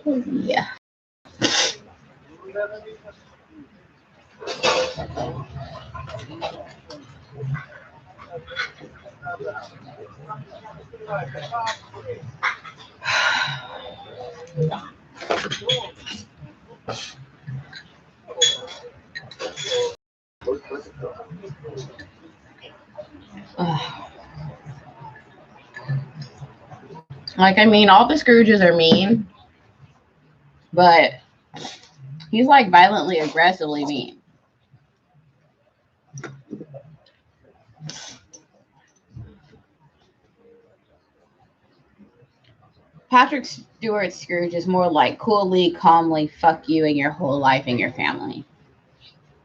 Yeah. Like, I mean, all the Scrooges are mean, but he's like violently, aggressively mean. Patrick Stewart Scrooge is more like coolly, calmly, fuck you and your whole life and your family.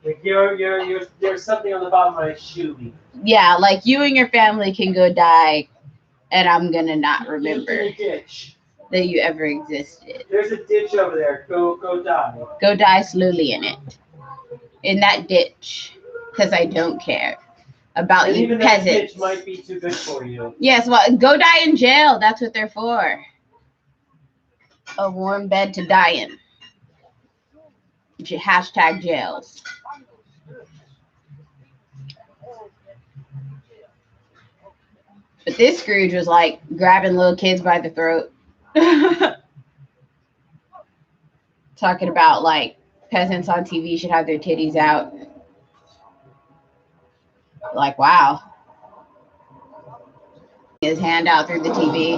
Like there's something on the bottom of my shoe. Yeah, like you and your family can go die, and I'm gonna not remember In a ditch. that you ever existed. There's a ditch over there. Go die. Go die slowly in it. In that ditch. Because I don't care about and you even peasants. That ditch might be too good for you. Yes, well, go die in jail. That's what they're for. A warm bed to die in. Hashtag jails. But this Scrooge was like grabbing little kids by the throat. Talking about like peasants on TV should have their titties out. Like, wow. His hand out through the TV.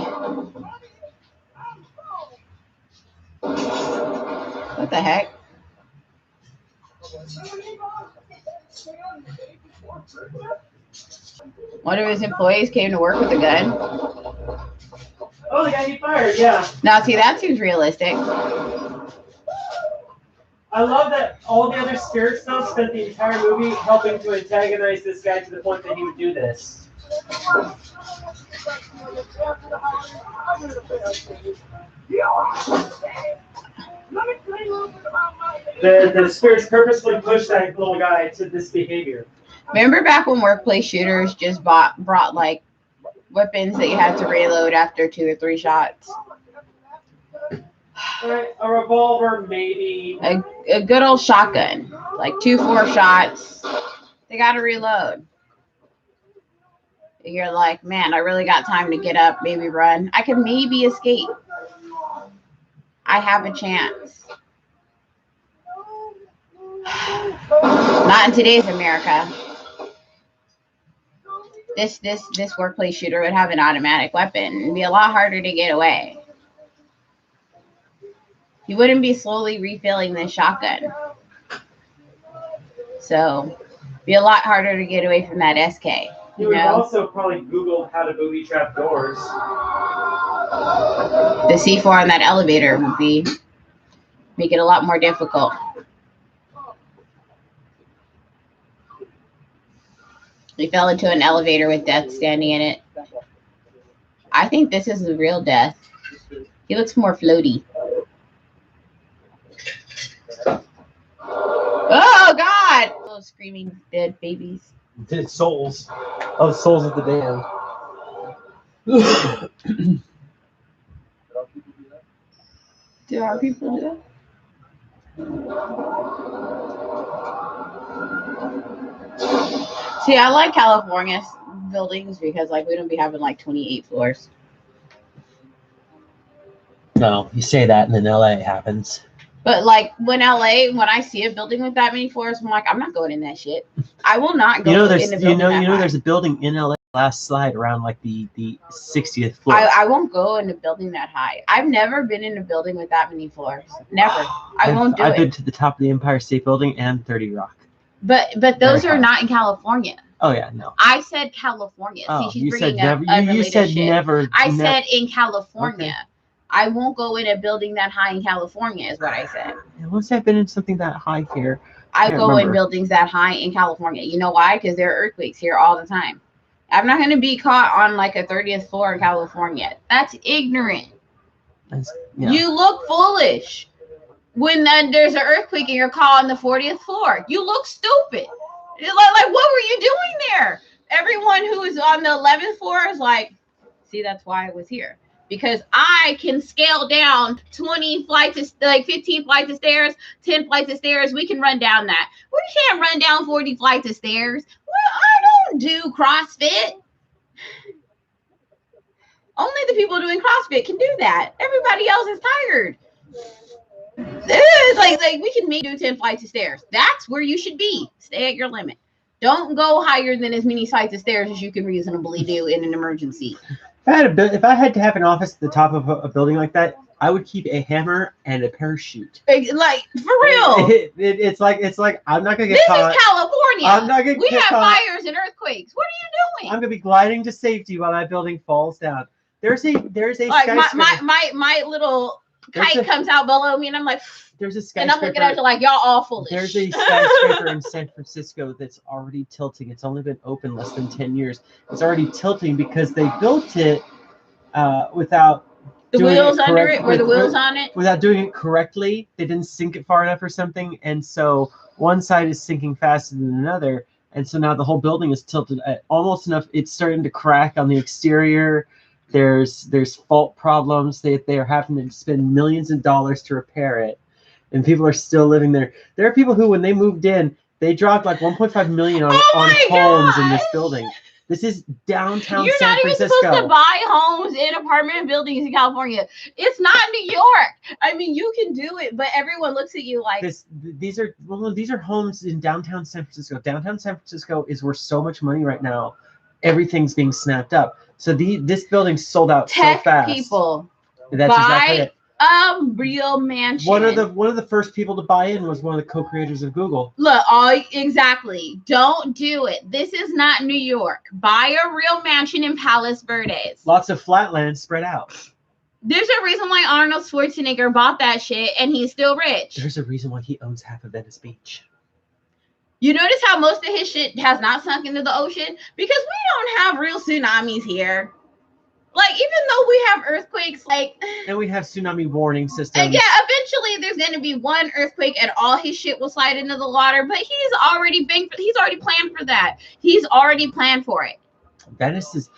What the heck? One of his employees came to work with a gun. Oh, the guy he fired, yeah. Now, see, that seems realistic. I love that all the other spirit stuff spent the entire movie helping to antagonize this guy to the point that he would do this. The spirits purposely pushed that little guy to this behavior. Remember back when workplace shooters just brought like weapons that you had to reload after 2 or 3 shots? Right, a revolver, maybe. A good old shotgun, like 2-4 shots. They got to reload. You're like, man, I really got time to get up, maybe run. I can maybe escape. I have a chance. Not in today's America. This workplace shooter would have an automatic weapon. It'd be a lot harder to get away. He wouldn't be slowly refilling this shotgun. So, be a lot harder to get away from that SK. He would have also probably Googled how to booby trap doors. The C4 on that elevator would make it a lot more difficult. He fell into an elevator with death standing in it. I think this is the real death. He looks more floaty. Oh, God! Little screaming dead babies. Dead souls. Oh, souls of the damned. Do our people do that? See, I like California buildings because, like, we don't be having, like, 28 floors. No, you say that and then LA it happens. But, like, when I see a building with that many floors, I'm like, I'm not going in that shit. I will not go in the building there's a building in LA last slide around, like, the 60th floor. I won't go in a building that high. I've never been in a building with that many floors. Never. I've been to the top of the Empire State Building and 30 Rock. But those are not in California. Oh, yeah, no. I said California. Oh, see, she's you bringing said up never. You said shit. never. I said in California. Okay. I won't go in a building that high in California is what I said. Once I've been in something that high here. I go in buildings that high in California. You know why? Because there are earthquakes here all the time. I'm not going to be caught on like a 30th floor in California. That's ignorant. You look foolish. When there's an earthquake and you're caught on the 40th floor, you look stupid. Like, what were you doing there? Everyone who is on the 11th floor is like, see, that's why I was here. because I can scale down 20 flights of, like 15 flights of stairs, 10 flights of stairs. We can run down that. We can't run down 40 flights of stairs. Well, I don't do CrossFit. Only the people doing CrossFit can do that. Everybody else is tired. It's like we can maybe do 10 flights of stairs. That's where you should be. Stay at your limit. Don't go higher than as many flights of stairs as you can reasonably do in an emergency. If I had to have an office at the top of a building like that, I would keep a hammer and a parachute. Like, for real. It's like I'm not gonna get caught. This is California. I'm not gonna we get have caught. Fires and earthquakes. What are you doing? I'm gonna be gliding to safety while that building falls down. There's a like my little kite comes out below me, and I'm like, there's a skyscraper. And I'm looking at you like, y'all all foolish. There's a skyscraper in San Francisco that's already tilting. It's only been open less than 10 years. It's already tilting because they built it without the wheels under it, or the wheels on it, without doing it correctly. They didn't sink it far enough or something, and so one side is sinking faster than another, and so now the whole building is tilted at almost enough. It's starting to crack on the exterior. There's fault problems. They are having to spend millions of dollars to repair it, and people are still living there. There are people who, when they moved in, they dropped like 1.5 million on homes in this building. This is downtown San Francisco. You're not even supposed to buy homes in apartment buildings in California. It's not New York. I mean, you can do it, but everyone looks at you like these are homes in downtown San Francisco. Downtown San Francisco is worth so much money right now. Everything's being snapped up. So this building sold out so fast. People That's exactly it. A real mansion. One of the first people to buy in was one of the co-creators of Google. Look, exactly. Don't do it. This is not New York. Buy a real mansion in Palos Verdes. Lots of flat land spread out. There's a reason why Arnold Schwarzenegger bought that shit, and he's still rich. There's a reason why he owns half of Venice Beach. You notice how most of his shit has not sunk into the ocean? Because we don't have real tsunamis here. Like, even though we have earthquakes, and we have tsunami warning systems. Yeah, eventually there's going to be one earthquake and all his shit will slide into the water. But he's already planned for that. He's already planned for it.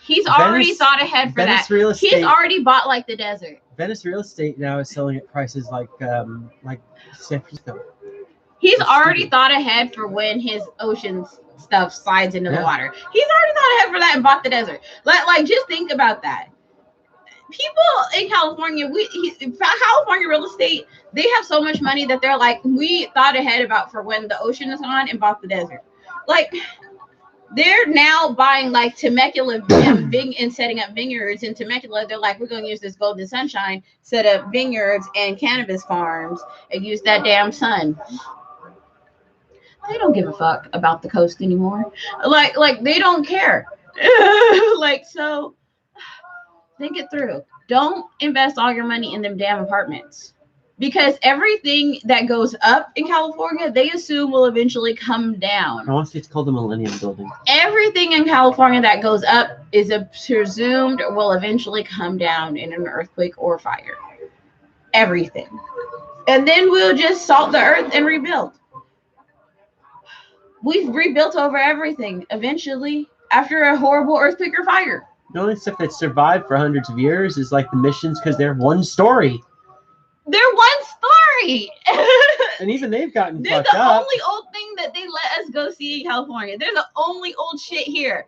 He's already thought ahead for Venice that. Real estate, he's already bought like the desert. Venice real estate now is selling at prices like San Francisco. He's already thought ahead for when his ocean stuff slides into the water. He's already thought ahead for that and bought the desert. Like just think about that. People in California, California real estate, they have so much money that they're like, we thought ahead about for when the ocean is on and bought the desert. Like, they're now buying like Temecula and setting up vineyards in Temecula. They're like, we're going to use this golden sunshine, set up vineyards and cannabis farms, and use that damn sun. They don't give a fuck about the coast anymore. Like they don't care. So think it through. Don't invest all your money in them damn apartments. Because everything that goes up in California, they assume will eventually come down. I want to say it's called the Millennium Building. Everything in California that goes up is presumed will eventually come down in an earthquake or fire. Everything. And then we'll just salt the earth and rebuild. We've rebuilt over everything eventually after a horrible earthquake or fire. The only stuff that survived for hundreds of years is like the missions because they're one story. They're one story. And even they've gotten They're fucked the up. only old thing that they let us go see in California. They're the only old shit here.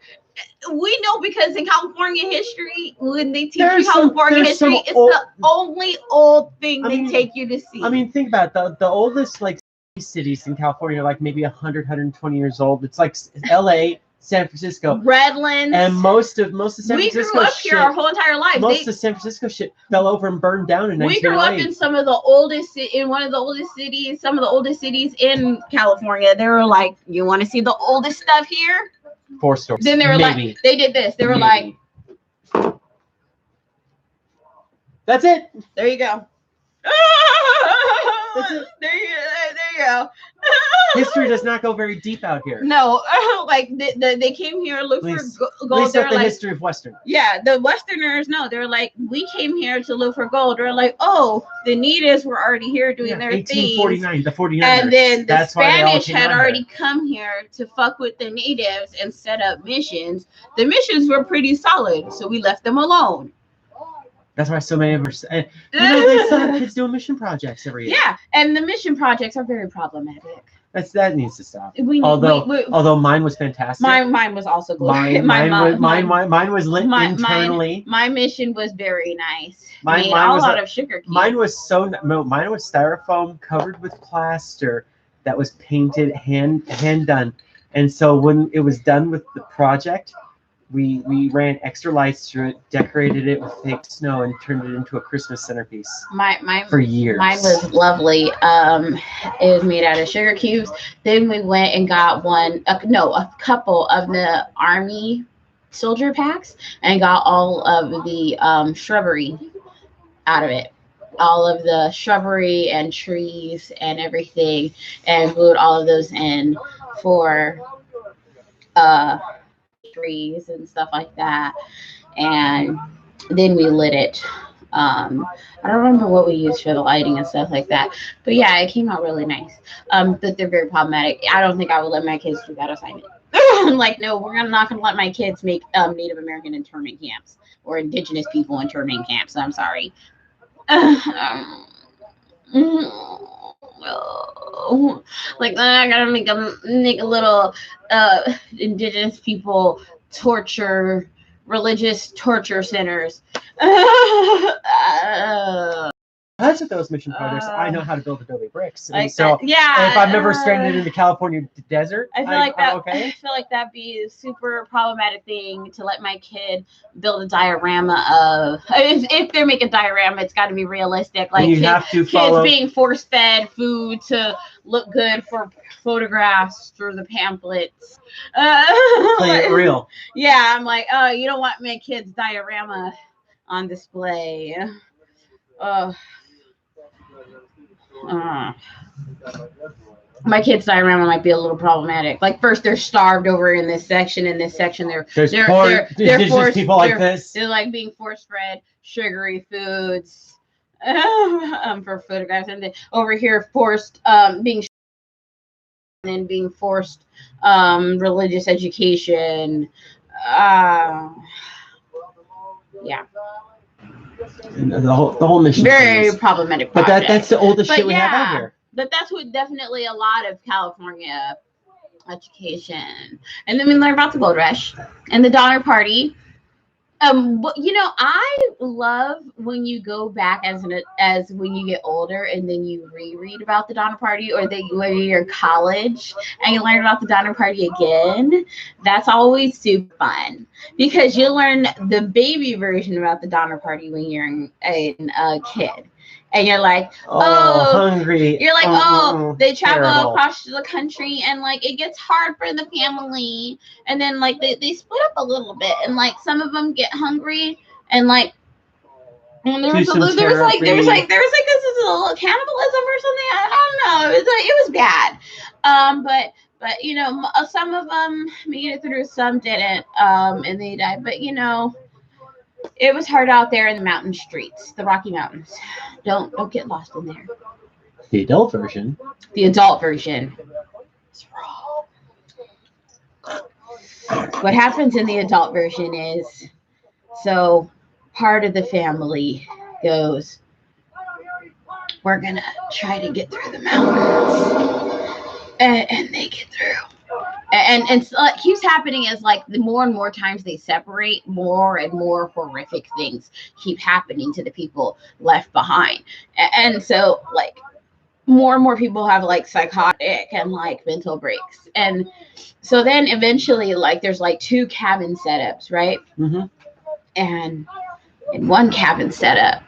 We know because in California history, when they teach you California history, it's the only old thing they take you to see. I mean, think about it. The oldest like cities in California are like maybe 100, 120 years old. It's like LA, San Francisco, Redlands, and most of San Francisco. We grew up here our whole entire life. Most of San Francisco shit fell over and burned down in 1908. We grew up in some of the oldest cities in California. They were like, "You want to see the oldest stuff here?" 4 stories. Then they were like, they did this. They were like, "That's it. There you go." That's it. There you go. History does not go very deep out here. No, like they came here to look for gold. At least the history of Western. Yeah, the Westerners, no, they're like, we came here to look for gold. They're like, oh, the natives were already here doing their 1849, the 49ers. And then the Spanish had already come here to fuck with the natives and set up missions. The missions were pretty solid, so we left them alone. That's why so many of us, you know, they still have kids doing mission projects every year. Yeah, and the mission projects are very problematic. That needs to stop. We, although mine was fantastic. Mine was also glorious. Mine was lit internally. My mission was very nice. Mine was out of sugar cubes. Mine was styrofoam covered with plaster that was painted hand done. And so when it was done with the project, we ran extra lights through it, decorated it with fake snow, and turned it into a Christmas centerpiece. For years. Mine was lovely. It was made out of sugar cubes. Then we went and got a couple of the Army soldier packs and got all of the shrubbery out of it. All of the shrubbery and trees and everything, and glued all of those in for trees and stuff like that. And then we lit it. I don't remember what we used for the lighting and stuff like that, but yeah, it came out really nice. But they're very problematic. I don't think I would let my kids do that assignment. Like, no, we're not gonna let my kids make Native American internment camps or indigenous people internment camps. I'm sorry. Like, I gotta make a little indigenous people religious torture centers. Because of those mission projects, I know how to build adobe bricks. And so, if I'm ever stranded in the California desert, I feel like that'd be a super problematic thing to let my kid build a diorama of. If they make a diorama, it's got to be realistic. Like, kids being force fed food to look good for photographs through the pamphlets. Play it real. Yeah, I'm like, oh, you don't want my kid's diorama on display. My kids' diorama might be a little problematic. Like, first they're starved over in this section. In this section, they're forced people like this. They're like being force fed sugary foods for photographs, and then over here forced being and then being forced religious education. Yeah. The whole mission. Very problematic project. But that's the oldest shit we have out here. But that's what definitely a lot of California education. And then we learn about the gold rush and the Donner Party. You know, I love when you go back as when you get older and then you reread about the Donner Party, or when you're in college and you learn about the Donner Party again. That's always super fun because you learn the baby version about the Donner Party when you're a kid. And you're like, hungry. You're like, they travel across the country, and like it gets hard for the family, and then like they split up a little bit, and like some of them get hungry, and like, and there was this little cannibalism or something. I don't know. It was bad. But you know, some of them made it through, some didn't, and they died. But you know, it was hard out there in the mountain streets, the Rocky Mountains. Don't get lost in there. The adult version. The adult version is wrong. What happens in the adult version is, so part of the family goes, we're gonna try to get through the mountains, and they get through. And so it keeps happening as like the more and more times they separate, more and more horrific things keep happening to the people left behind. And so like more and more people have like psychotic and like mental breaks. And so then eventually like there's like 2 cabin setups, right? Mm-hmm. And in one cabin setup,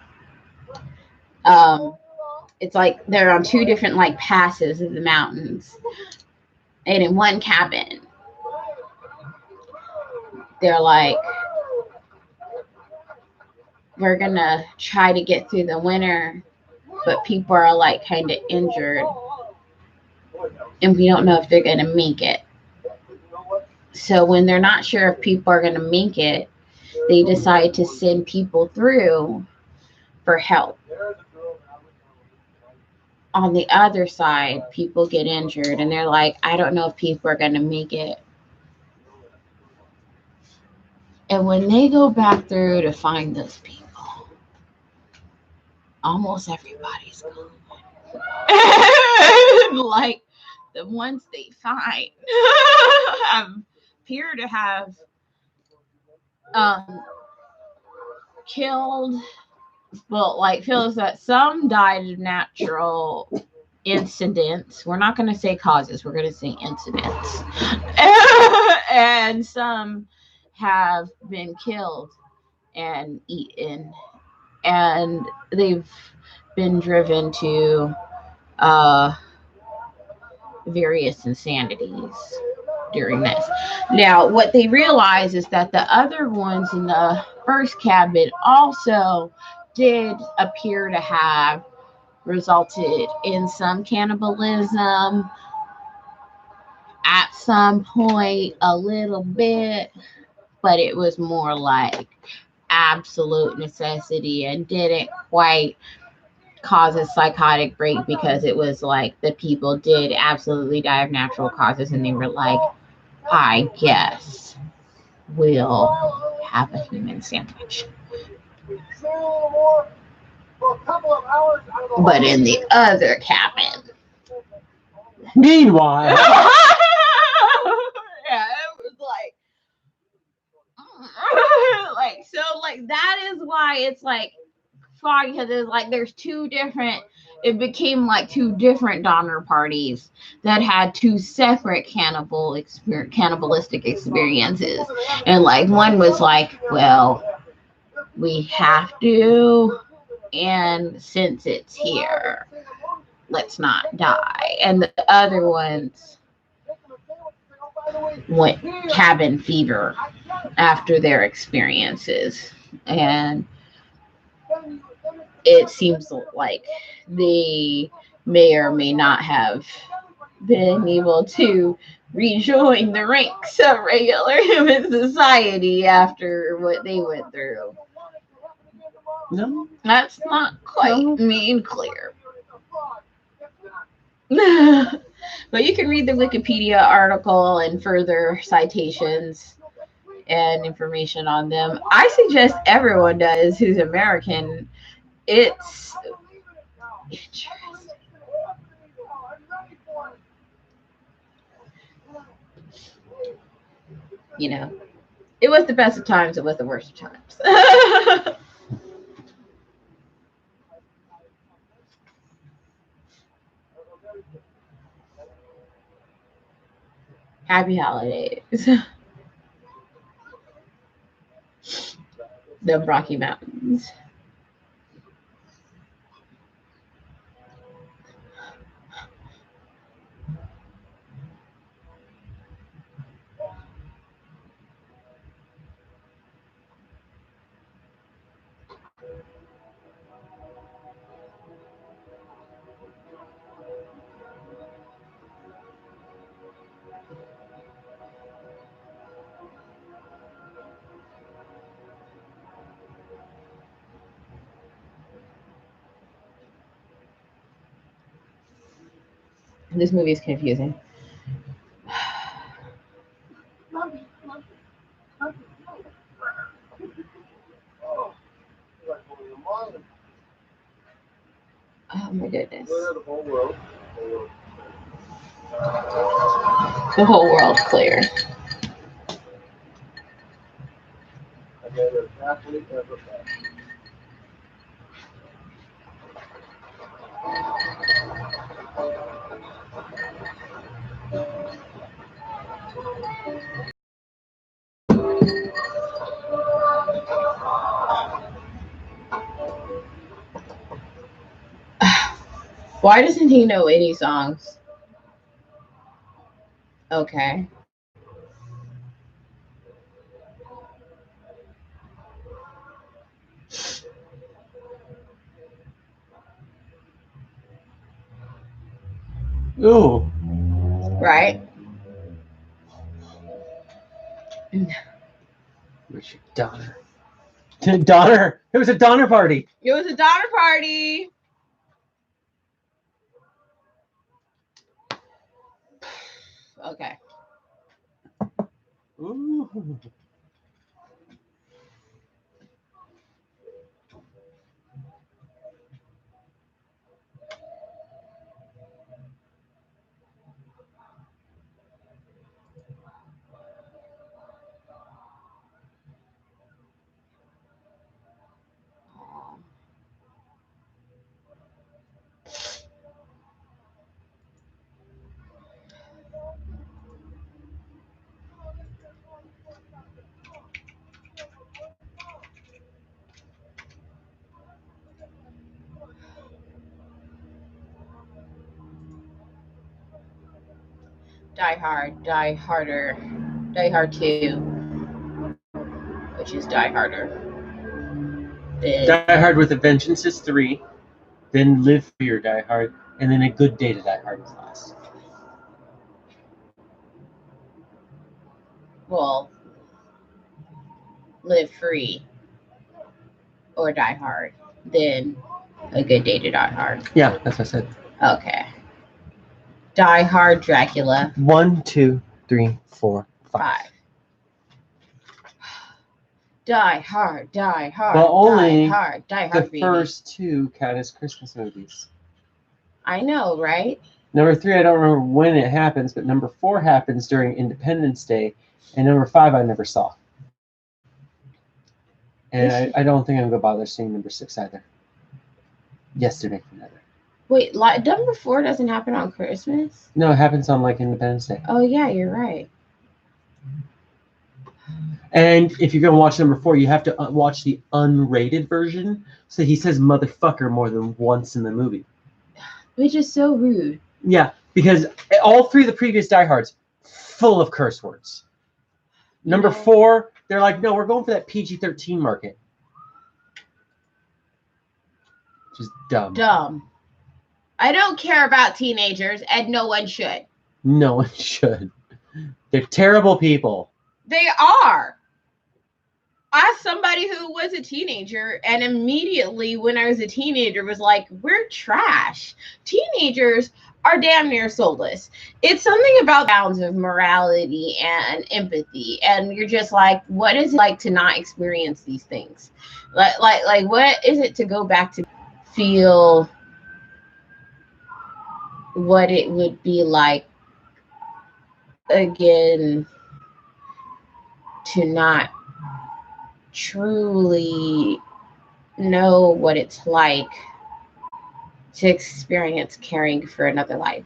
it's like they're on 2 different like passes of the mountains. And in one cabin, they're like, we're gonna try to get through the winter, but people are like kind of injured, and we don't know if they're gonna make it. So when they're not sure if people are gonna make it, they decide to send people through for help. On the other side, people get injured, and they're like, I don't know if people are going to make it. And when they go back through to find those people, almost everybody's gone. Like the ones they find appear to have killed. Well, like feels that some died of natural incidents. We're not going to say causes. We're going to say incidents. And some have been killed and eaten, and they've been driven to various insanities during this. Now, what they realize is that the other ones in the first cabin also did appear to have resulted in some cannibalism at some point, a little bit, but it was more like absolute necessity and didn't quite cause a psychotic break, because it was like the people did absolutely die of natural causes and they were like, I guess we'll have a human sandwich. But in the other cabin, meanwhile, yeah, it was like so like that is why it's like foggy, because it's like there's two different. It became like two different Donner parties that had two separate cannibalistic experiences, and like one was like, well, we have to, and since it's here, let's not die. And the other ones went cabin fever after their experiences, and it seems like they may or may not have been able to rejoin the ranks of regular human society after what they went through. No, that's not quite made clear. But you can read the Wikipedia article and further citations and information on them. I suggest everyone does who's American. It's interesting. You know, it was the best of times, it was the worst of times. Happy holidays. The Rocky Mountains. This movie is confusing. Oh my goodness. The whole world's clear. Why doesn't he know any songs? Okay. ooh, Right? Richard Donner. Donner. It was a Donner party. It was a Donner party. Okay. Ooh. Die Hard, Die Harder, Die Hard 2, which is Die Harder. Die Hard with a Vengeance is 3, then Live Free or Die Hard, and then A Good Day to Die Hard is last. Well, Live Free or Die Hard, then A Good Day to Die Hard. Yeah, that's what I said. Okay. Die Hard, Dracula. 1, 2, 3, 4, 5. Die Hard, Die Hard. But only Die Hard, Die Hard. The first 2 count as Christmas movies. I know, right? Number 3, I don't remember when it happens, but number 4 happens during Independence Day, and number 5 I never saw. And I don't think I'm gonna bother seeing number 6 either. Yesterday, never. Wait, number 4 doesn't happen on Christmas? No, it happens on like Independence Day. Oh yeah, you're right. And if you're gonna watch number 4, you have to watch the unrated version. So he says "motherfucker" more than once in the movie, which is so rude. Yeah, because all 3 of the previous Die Hards full of curse words. Number 4, they're like, no, we're going for that PG-13 market. Just dumb. Dumb. I don't care about teenagers, and no one should. No one should. They're terrible people. They are. As somebody who was a teenager, and immediately when I was a teenager was like, we're trash. Teenagers are damn near soulless. It's something about bounds of morality and empathy, and you're just like, what is it like to not experience these things? Like what is it to go back to feel what it would be like again to not truly know what it's like to experience caring for another life.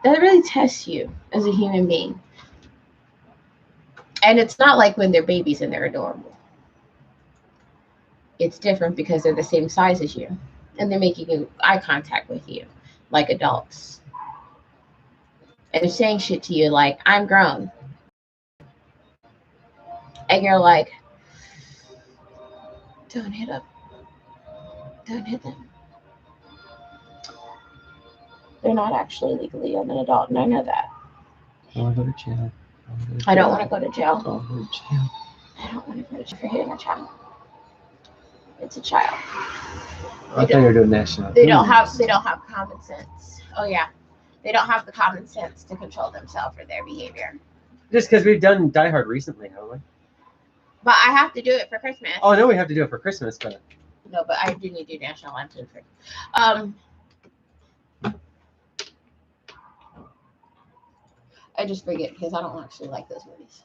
That really tests you as a human being. And it's not like when they're babies and they're adorable. It's different because they're the same size as you and they're making eye contact with you like adults. And they're saying shit to you like, I'm grown. And you're like, don't hit them. Don't hit them. They're not actually legally an adult, and I know that. I want to go to jail. I don't want to go to jail. I don't want to go to jail. I don't want to go to jail for hitting a child. It's a child. I thought you were doing national. They don't have common sense. Oh yeah. They don't have the common sense to control themselves or their behavior. Just because we've done Die Hard recently, haven't we? But I have to do it for Christmas. Oh, no, we have to do it for Christmas, but... No, but I do need to do National Anthem for... I just forget because I don't actually like those movies.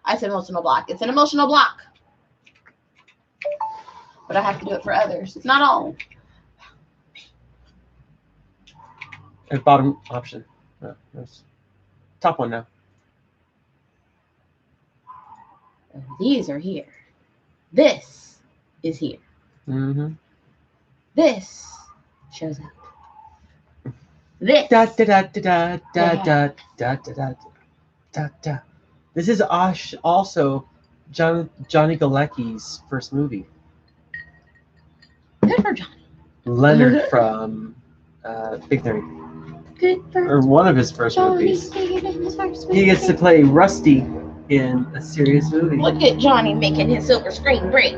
It's an emotional block. It's an emotional block. But I have to do it for others. It's not all. And bottom option. No, top one now. These are here. This is here. Mm-hmm. This shows up. This. Da da da da da da da da da da da. This is also Johnny Galecki's first movie. Good for Johnny. Leonard from Big 30. Good for Or one of his first movies. He gets to play Rusty in a serious movie. Look at Johnny making his silver screen break.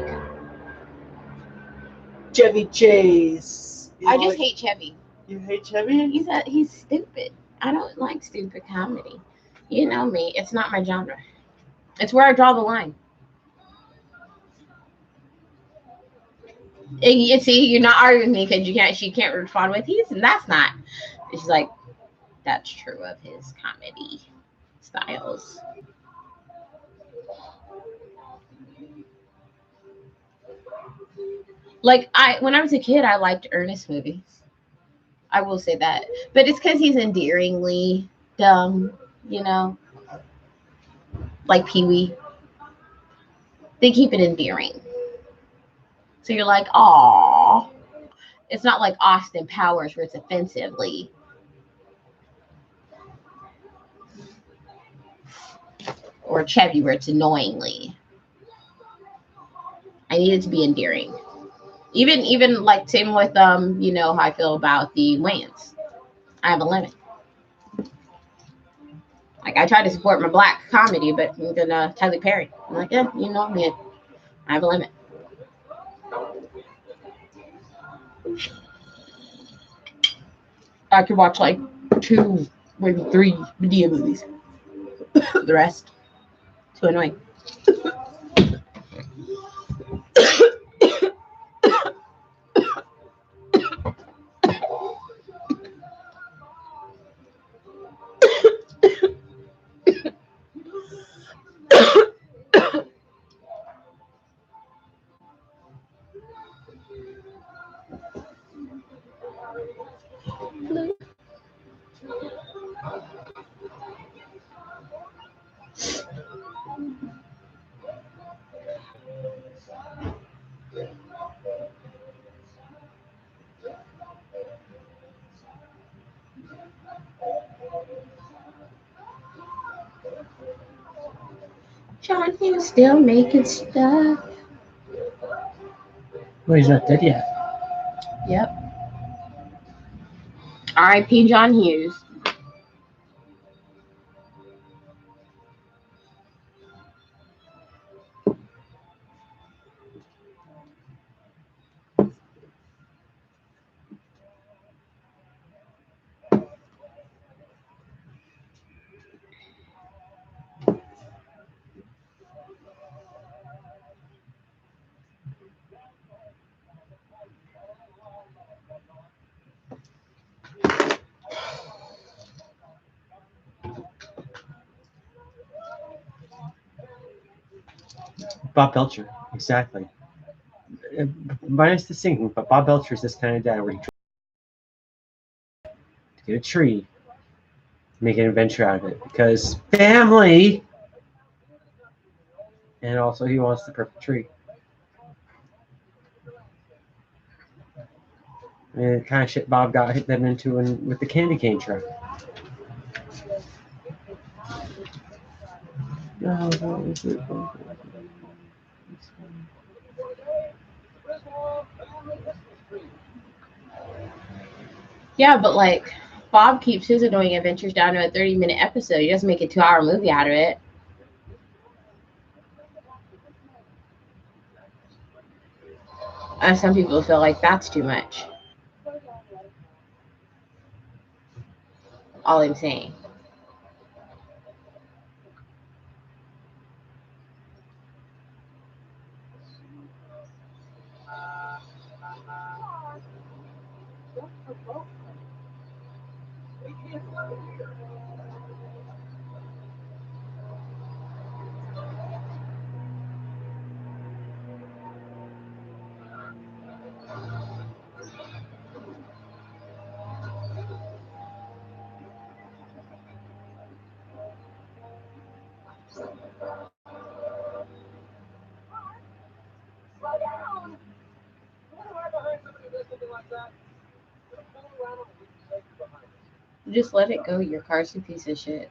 Chevy Chase. I just hate Chevy. You hate Chevy? He's stupid. I don't like stupid comedy. You know me. It's not my genre. It's where I draw the line. And you see, you're not arguing with me because she can't respond with these, and that's not. She's like, that's true of his comedy styles. Like when I was a kid, I liked Ernest movies. I will say that, but it's because he's endearingly dumb, you know, like Pee-wee. They keep it endearing, so you're like, "Aw," It's not like Austin Powers where it's offensively. Or Chevy where it's annoyingly. I need it to be endearing. Even like same with you know how I feel about the Wayans. I have a limit. Like I try to support my black comedy, but then Tyler Perry. I'm like, yeah, you know me. I have a limit. I could watch like 2, maybe 3 Medea movies. The rest, too annoying. John Hughes still making stuff. Well, he's not dead yet. Yep. R.I.P. John Hughes. Bob Belcher, exactly. Minus the singing, but Bob Belcher is this kind of dad where he get a tree, make an adventure out of it because family, and also he wants the perfect tree. And the kind of shit Bob got hit them into with the candy cane truck. Yeah, but like Bob keeps his annoying adventures down to a 30-minute episode. He doesn't make a 2-hour movie out of it. And some people feel like that's too much. All I'm saying. Just let it go. Your car's a piece of shit.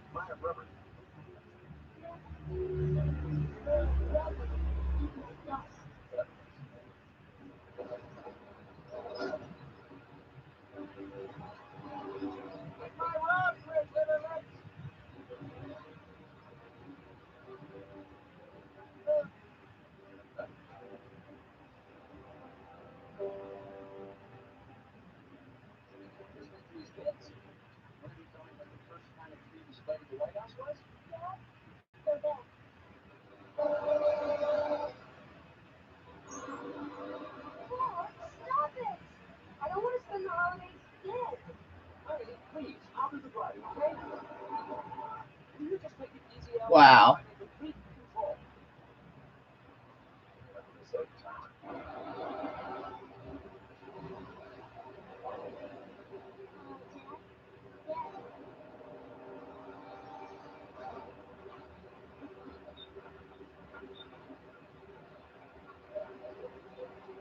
Wow.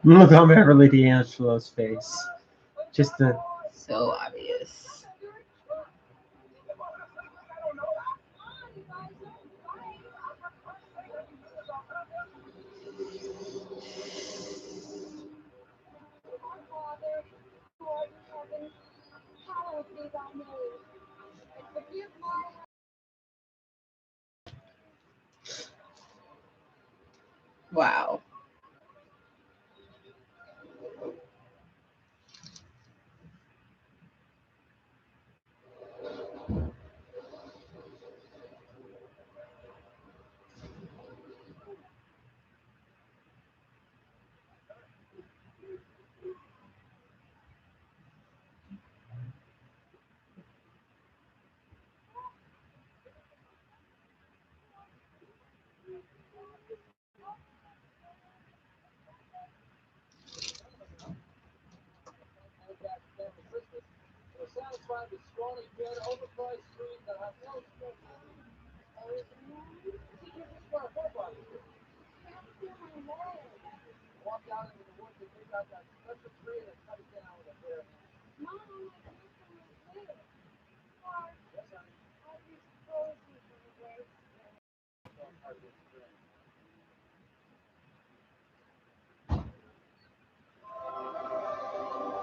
Look on Beverly D'Angelo's face. Just the so obvious. Wow.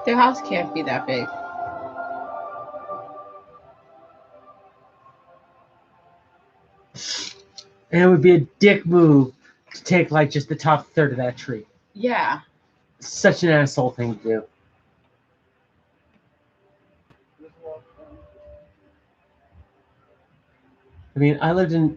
Their house can't be that big. And it would be a dick move to take like just the top third of that tree. Yeah. Such an asshole thing to do. I mean, I lived in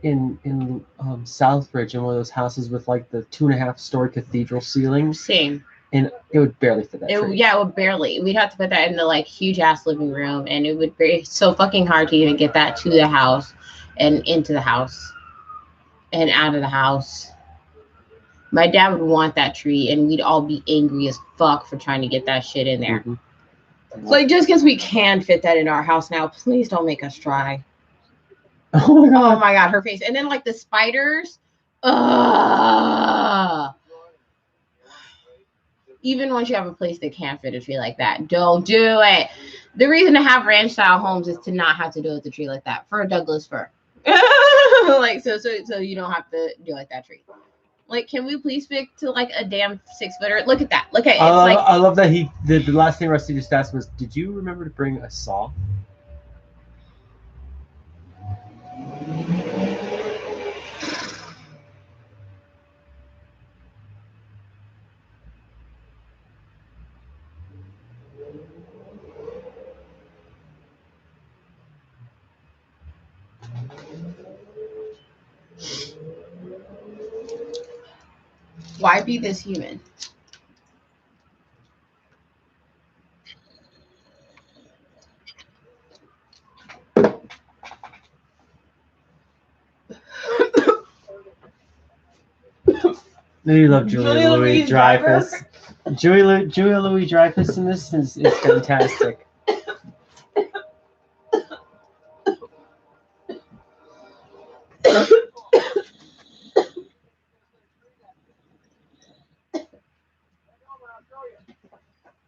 Southbridge in one of those houses with like the 2.5-story cathedral ceiling. Same. And it would barely fit that tree. Yeah, it would barely. We'd have to put that in the like huge ass living room, and it would be so fucking hard to even get that to the house and into the house and out of the house. My dad would want that tree, and we'd all be angry as fuck for trying to get that shit in there. Mm-hmm. Like, just because we can fit that in our house now, please don't make us try. Oh my god, her face. And then like the spiders. Even once you have a place that can't fit a tree like that, don't do it. The reason to have ranch style homes is to not have to deal with a tree like that for a Douglas fir. Like so you don't have to deal with that tree. Like, can we please stick to like a damn 6-footer? Look at that. Look at it. I love that the last thing Rusty just asked was, did you remember to bring a saw? Why be this human? You love Julia Louis-Dreyfus. Julia Louis-Dreyfus in this is fantastic.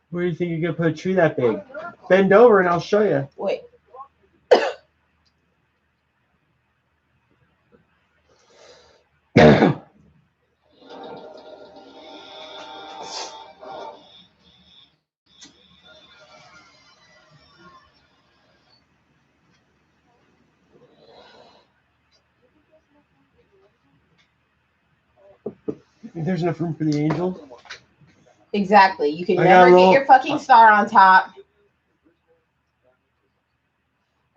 Where do you think you're gonna put a tree that big? Bend over and I'll show you. Wait. There's enough room for the angel. Exactly. You can never get your fucking star on top.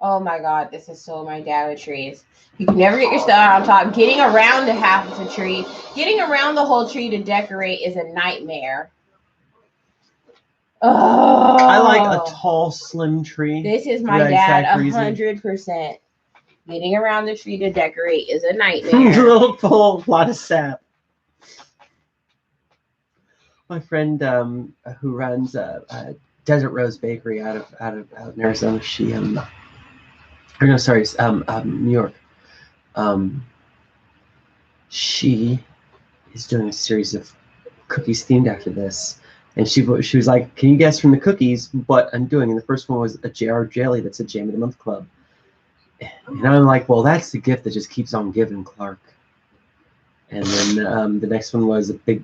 Oh my god, this is so my dad with trees. You can never get your star on top. Getting around to half of the tree, getting around the whole tree to decorate is a nightmare. Oh, I like a tall, slim tree. This is my dad 100%. Getting around the tree to decorate is a nightmare. A little full, a lot of sap. My friend who runs Desert Rose Bakery out in Arizona, New York. She is doing a series of cookies themed after this, And she was like, "Can you guess from the cookies what I'm doing?" And the first one was a jar of jelly that said Jam of the Month Club. And I'm like, "Well, that's the gift that just keeps on giving, Clark." And then the next one was a big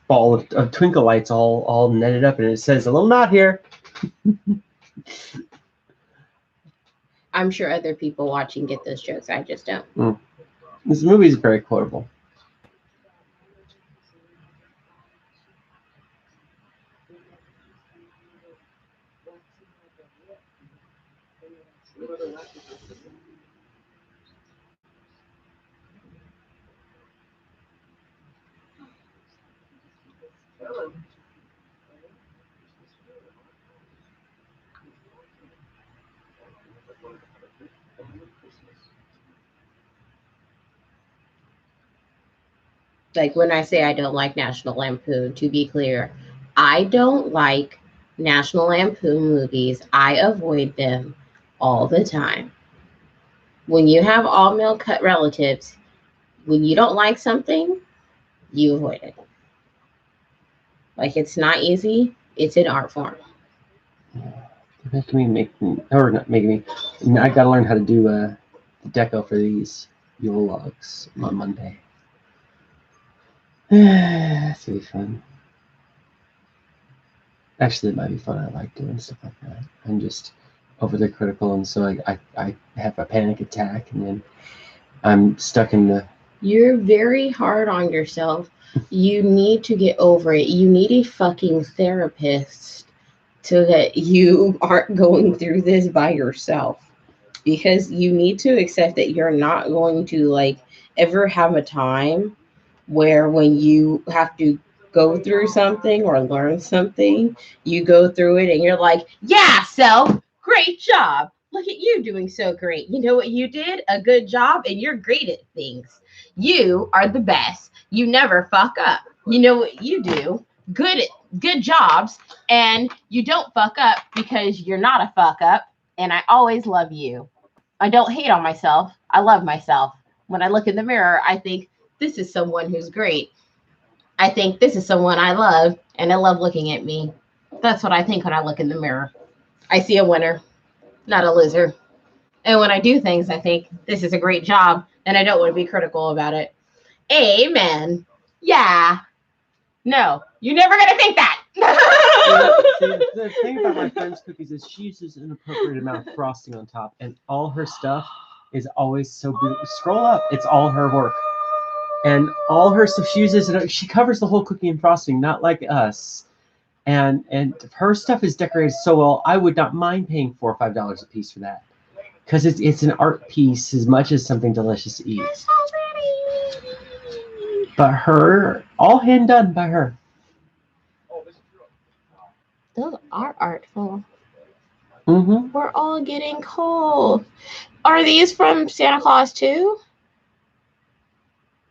ball of twinkle lights all netted up, and it says a little knot here. I'm sure other people watching get those jokes. I just don't. This movie is very quotable. Like when I say I don't like National Lampoon, to be clear, I don't like National Lampoon movies. I avoid them all the time. When you have all male cut relatives, when you don't like something, you avoid it. Like it's not easy. It's an art form. Making me or not making me. I gotta learn how to do the deco for these Yule logs on Monday. That's gonna be fun. Actually, it might be fun. I like doing stuff like that. I'm just overly critical, and so I have a panic attack, and then I'm stuck in the. You're very hard on yourself. You need to get over it. You need a fucking therapist so that you aren't going through this by yourself. Because you need to accept that you're not going to like ever have a time where when you have to go through something or learn something, you go through it and you're like, yeah, self, great job. Look at you doing so great. You know what you did? A good job, and you're great at things. You are the best. You never fuck up. You know what you do? Good jobs, and you don't fuck up because you're not a fuck up. And I always love you. I don't hate on myself. I love myself. When I look in the mirror, I think this is someone who's great. I think this is someone I love, and I love looking at me. That's what I think when I look in the mirror. I see a winner, not a loser. And when I do things, I think this is a great job, and I don't want to be critical about it. Amen. Yeah. No, you're never going to think that. The thing about my friend's cookies is she uses an appropriate amount of frosting on top, and all her stuff is always so beautiful. Scroll up. It's all her work. And all her stuff she uses, she covers the whole cookie in frosting, not like us. And her stuff is decorated so well, I would not mind paying $4 or $5 a piece for that. Because it's an art piece as much as something delicious to eat. That's so pretty. But her, all hand done by her. Those are artful. Mm-hmm. We're all getting cold. Are these from Santa Claus too?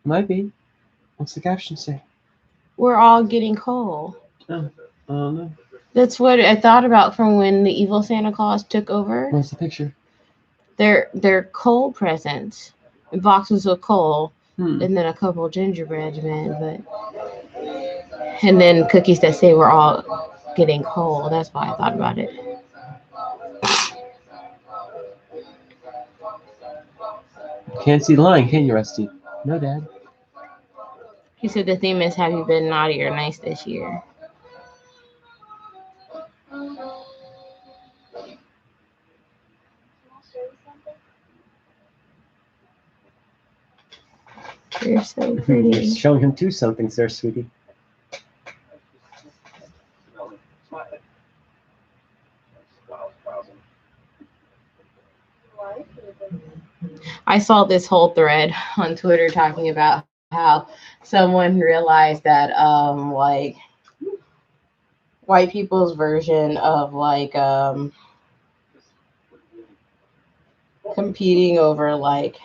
Might be. What's the caption say? We're all getting coal. Oh, I don't know. That's what I thought about from when the evil Santa Claus took over. What's the picture? They're coal presents, boxes of coal, and then a couple gingerbread men, and then cookies that say we're all getting coal. That's why I thought about it. Can't see the line, can you, Rusty? No, Dad. He said the theme is have you been naughty or nice this year? You're so pretty. You're showing him two somethings there, sweetie. I saw this whole thread on Twitter talking about how someone realized that like white people's version of like competing over like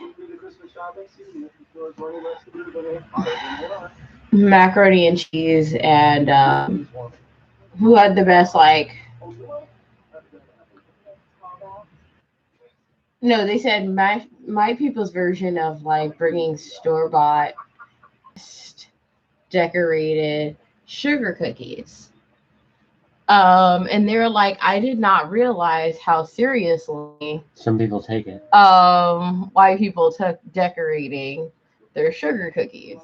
macaroni and cheese and who had the best like no, they said my people's version of like bringing store-bought decorated sugar cookies And they're like, I did not realize how seriously some people take it. Why people took decorating their sugar cookies.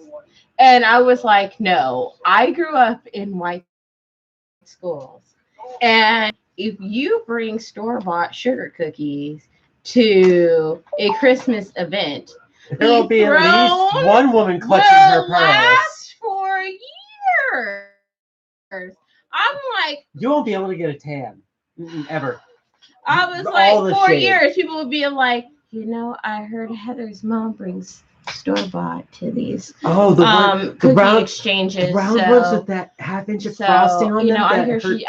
And I was like, no, I grew up in white schools. And if you bring store-bought sugar cookies to a Christmas event, there will be at least one woman clutching her pearls. Last for years. I'm like, you won't be able to get a tan ever. I was like, 4 years, people would be like, I heard Heather's mom brings store-bought to these cookie brown exchanges. The brown ones with that half-inch of frosting on them.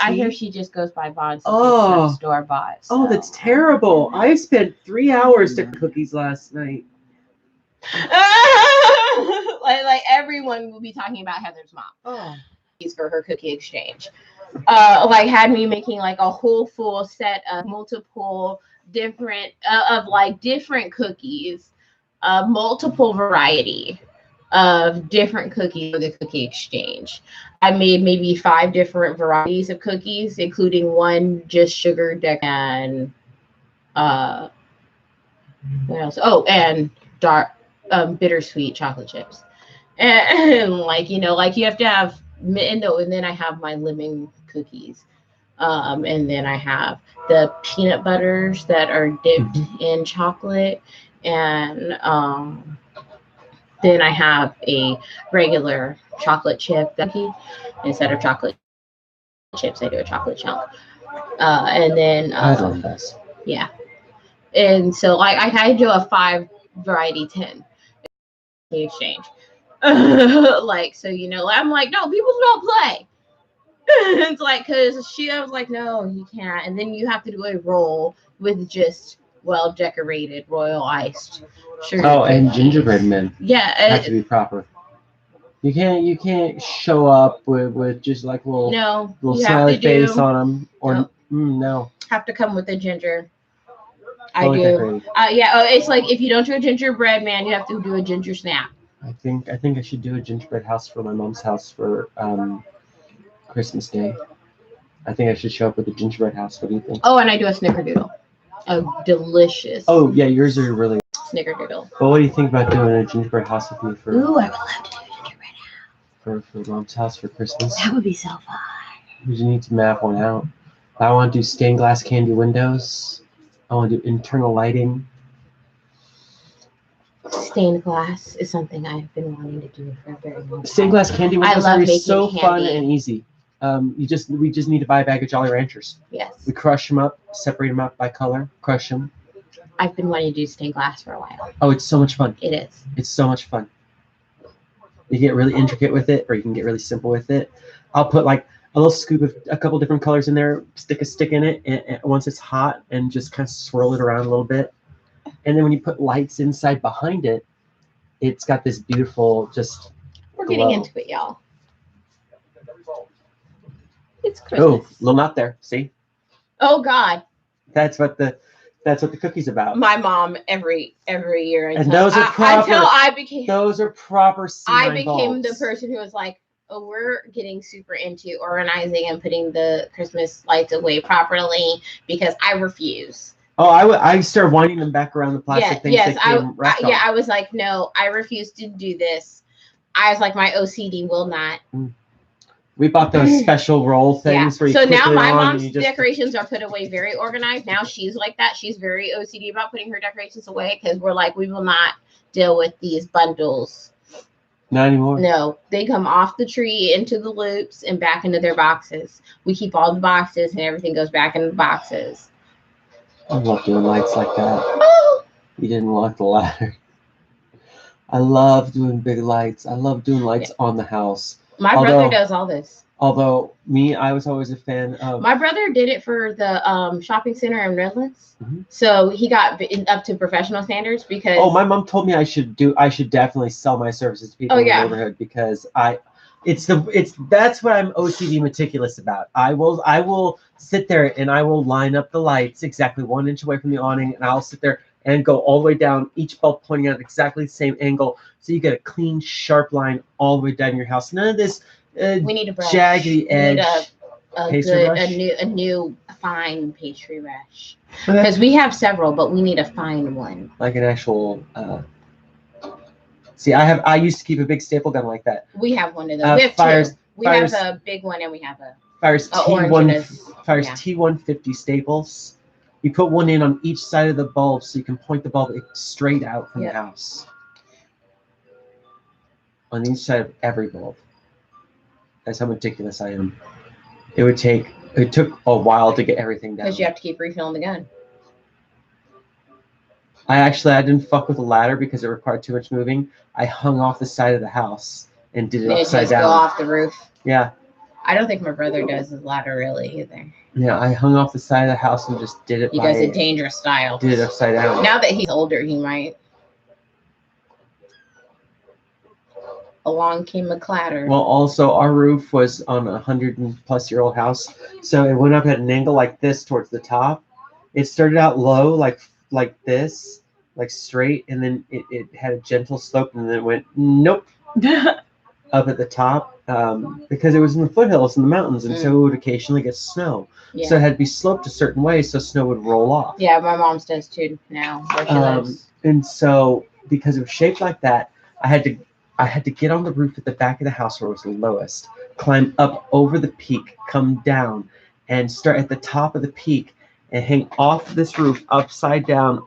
I hear she just goes by Bonds and gets store-bought. So. Oh, that's terrible. I spent 3 hours to cookies last night. like everyone will be talking about Heather's mom. Oh. For her cookie exchange. Had me making like a whole full set of multiple different different cookies, multiple variety of different cookies for the cookie exchange. I made maybe 5 different varieties of cookies, including one just sugar and what else? Oh, and dark bittersweet chocolate chips. And you have to have and then I have my lemon cookies. And then I have the peanut butters that are dipped in chocolate. And then I have a regular chocolate chip cookie. Instead of chocolate chips, I do a chocolate chunk. And then I love this. Yeah. And so I do a 5 variety 10 exchange. I'm like, no, people don't play. It's like, because I was like, no, you can't. And then you have to do a roll with just well-decorated royal iced sugar. Oh, and gingerbread men. Yeah, have to be proper. You can't show up with just like little smiley face on them or no. Have to come with a ginger. I do. It's like if you don't do a gingerbread man, you have to do a ginger snap. I think I should do a gingerbread house for my mom's house for Christmas Day. I think I should show up with a gingerbread house. What do you think? Oh, and I do a snickerdoodle. A delicious. Oh yeah, yours are really snickerdoodle. Well, what do you think about doing a gingerbread house with me for? Ooh, I would love to do a gingerbread house. For mom's house for Christmas. That would be so fun. We just need to map one out. I want to do stained glass candy windows. I want to do internal lighting. Stained glass is something I've been wanting to do for a very long time. Stained glass candy windows are so candy. Fun and easy. We just need to buy a bag of Jolly Ranchers. Yes. We crush them up, separate them up by color, crush them. I've been wanting to do stained glass for a while. Oh, it's so much fun. It is. It's so much fun. You get really intricate with it, or you can get really simple with it. I'll put like a little scoop of a couple different colors in there, stick a stick in it, and once it's hot, and just kind of swirl it around a little bit. And then when you put lights inside behind it, it's got this beautiful just. We're glow. Getting into it, y'all. It's Christmas. Oh, little knot there. See? Oh God. That's what the cookie's about. My mom every year and those are proper. Until I became. Those are proper. I became the person who was like, oh, we're getting super into organizing and putting the Christmas lights away properly because I refuse. Oh, I started winding them back around the plastic things. Yes, I was like, no, I refuse to do this. I was like, my OCD will not. We bought those special roll things. Yeah. So now my mom's decorations are put away very organized. Now she's like that. She's very OCD about putting her decorations away because we're like, we will not deal with these bundles. Not anymore. No, they come off the tree into the loops and back into their boxes. We keep all the boxes and everything goes back in the boxes. I love doing lights like that. Oh. You didn't lock the ladder. I love doing big lights. I love doing lights on the house. My brother does all this. Although I was always a fan of. My brother did it for the shopping center in Redlands, so he got up to professional standards because. Oh, my mom told me I should definitely sell my services to people in the neighborhood because that's what I'm OCD meticulous about. I will sit there and I will line up the lights exactly 1 inch away from the awning, and I'll sit there and go all the way down, each bulb pointing at exactly the same angle, so you get a clean, sharp line all the way down your house. None of this we need a brush. jaggedy edge. a new fine pastry rash. Because we have several, but we need a fine one. Like an actual. See, I used to keep a big staple gun like that. We have one of those. We have two. We have a big one and we have a T150 staples. You put one in on each side of the bulb so you can point the bulb straight out from the house. On each side of every bulb. That's how meticulous I am. It took a while to get everything down. Because you have to keep refilling the gun. I didn't fuck with the ladder because it required too much moving. I hung off the side of the house and did it upside down. Go off the roof. Yeah. I don't think my brother does his ladder really either. Yeah, I hung off the side of the house and just did it. He does it dangerous style. Did it upside down. Now that he's older, he might. Along came a clatter. Well, also our roof was on a 100-plus-year-old house, so it went up at an angle like this towards the top. It started out low, like this, like straight, and then it had a gentle slope, and then it went nope up at the top because it was in the foothills in the mountains, and so it would occasionally get snow. Yeah. So it had to be sloped a certain way so snow would roll off. Yeah, my mom's does too now. Where she lives. And so because it was shaped like that, I had to get on the roof at the back of the house where it was the lowest, climb up over the peak, come down, and start at the top of the peak and hang off this roof upside down,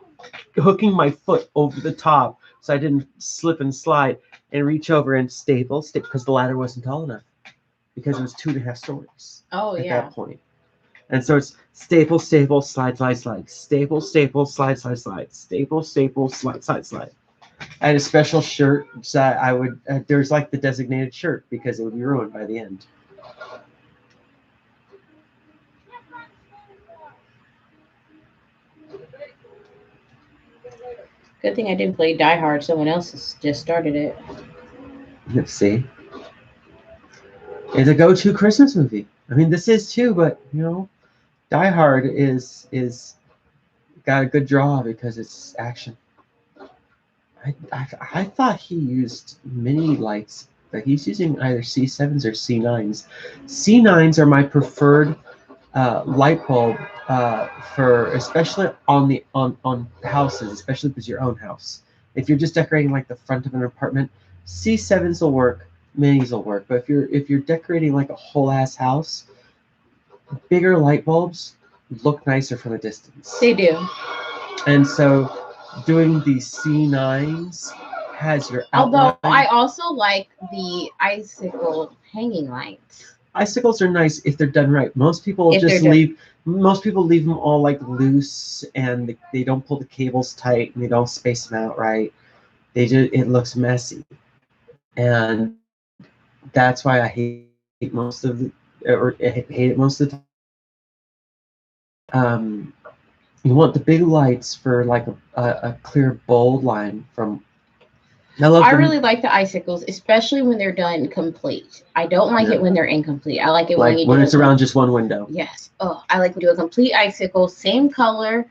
hooking my foot over the top so I didn't slip and slide, and reach over and staple because the ladder wasn't tall enough because it was 2.5 stories. Oh, at that point. And so it's staple, slide, slide, slide, staple, slide, slide, slide, staple, slide, slide, slide. I had a special shirt that I would, there's like the designated shirt because it would be ruined by the end. Good thing I didn't play Die Hard. Someone else has just started it. Let's see. It's a go-to Christmas movie. I mean, this is too, but you know, Die Hard is got a good draw because it's action. I thought he used mini lights, but he's using either C7s or C9s. C9s are my preferred light bulb for especially on houses, especially if it's your own house. If you're just decorating like the front of an apartment, C7s will work, minis will work. But if you're decorating like a whole ass house, bigger light bulbs look nicer from a distance. They do. And so doing the C9s has your outline. Although I also like the icicle hanging lights. Icicles are nice if they're done right. Most people leave them all like loose, and they don't pull the cables tight, and they don't space them out right. It looks messy, and that's why I hate it most of the time. You want the big lights for like a clear, bold line from. I really like the icicles, especially when they're done complete. I don't like it when they're incomplete. I like it when it's around just one window. Yes. Oh, I like to do a complete icicle, same color,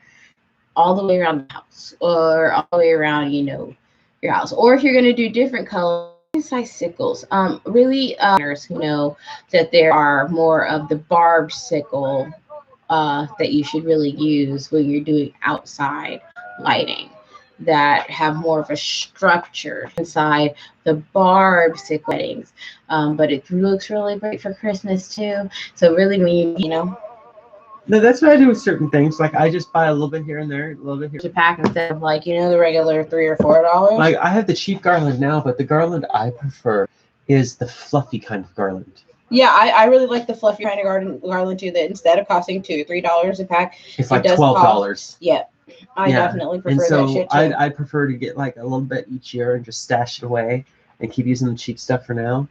all the way around the house, or all the way around, your house. Or if you're gonna do different colors, icicles. Really, who know that there are more of the barbed sickle that you should really use when you're doing outside lighting, that have more of a structure inside the barb sickle weddings. But it looks really great for Christmas too. So really No, that's what I do with certain things. Like I just buy a little bit here and there, a little bit here. To pack instead of the regular $3 or $4. Like I have the cheap garland now, but the garland I prefer is the fluffy kind of garland. Yeah, I really like the fluffy kind of garland too. That instead of costing $2 or $3 a pack, it's like $12. Yeah. I definitely prefer that shit too. I prefer to get like a little bit each year and just stash it away and keep using the cheap stuff for now.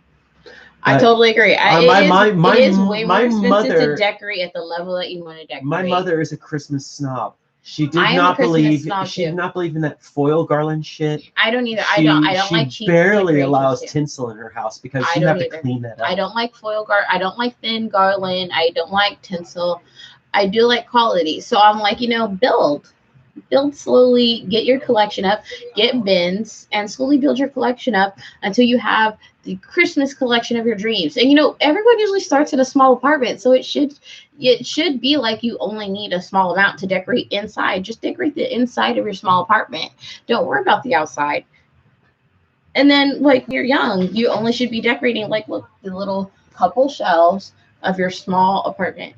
I totally agree. It is way more expensive to decorate at the level that you want to decorate. My mother is a Christmas snob. She did not believe in that foil garland shit. I don't either. I don't like cheap. She barely allows tinsel in her house because you have to clean that up. I don't like foil garland. I don't like thin garland. I don't like tinsel. I do like quality. So I'm like, build. build slowly, get your collection up, get bins, and slowly build your collection up until you have the Christmas collection of your dreams. And everyone usually starts in a small apartment, so it should be like you only need a small amount to decorate inside. Just decorate the inside of your small apartment. Don't worry about the outside. And then, like, when you're young, you only should be decorating, like, look, the little couple shelves of your small apartment.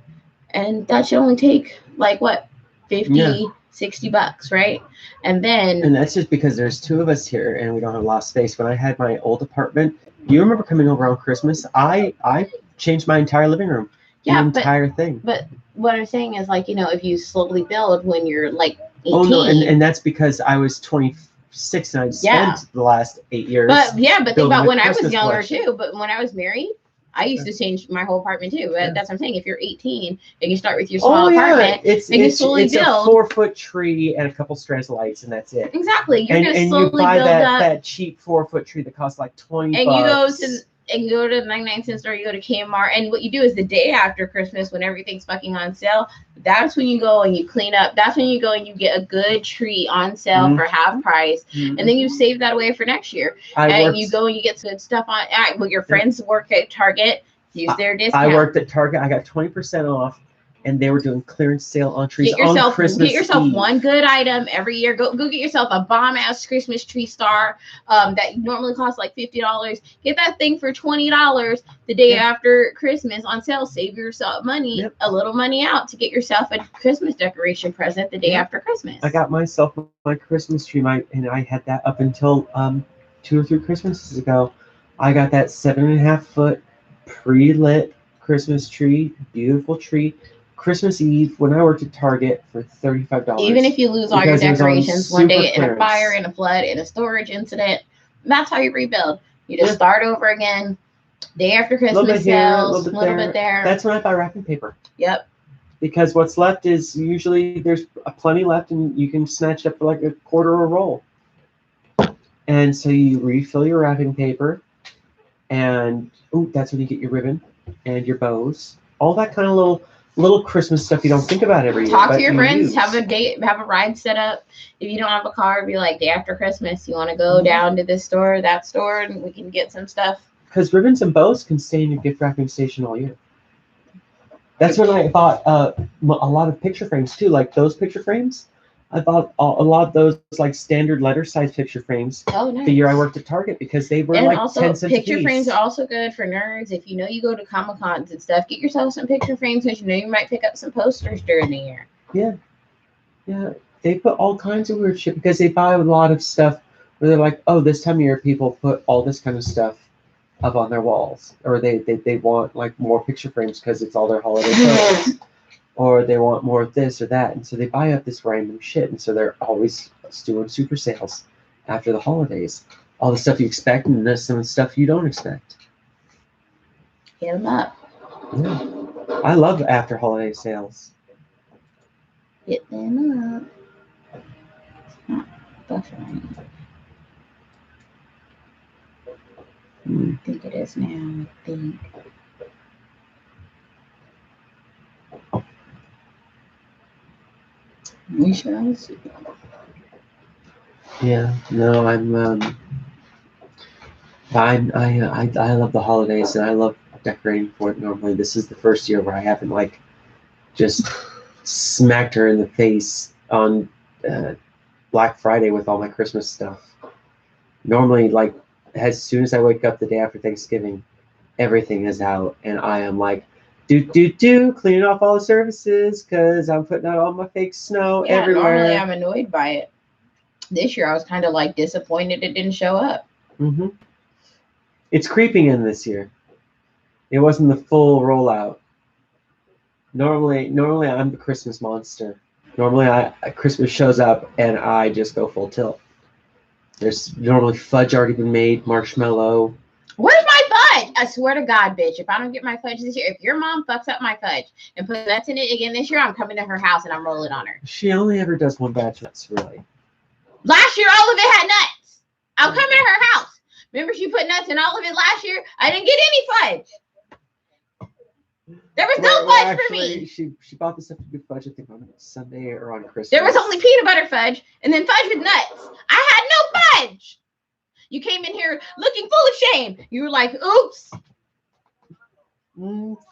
And that should only take, like, what, 50, Yeah. $60, right? And then, And that's just because there's two of us here and we don't have a lot of space. When I had my old apartment, you remember coming over on Christmas? I changed my entire living room. yeah, The entire thing. but what I'm saying is, like, if you slowly build when you're, like, 18. Oh, no, and that's because I was 26 and I spent the last 8 years. But think about when I was Christmas younger collection. too. But when I was married, I used to change my whole apartment too. But that's what I'm saying. If you're 18 and you start with your small apartment, it's and you slowly it's build. a 4-foot tree and a couple strands of lights, and that's it. Exactly. You're gonna And slowly you buy build up. that cheap 4-foot tree that costs like $20. And you go to the 99-cent store, you go to Kmart, and what you do is the day after Christmas, when everything's fucking on sale, that's when you go and you clean up. That's when you go and you get a good tree on sale for half price, and then you save that away for next year. You go and you get some good stuff on. Well, your friends work at Target, use their discount. I worked at Target. I got 20% off, and they were doing clearance sale on trees on Christmas Get yourself Eve. one good item every year. Go get yourself a bomb ass Christmas tree star that normally costs like $50. Get that thing for $20 the day after Christmas on sale. Save yourself money, a little money out to get yourself a Christmas decoration present the day after Christmas. I got myself my Christmas tree, and I had that up until 2 or 3 Christmases ago. I got that 7.5-foot pre-lit Christmas tree, beautiful tree. Christmas Eve when I worked at Target for $35. Even if you lose all your decorations one day in a fire, in a flood, in a storage incident, that's how you rebuild. You just start over again. Day after Christmas sales, a little bit there. That's when I buy wrapping paper. Yep. Because what's left is usually there's plenty left, and you can snatch up for like a quarter or a roll. And so you refill your wrapping paper, and that's when you get your ribbon and your bows, all that kind of little Christmas stuff you don't think about every year. Talk to your friends, have a ride set up. If you don't have a car, be like, day after Christmas, you want to go down to this store, that store, and we can get some stuff. Because ribbons and bows can stay in your gift wrapping station all year. That's when I bought a lot of picture frames too, like those picture frames. I bought a lot of those like standard letter size picture frames. Oh, nice. The year I worked at Target because they were like 10 cents a piece. Picture frames are also good for nerds. If you go to Comic-Cons and stuff, get yourself some picture frames because you might pick up some posters during the year. Yeah. They put all kinds of weird shit because they buy a lot of stuff where they're like, oh, this time of year people put all this kind of stuff up on their walls, or they want like more picture frames because it's all their holiday photos. Or they want more of this or that. And so they buy up this random shit. And so they're always doing super sales after the holidays. All the stuff you expect and then some stuff you don't expect. Hit them up. Yeah. I love after holiday sales. Hit them up. Not buffering. I think it is now. I think. We shall see. Yeah, no, I love the holidays and I love decorating for it. Normally, this is the first year where I haven't like just smacked her in the face on Black Friday with all my Christmas stuff. Normally, like as soon as I wake up the day after Thanksgiving, everything is out, and I am like, cleaning off all the surfaces because I'm putting out all my fake snow everywhere. Normally I'm annoyed by it. This year I was kind of like disappointed it didn't show up. Mm-hmm. It's creeping in this year. It wasn't the full rollout. Normally I'm the Christmas monster. Normally Christmas shows up and I just go full tilt. There's normally fudge already been made, marshmallow. Where's my fudge? I swear to God, bitch, if I don't get my fudge this year, if your mom fucks up my fudge and puts nuts in it again this year, I'm coming to her house and I'm rolling on her. She only ever does one batch of nuts, really. Last year, all of it had nuts. I'm coming to her house. Remember she put nuts in all of it last year? I didn't get any fudge. There was no fudge for me. She bought the stuff to do fudge, I think, on Sunday or on Christmas. There was only peanut butter fudge and then fudge with nuts. I had no fudge. You came in here looking full of shame. You were like, oops.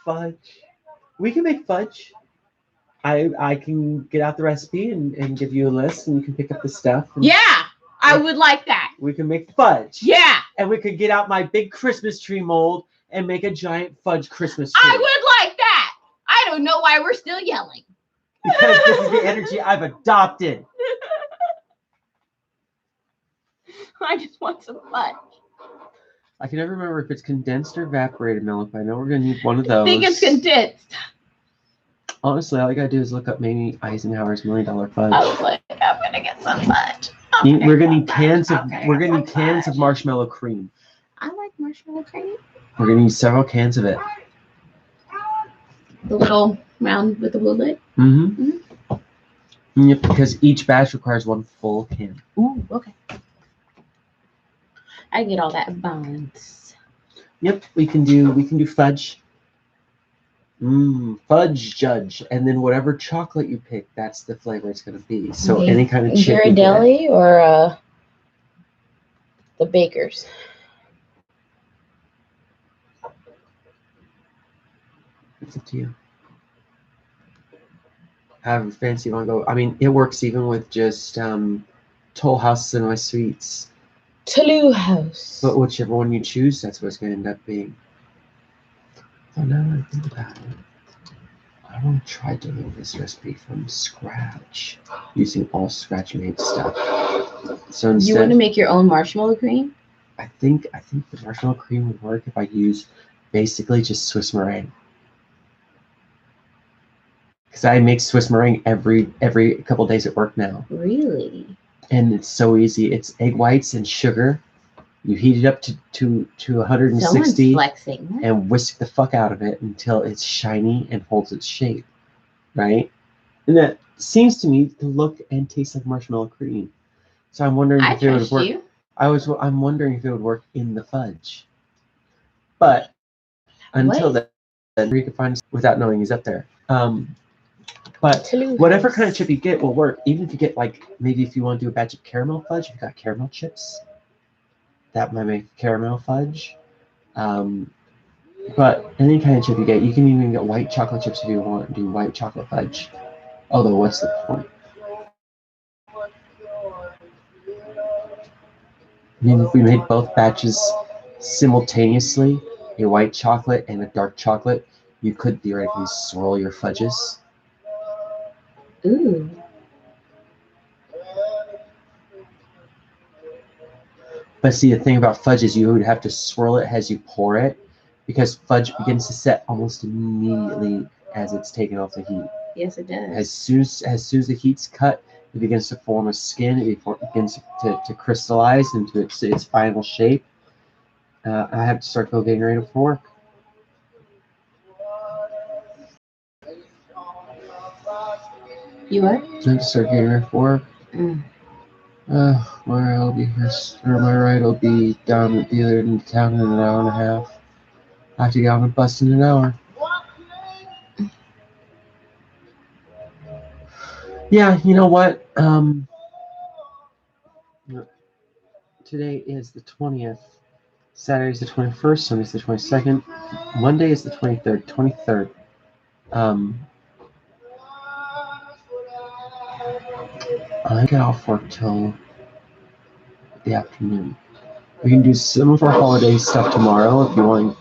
Fudge. We can make fudge. I can get out the recipe and give you a list, and you can pick up the stuff. Yeah, I would like that. We can make fudge. Yeah. And we could get out my big Christmas tree mold and make a giant fudge Christmas tree. I would like that. I don't know why we're still yelling. Because this is the energy I've adopted. I just want some fudge. I can never remember if it's condensed or evaporated milk, but I know we're going to need one of those. I think it's condensed. Honestly, all I got to do is look up maybe Eisenhower's $1 million fudge. I was like, I'm going to get some fudge. We're going to need cans of marshmallow cream. I like marshmallow cream. We're going to need several cans of it. The little round with the blue lid? Yep, because each batch requires one full can. Ooh, okay. I get all that buns. Yep, we can do fudge. Fudge judge, and then whatever chocolate you pick, that's the flavor it's going to be. So any kind of chip. Ghirardelli or the Baker's. It's up to you. However fancy you want to go. I mean, it works even with just Toll House Cinema Sweets. Toulouse House. But whichever one you choose, that's what it's going to end up being. Oh, now I think about it, I want to try doing this recipe from scratch, using all scratch-made stuff. So instead, you want to make your own marshmallow cream? I think the marshmallow cream would work if I use basically just Swiss meringue. Because I make Swiss meringue every couple of days at work now. Really? And it's so easy. It's egg whites and sugar. You heat it up to 160 and whisk the fuck out of it until it's shiny and holds its shape, right? And that seems to me to look and taste like marshmallow cream. So I'm wondering if it would work. I'm wondering if it would work in the fudge. But until then, you can find without knowing he's up there. But whatever kind of chip you get will work. Even if you get maybe if you want to do a batch of caramel fudge, you've got caramel chips. That might make caramel fudge. But any kind of chip you get, you can even get white chocolate chips if you want and do white chocolate fudge. Although, what's the point? I mean, if we made both batches simultaneously, a white chocolate and a dark chocolate, you could theoretically swirl your fudges. Ooh. But see, the thing about fudge is you would have to swirl it as you pour it, because fudge begins to set almost immediately as it's taken off the heat. Yes, it does. As soon as the heat's cut, it begins to form a skin. It begins to crystallize into its final shape. I have to start getting ready for work. You are? I have to start getting ready for work. My ride will be down at the other end of town in an hour and a half. I have to get on a bus in an hour. Yeah, you know what? Today is the 20th. Saturday is the 21st. Sunday is the 22nd. Monday is the 23rd. 23rd. I get off work till the afternoon. We can do some of our holiday stuff tomorrow if you want.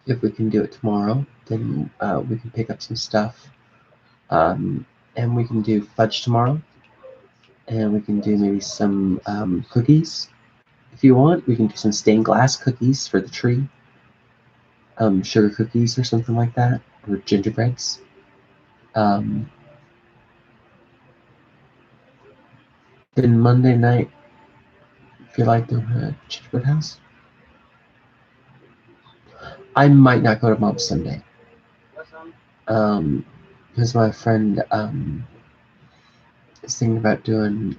If we can do it tomorrow, then we can pick up some stuff. And we can do fudge tomorrow. And we can do maybe some cookies. If you want, we can do some stained glass cookies for the tree. Sugar cookies or something like that. Or gingerbreads. Then Monday night, if you like the gingerbread house. I might not go to Mom's Sunday. Because my friend is thinking about doing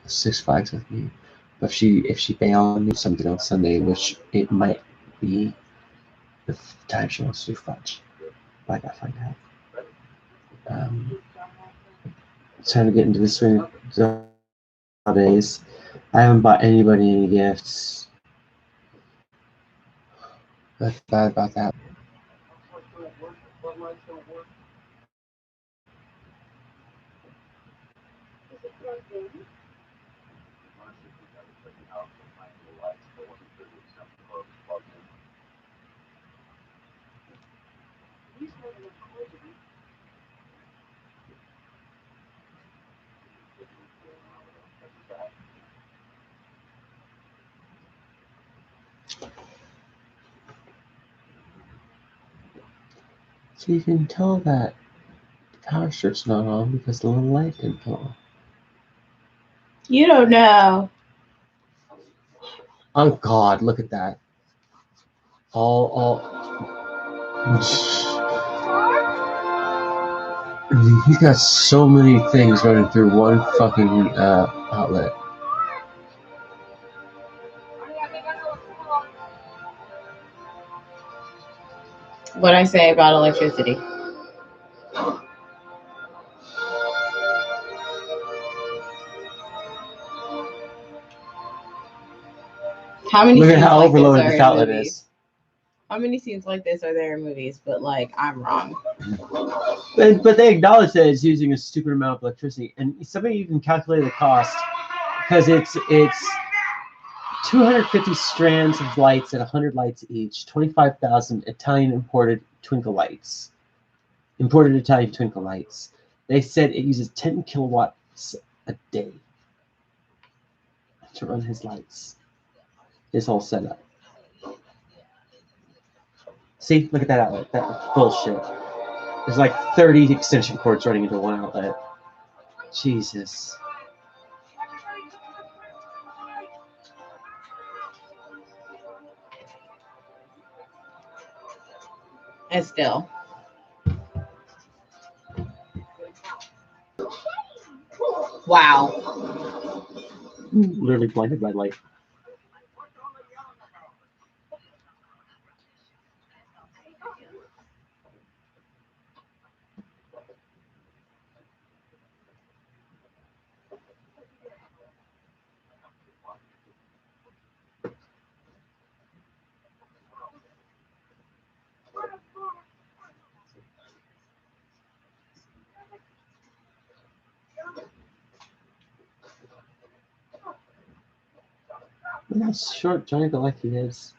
Six Flags with me. If she bailed and do something on Sunday, which it might be the time she wants to do fudge. But I gotta find out. Trying to get into the swing of the holidays. I haven't bought anybody any gifts. That's bad about that. So you can tell that the power strip's not on because the little light didn't come on. You don't know. Oh God, look at that. He's got so many things running through one fucking outlet. What I say about electricity. How many? Look at how overloaded this outlet is. How many scenes like this are there in movies? But like, I'm wrong. But they acknowledge that it's using a stupid amount of electricity, and somebody even calculated the cost because it's 250 strands of lights at 100 lights each, 25,000 Italian imported twinkle lights. Imported Italian twinkle lights. They said it uses 10 kilowatts a day to run his lights. His whole setup. See, look at that outlet. That's bullshit. There's like 30 extension cords running into one outlet. Jesus. And still. Wow. Literally blinded by light. Look how short Johnny Galecki is.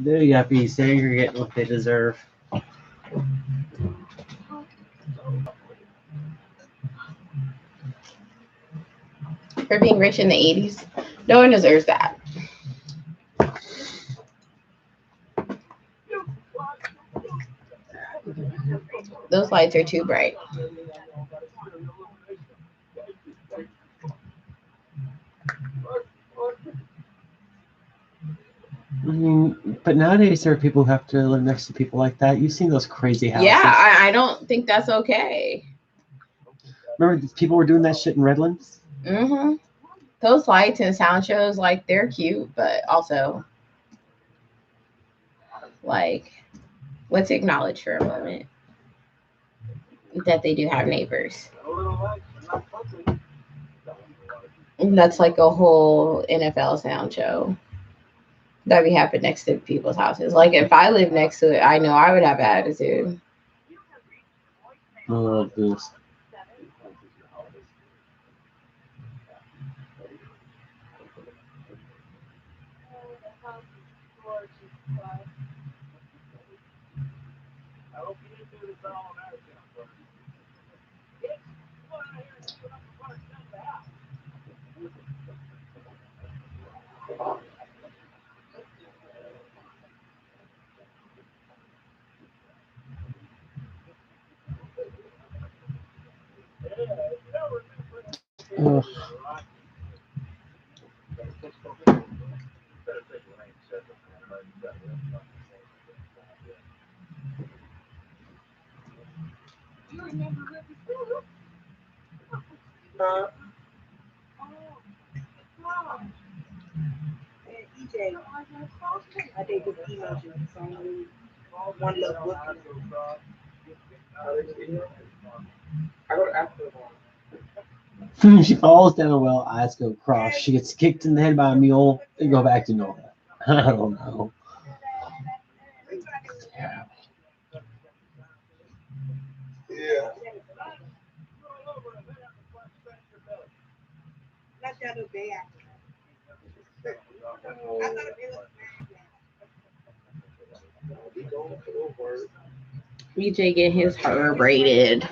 They're yuppies. They're getting what they deserve. For being rich in the 80s, no one deserves that. Those lights are too bright. I mean, but nowadays there are people who have to live next to people like that. You've seen those crazy houses. Yeah, I don't think that's okay. Remember people were doing that shit in Redlands? Mm-hmm. Those lights and sound shows, like, they're cute, but also, like, let's acknowledge for a moment that they do have neighbors. And that's like a whole NFL sound show. that be happening next to people's houses. Like if I live next to it, I know I would have an attitude. Oh, this. Ugh. I think this email you only one little book. She falls down a well, eyes go cross. She gets kicked in the head by a mule. They go back to normal. I don't know. Yeah. Not the other day after. I thought it was BJ get his hair braided.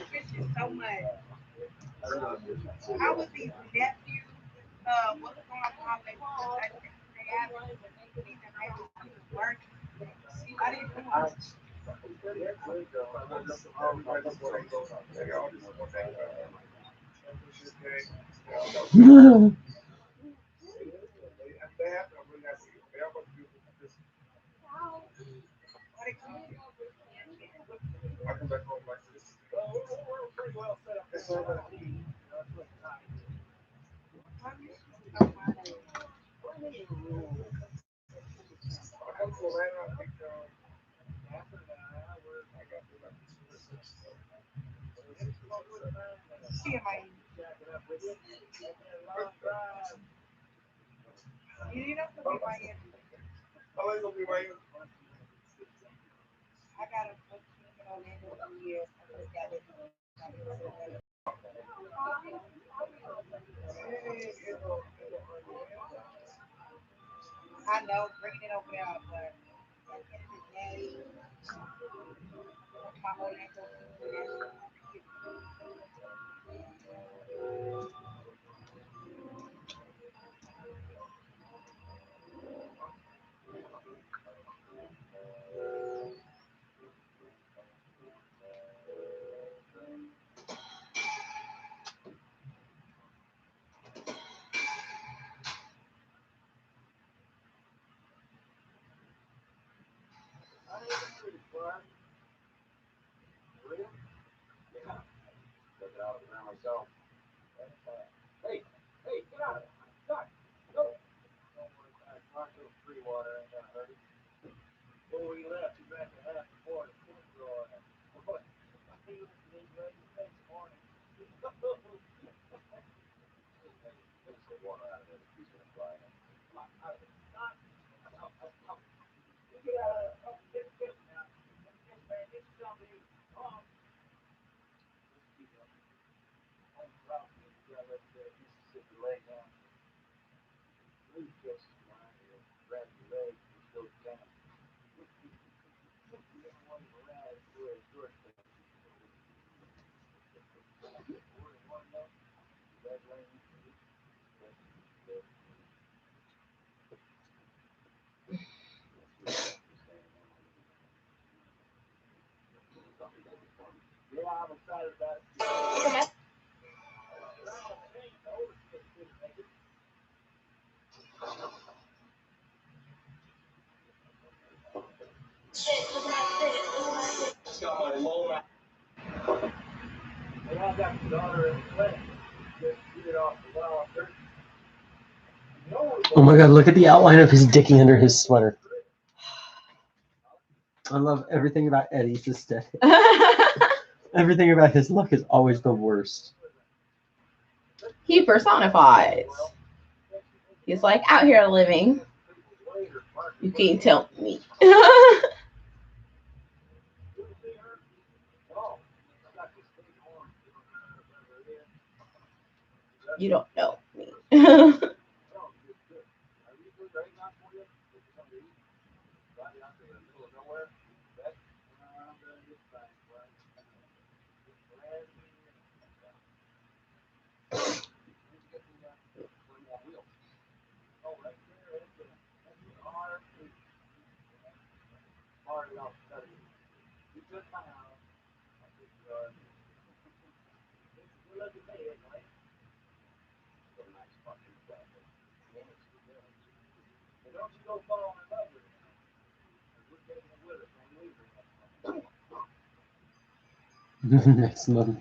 so much. I was these nephews, what's going on? Work. I didn't know. I got a book in Orlando for years. I just got it. I know, bringing it over there, but my Orlando. Oh my god, look at the outline of his dicky under his sweater. I love everything about Eddie's aesthetic. Everything about his look is always the worst. He personifies. He's like out here living. You can't tell me. You don't know me. Next month.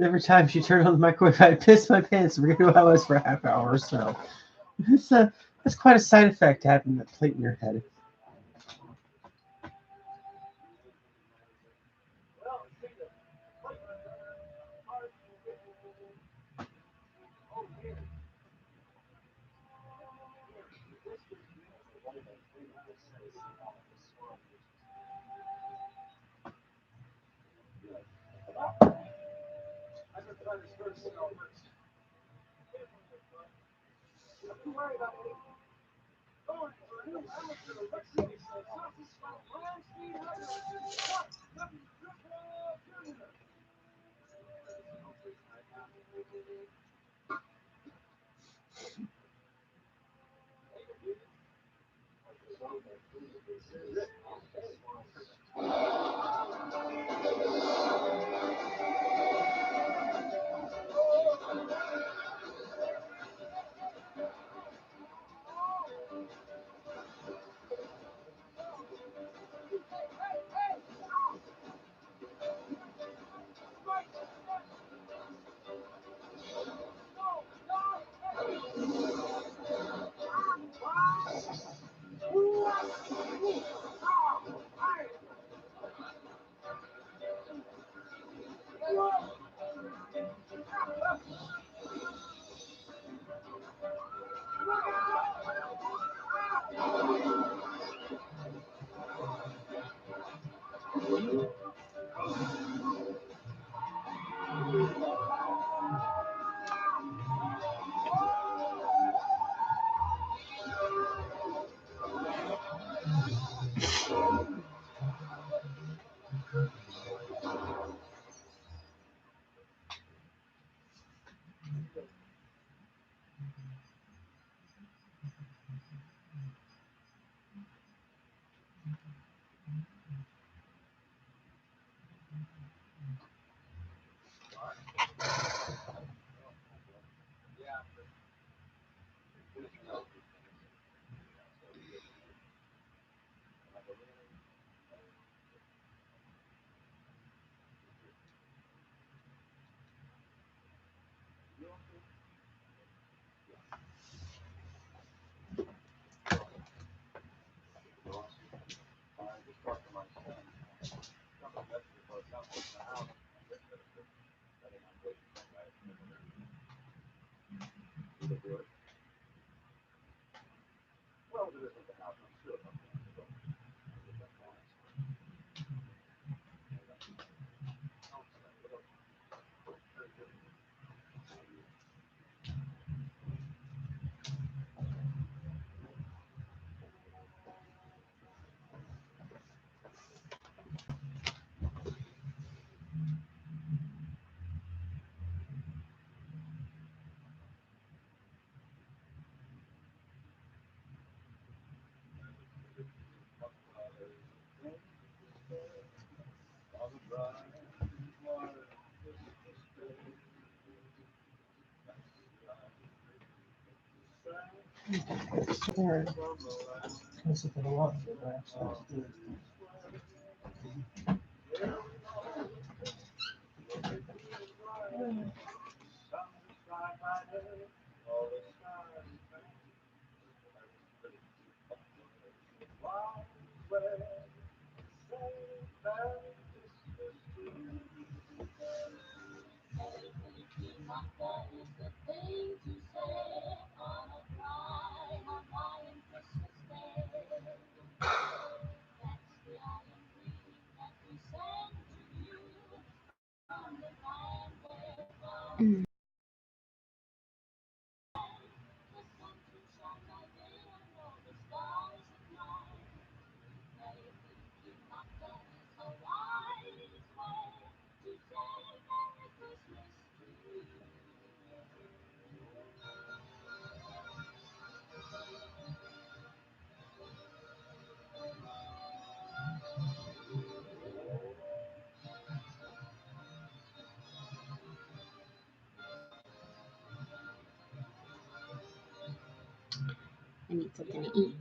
Every time she turned on the microwave, I pissed my pants and forget who I was for a half hour or so. That's quite a side effect to having that plate in your head. I need something to eat.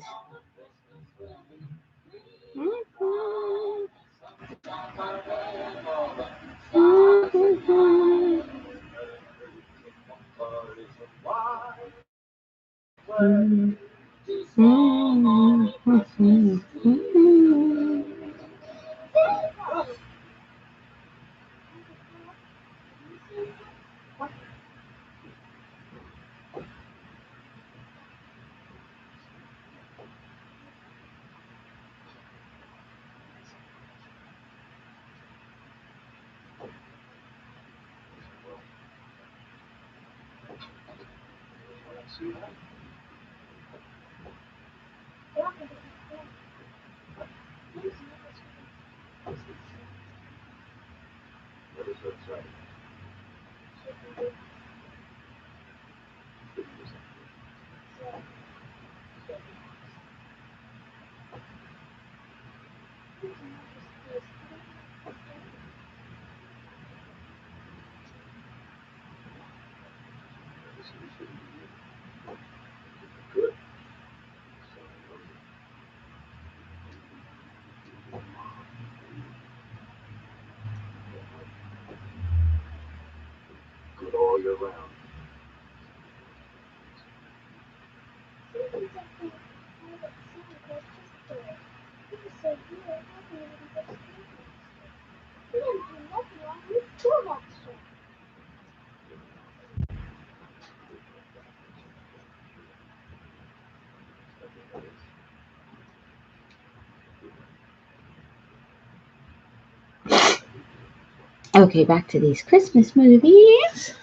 Okay, back to these Christmas movies.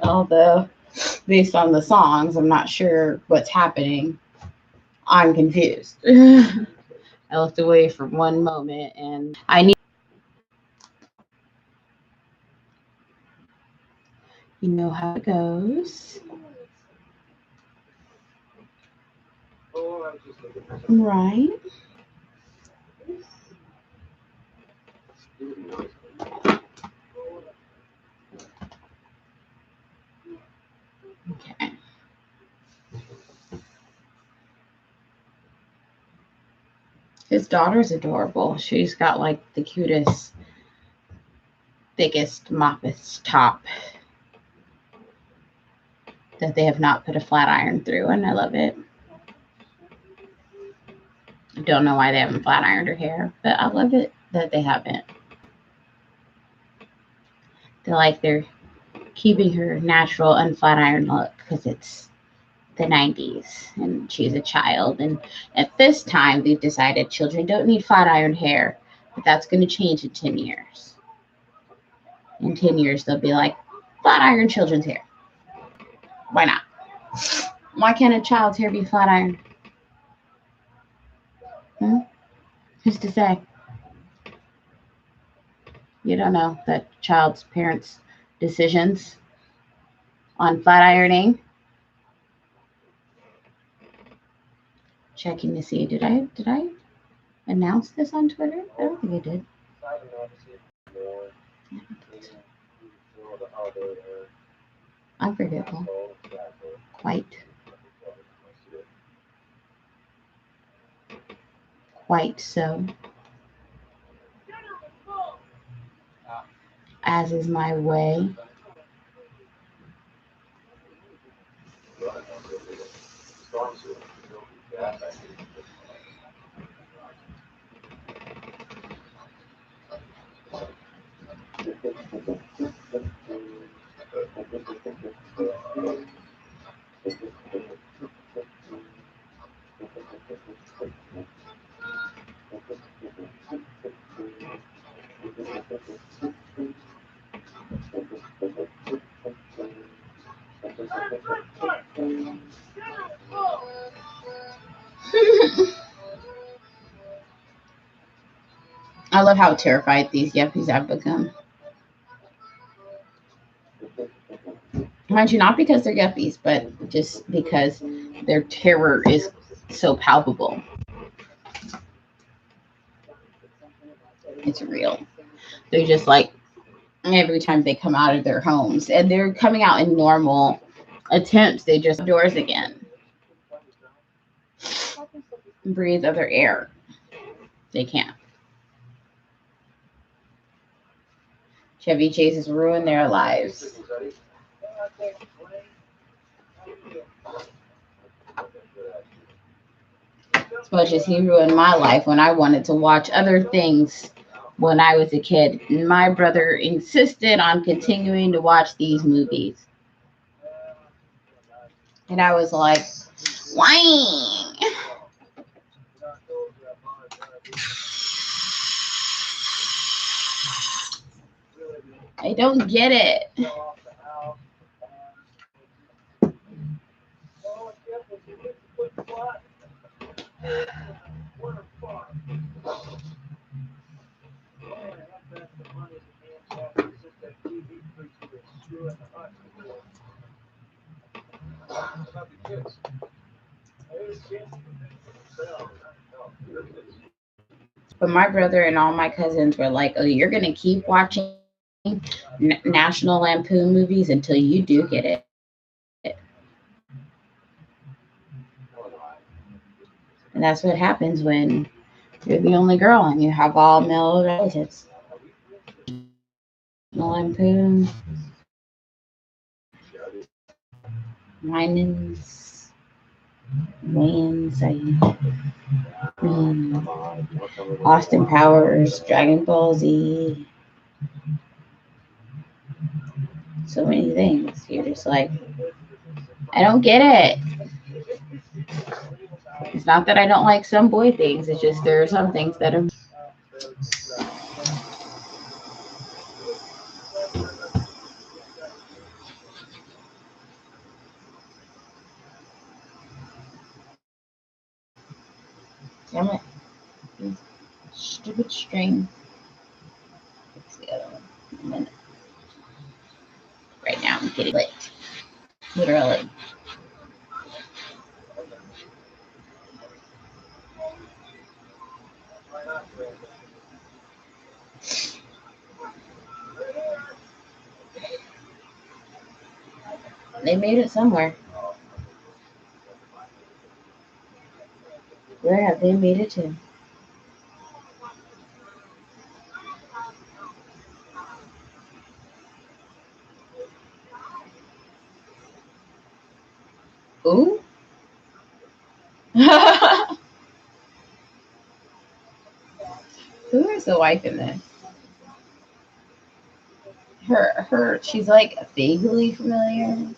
Although, based on the songs, I'm not sure what's happening. I'm confused. I looked away for one moment and I need. You know how it goes. Right. Okay. His daughter's adorable. She's got like the cutest, biggest, moppest top that they have not put a flat iron through, and I love it. I don't know why they haven't flat ironed her hair, but I love it that they haven't. They're keeping her natural unflat iron look because it's the 90s and she's a child. And at this time, we've decided children don't need flat iron hair, but that's going to change in 10 years. In 10 years, they'll be like, flat iron children's hair. Why not? Why can't a child's hair be flat iron? Who's to say? You don't know that child's parents' decisions on flat ironing. Checking to see, did I announce this on Twitter? I don't think I did. Unforgettable. Quite so. As is my way. I love how terrified these yuppies have become. Mind you, not because they're yuppies, but just because their terror is so palpable. It's real. They're just like, every time they come out of their homes, and they're coming out in normal attempts, they just doors again. Breathe other air. They can't. Chevy Chases ruin their lives. As much as he ruined my life when I wanted to watch other things when I was a kid. My brother insisted on continuing to watch these movies. And I was like, why? I don't get it. But my brother and all my cousins were like, oh, you're going to keep watching National Lampoon movies until you do get it. And that's what happens when you're the only girl and you have all male relatives. Lampoon, Winans, Austin Powers, Dragon Ball Z. So many things. You're just like, I don't get it. It's not that I don't like some boy things. It's just there are some things that are. Damn it. Stupid string. Fix the other one in a minute. Right now I'm getting lit. Literally. They made it somewhere. Where have they made it to? Ooh. Who is the wife in this? She's like vaguely familiar.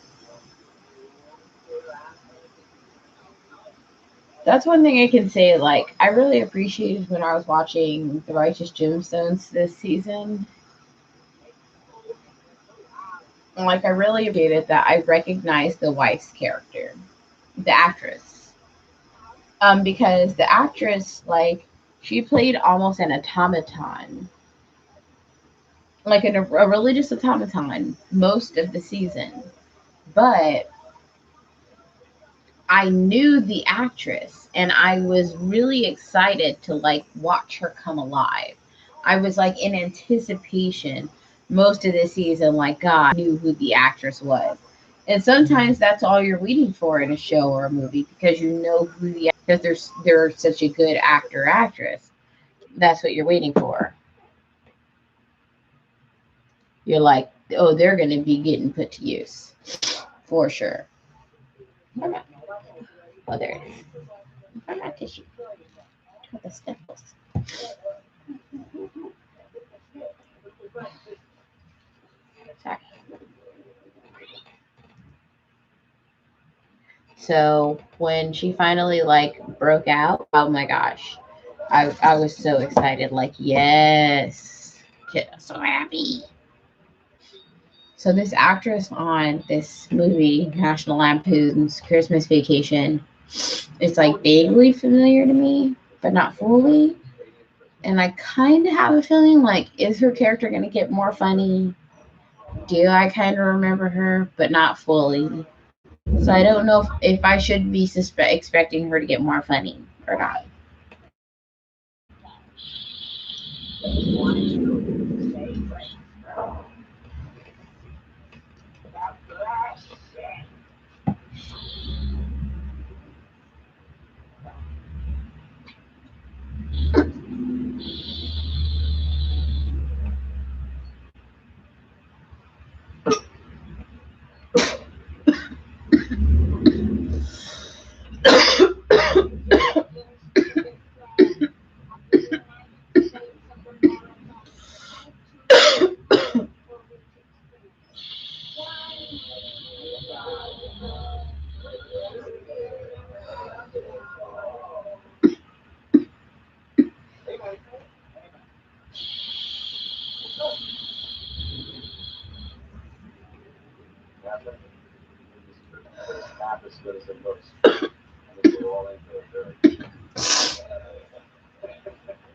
That's one thing I can say. Like, I really appreciated when I was watching The Righteous Gemstones this season. Like, I really appreciated that I recognized the wife's character, the actress. Because the actress, like, she played almost an automaton, like a religious automaton, most of the season. But I knew the actress and I was really excited to like watch her come alive. I was like in anticipation most of the season, like God, I knew who the actress was. And sometimes that's all you're waiting for in a show or a movie because you know who the because they're such a good actor actress. That's what you're waiting for. You're like, oh, they're gonna be getting put to use for sure. Oh, there it is. I'm not tissue. The staples. Sorry. So when she finally like broke out, oh my gosh, I was so excited. Like, yes, kid, I'm so happy. So this actress on this movie, National Lampoon's Christmas Vacation, is like vaguely familiar to me, but not fully. And I kind of have a feeling like, is her character going to get more funny? Do I kind of remember her, but not fully? So I don't know if I should be expecting her to get more funny or not.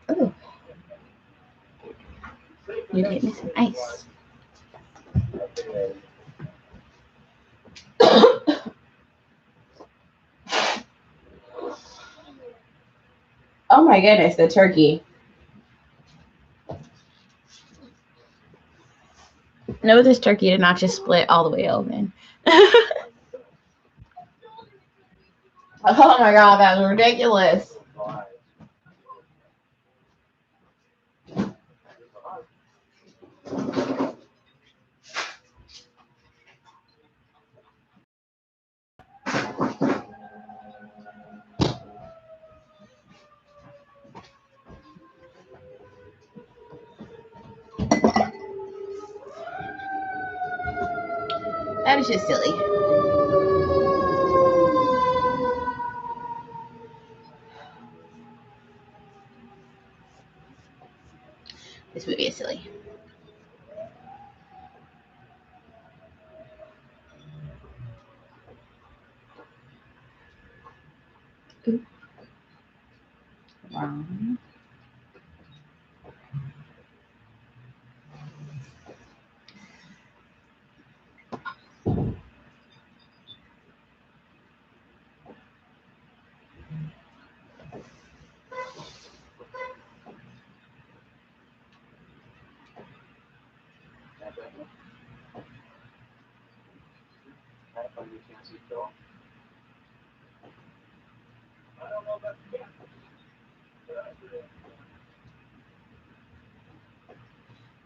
Oh, you get me some ice. Oh my goodness, the turkey. No, this turkey did not just split all the way open. Oh my god, that was ridiculous. That is just silly. This movie is silly. Ooh. Wrong.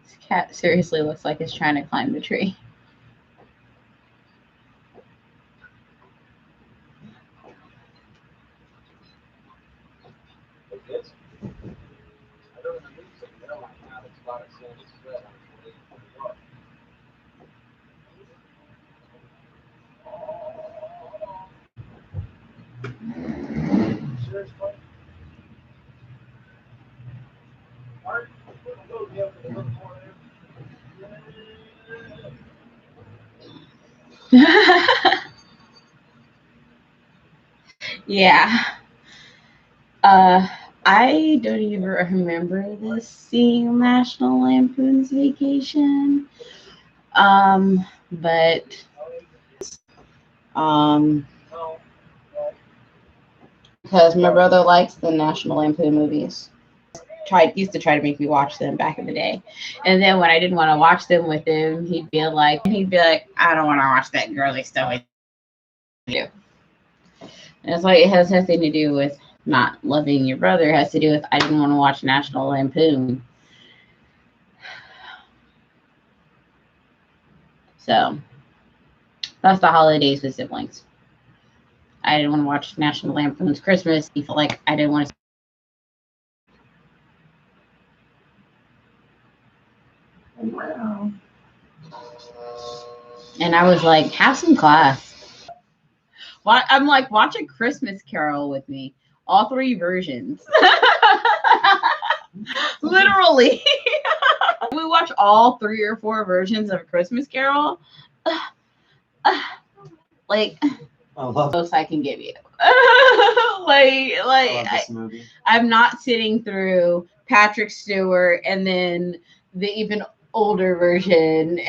This cat seriously looks like it's trying to climb the tree. Yeah. I don't even remember this seeing National Lampoon's Vacation. But because my brother likes the National Lampoon movies. Used to try to make me watch them back in the day. And then when I didn't want to watch them with him, he'd be like, I don't want to watch that girly stuff with you. And it's like it has nothing to do with not loving your brother. It has to do with I didn't want to watch National Lampoon. So that's the holidays with siblings. I didn't want to watch National Lampoon's Christmas. He felt like I didn't want to. Wow. And I was like, have some class. I'm like, watch A Christmas Carol with me. All 3 versions. Literally. We watch all 3 or 4 versions of A Christmas Carol. Like, most I can give you. I'm not sitting through Patrick Stewart and then the even older version.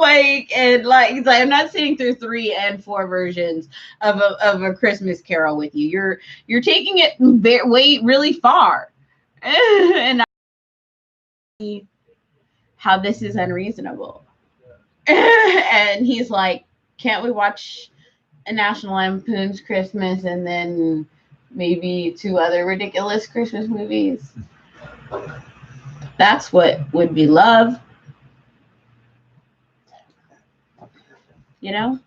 I'm not sitting through 3 and 4 versions of a Christmas Carol with you. You're taking it way really far. And how this is unreasonable. And he's like, can't we watch a National Lampoon's Christmas and then maybe 2 other ridiculous Christmas movies? That's what would be love. You know?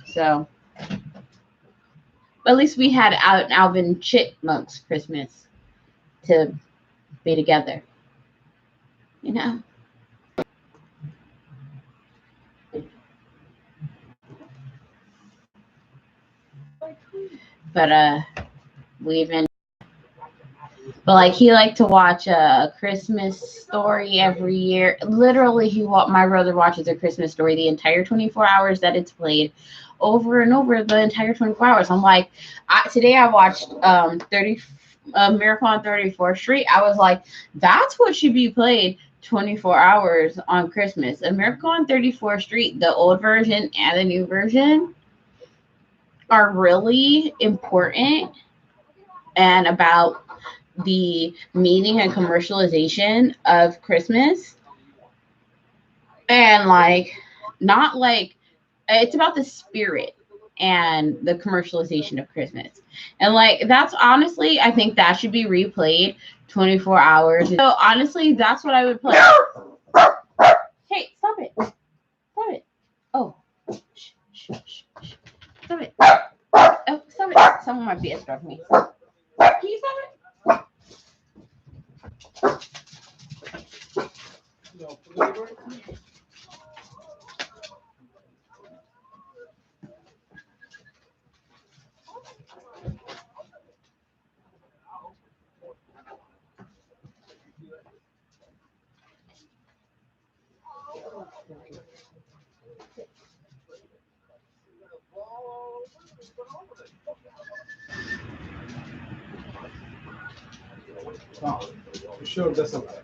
So, at least we had Alvin Chipmunk's Christmas to be together. You know? But he liked to watch A Christmas Story every year. Literally, my brother watches A Christmas Story the entire 24 hours that it's played, over and over the entire 24 hours. I'm like, today I watched Miracle on 34th Street. I was like, that's what should be played 24 hours on Christmas. A Miracle on 34th Street, the old version and the new version, are really important and about the meaning and commercialization of Christmas. And it's about the spirit and the commercialization of Christmas. And that's honestly, I think that should be replayed 24 hours. So honestly, that's what I would play. Hey, stop it. Stop it. Oh. Shh, shh, shh, shh. Stop it. Oh, stop it. Someone might be obstructing me. Can you stop it? You sure that's okay?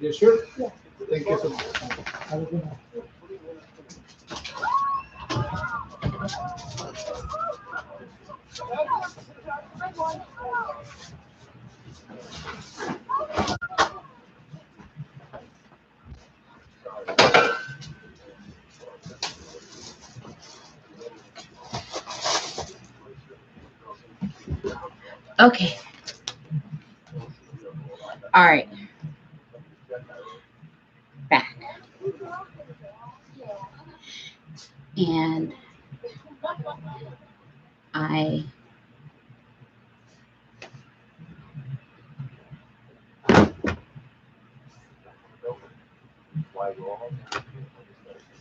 You sure? Yeah. Thank you so much. Okay. All right. Back. And I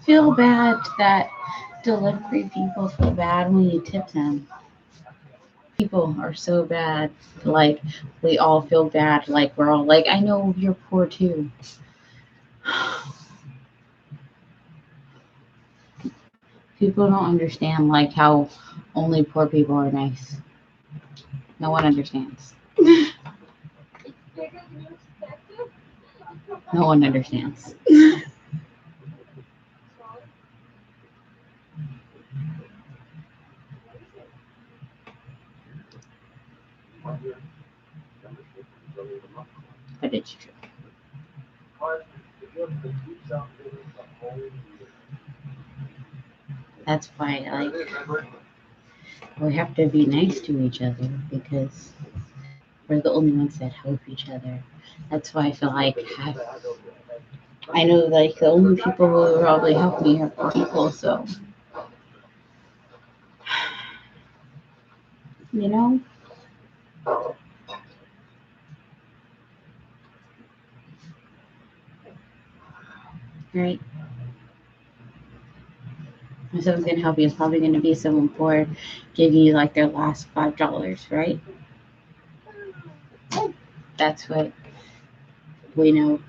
feel bad that Delivery people feel bad when you tip them. People are so bad. Like, we all feel bad. Like, we're all like, I know you're poor too. People don't understand, like, how only poor people are nice. No one understands. No one understands. But it's true. That's why, like, we have to be nice to each other because we're the only ones that help each other. That's why I feel like I know, like, the only people who will probably help me are poor people. So, you know, right? If someone's gonna help you, it's probably gonna be someone poor, give you like their last $5, right? That's what we know.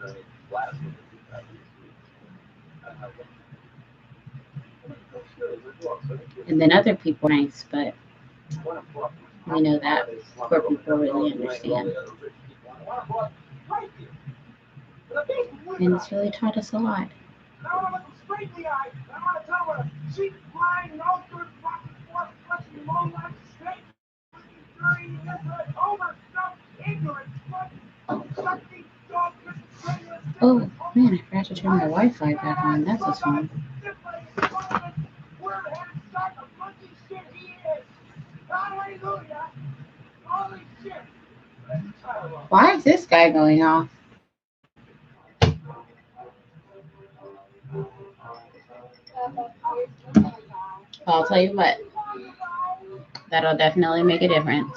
And then other people are nice, but we know that poor people really understand. And it's really taught us a lot. Oh man, I forgot to turn my Wi-Fi back on. That's what's wrong. Why is this guy going off? I'll tell you what, that'll definitely make a difference.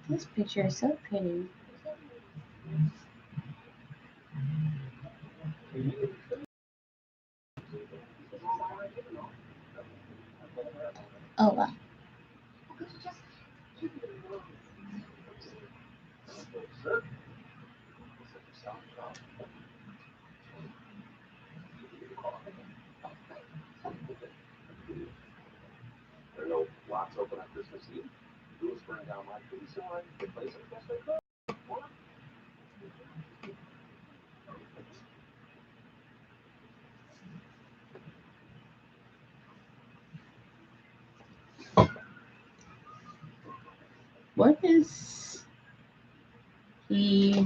This picture is so pretty. Oh wow. What is he?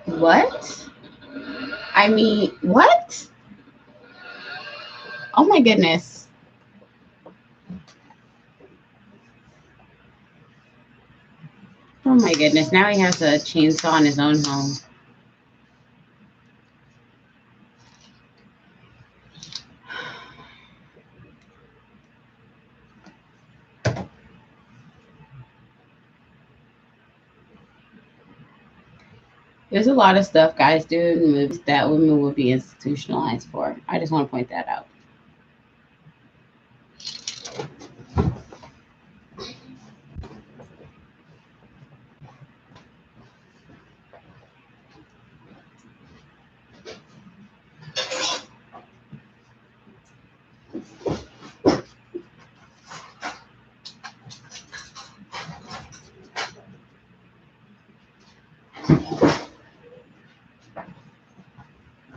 What? I mean, what? Oh my goodness. Oh my goodness. Now he has a chainsaw in his own home. There's a lot of stuff guys do in movies that women would be institutionalized for. I just want to point that out.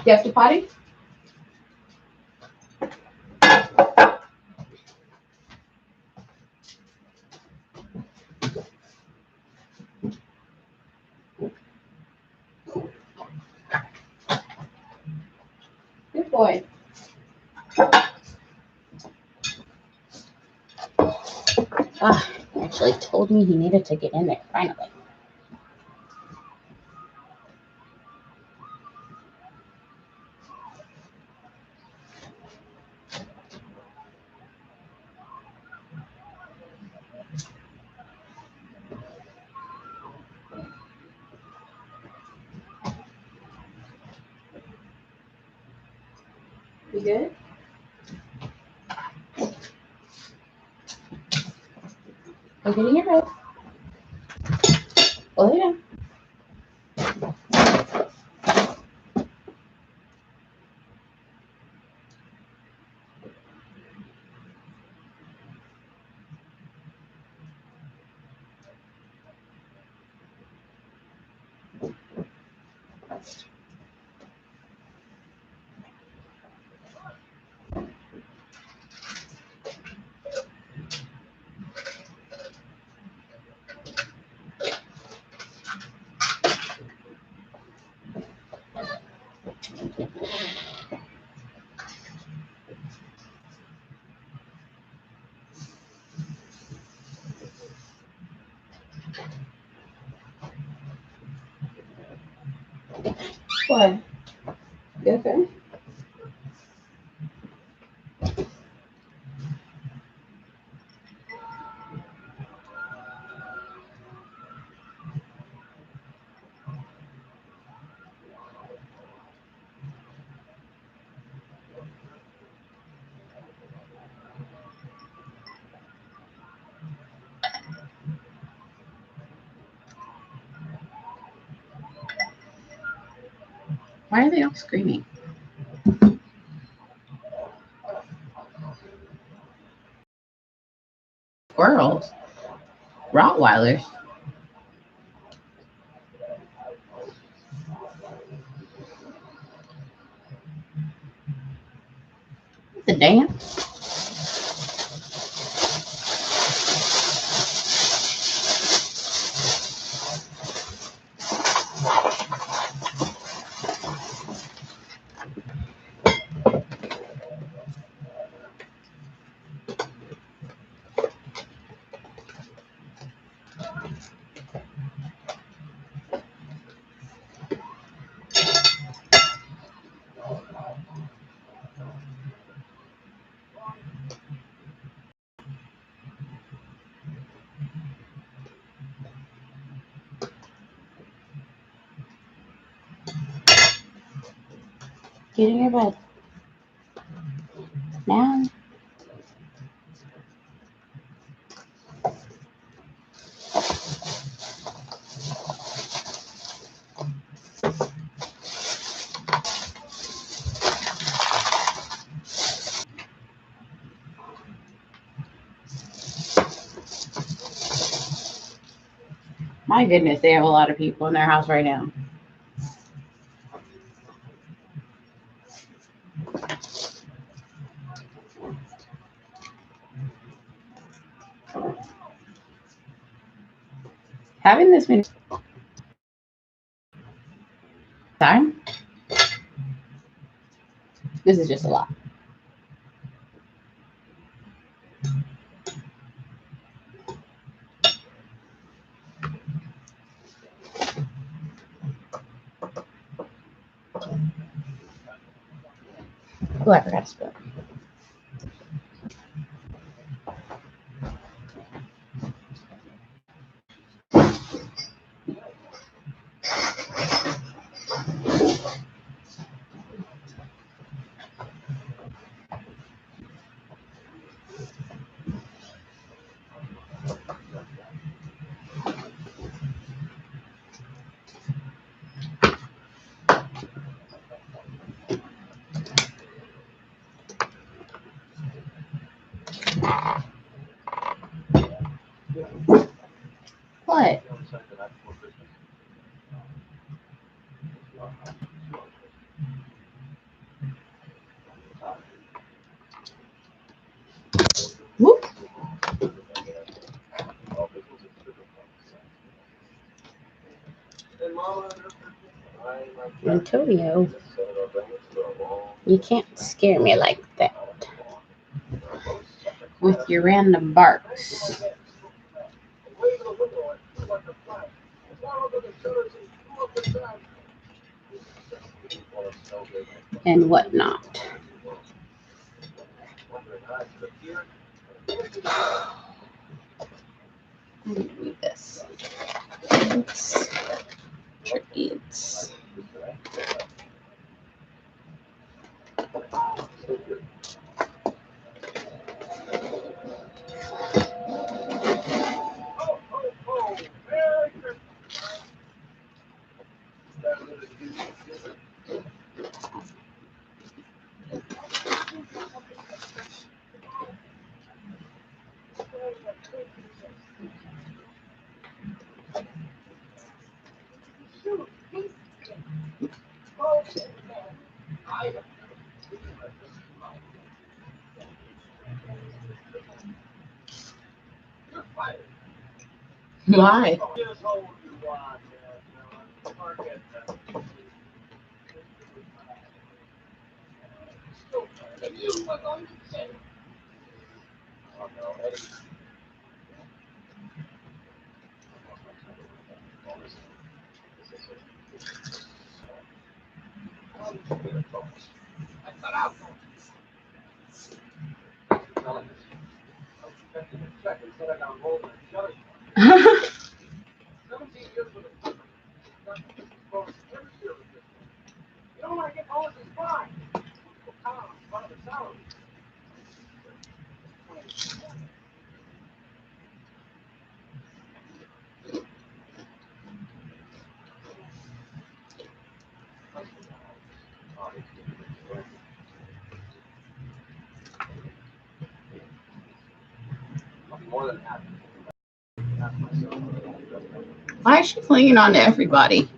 You have to potty? Good boy. He actually told me he needed to get in there finally. You good? Go get in your bed. Go lay down. What? You okay? Why are they all screaming? Squirrels? Rottweilers? The damn? Get in your bed. Now. My goodness, they have a lot of people in their house right now. Having this many time, this is just a lot. Oh, I forgot to spill. What? Antonio, you can't scare me like that with your random barks and whatnot. Let me read this. Trades. Why? Why is she clinging on to everybody?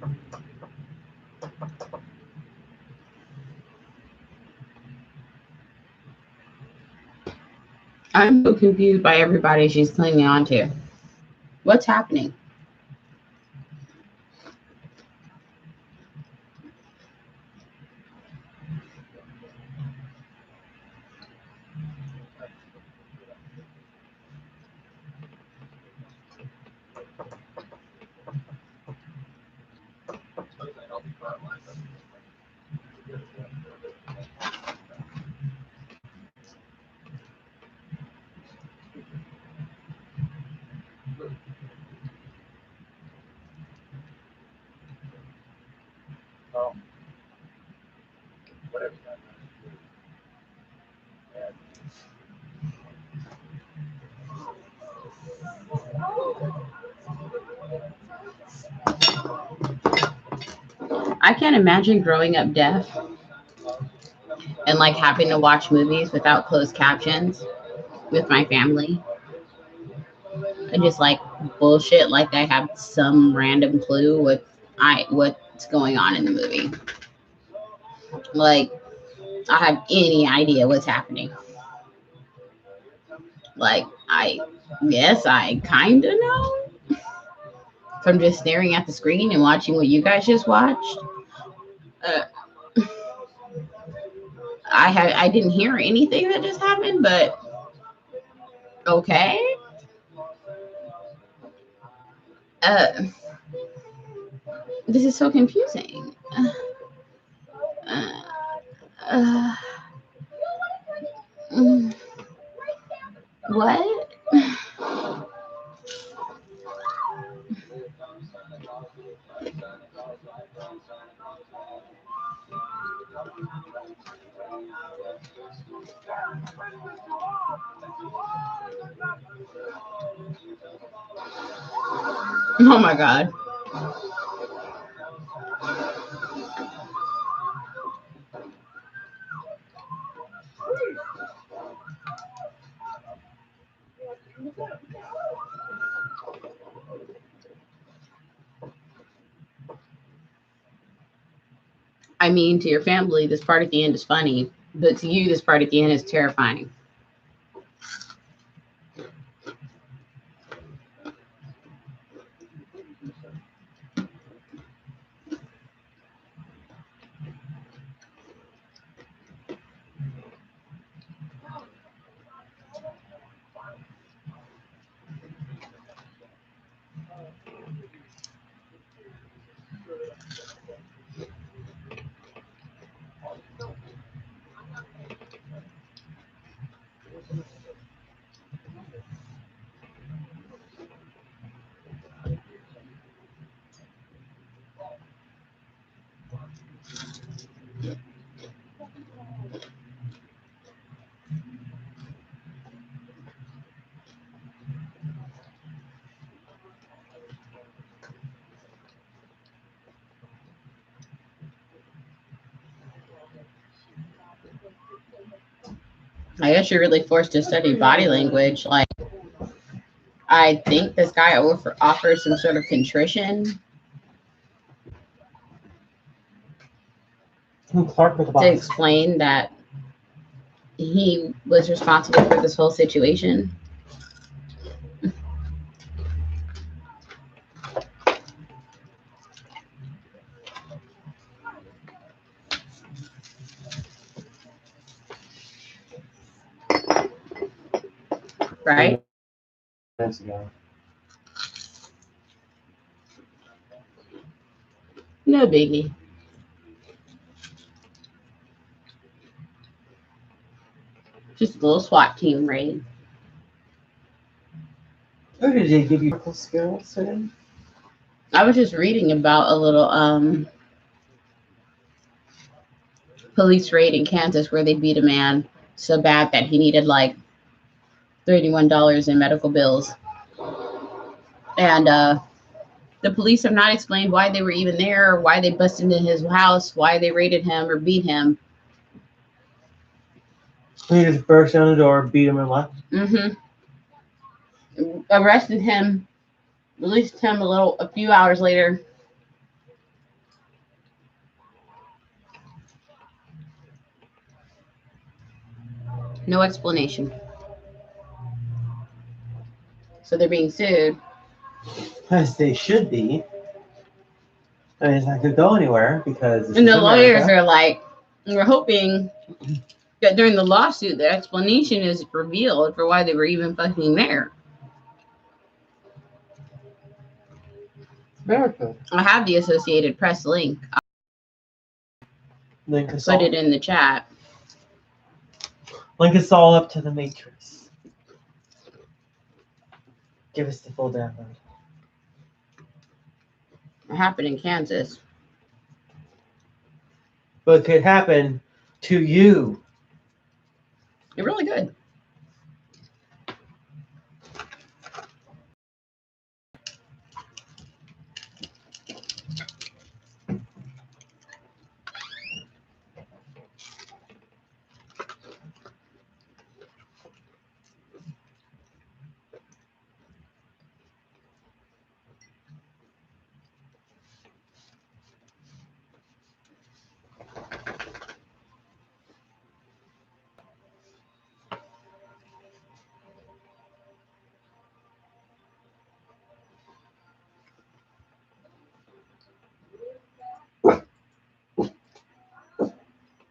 I'm so confused by everybody she's clinging on to. What's happening? I can't imagine growing up deaf and like having to watch movies without closed captions with my family. I just like bullshit like I have some random clue what's going on in the movie. Like I have any idea what's happening. Like I guess I kind of know from just staring at the screen and watching what you guys just watched. I didn't hear anything that just happened, but okay. This is so confusing. What? Oh my God. I mean, to your family, this part at the end is funny, but to you, this part at the end is terrifying. I guess you're really forced to study body language. Like, I think this guy offers some sort of contrition Clark with the to box. explain that he was responsible for this whole situation. Right? Minutes ago. No biggie. Just a little SWAT team raid. Oh, did they give you medical skills today? I was just reading about a little police raid in Kansas where they beat a man so bad that he needed like $31 in medical bills. And the police have not explained why they were even there, or why they busted into his house, why they raided him or beat him. He just burst down the door, beat him, and left. Arrested him, released him a few hours later. No explanation. So they're being sued. As they should be. I mean, it's not going to go anywhere because. And the lawyers are like, we're hoping that during the lawsuit, the explanation is revealed for why they were even fucking there. America. I have the Associated Press link. Link I'll us put all. it in the chat. Link us all up to the Matrix. Give us the full download. It happened in Kansas. But it could happen to you. It really good.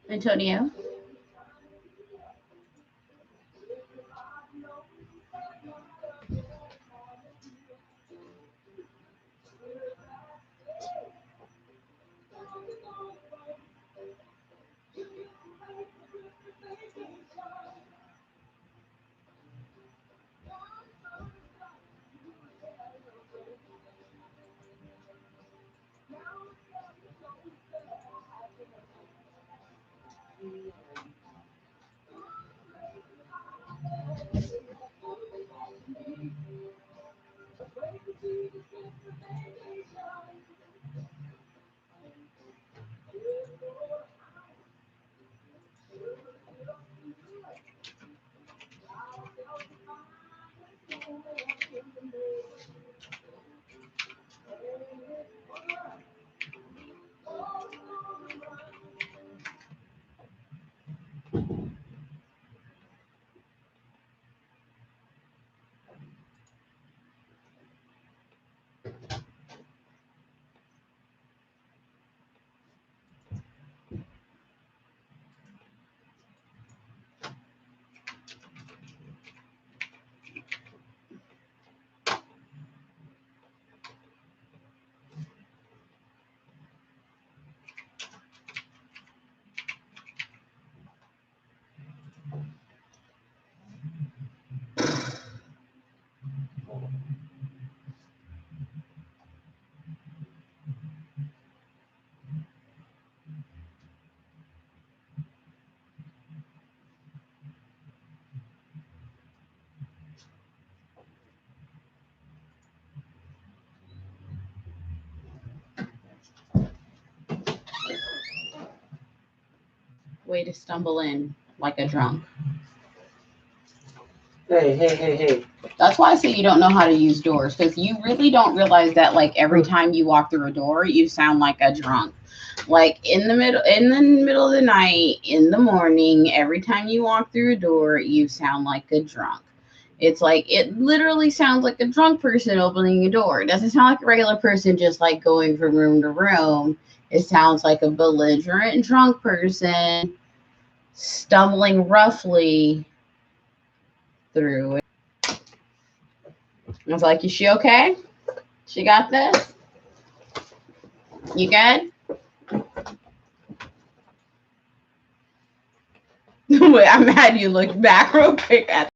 Antonio? way to stumble in like a drunk. Hey. That's why I say you don't know how to use doors, because you really don't realize that like every time you walk through a door, you sound like a drunk. Like in the middle of the night, in the morning, every time you walk through a door, you sound like a drunk. It's like it literally sounds like a drunk person opening a door. It doesn't sound like a regular person just like going from room to room. It sounds like a belligerent drunk person stumbling roughly through it. I was like, is she okay? She got this? You good? Wait, I'm mad you looked back real quick at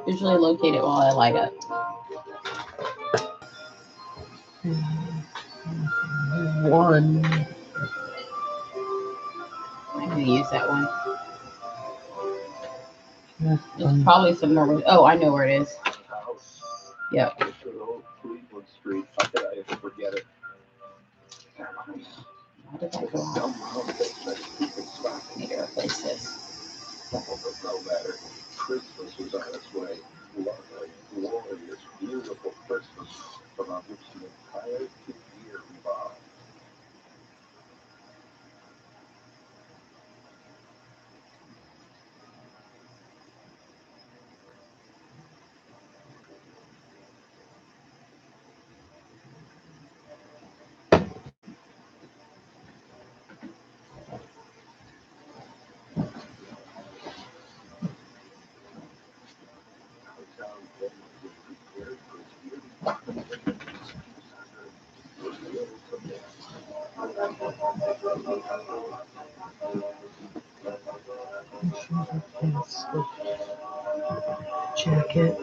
usually locate it while I light up. One. I'm gonna use that one. There's probably some more. Oh, I know where it is. Yep. How did that go off? Need to replace this. No matter. Christmas was on its way. Lovely, glorious, beautiful Christmas around which the entire year revolved. Jacket.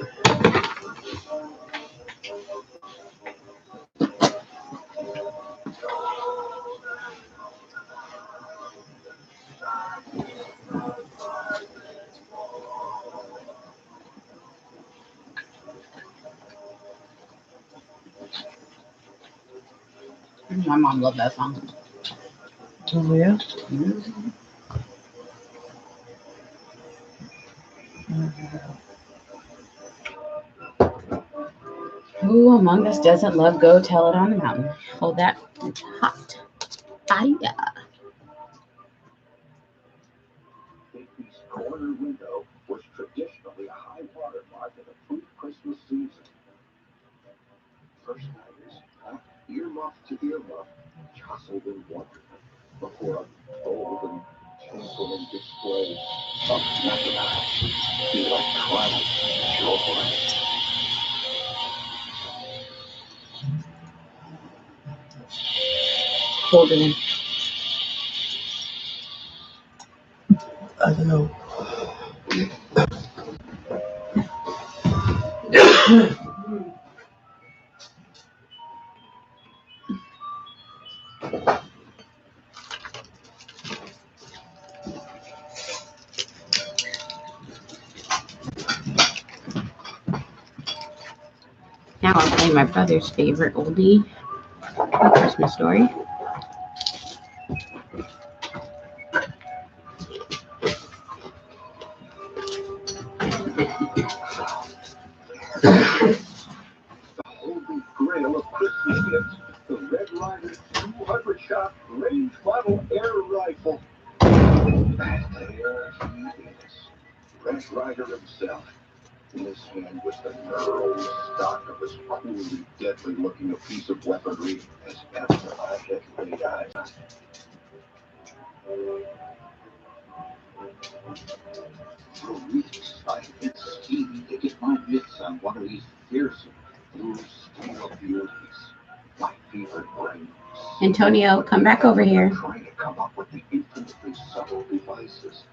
My mom loved that song. Oh yeah. Who among us doesn't love Go Tell It on the Mountain? Hold that. It's hot. Fire. Higby's corner window was traditionally a high water mark of the pre-Christmas season. First nighters, earmuff to earmuff, jostled in wonderment before a bold and tinkling display of mechanized electronic joy. Hold it in. I don't know. Now I'll play my brother's favorite oldie, A Christmas Story. The holy grail of Christmas gifts, the Red Ryder 200-shot range model air rifle. And there he is, Red Ryder himself. In his hand was the gnarly stock of as cruelly deadly-looking a piece of weaponry as ever I had laid eyes on. For weeks, I've been scheming to get my mitts on one of these fearsome blue steel beauties. My fevered brain. Antonio, come back over here. Trying to come up with the infinitely subtle devices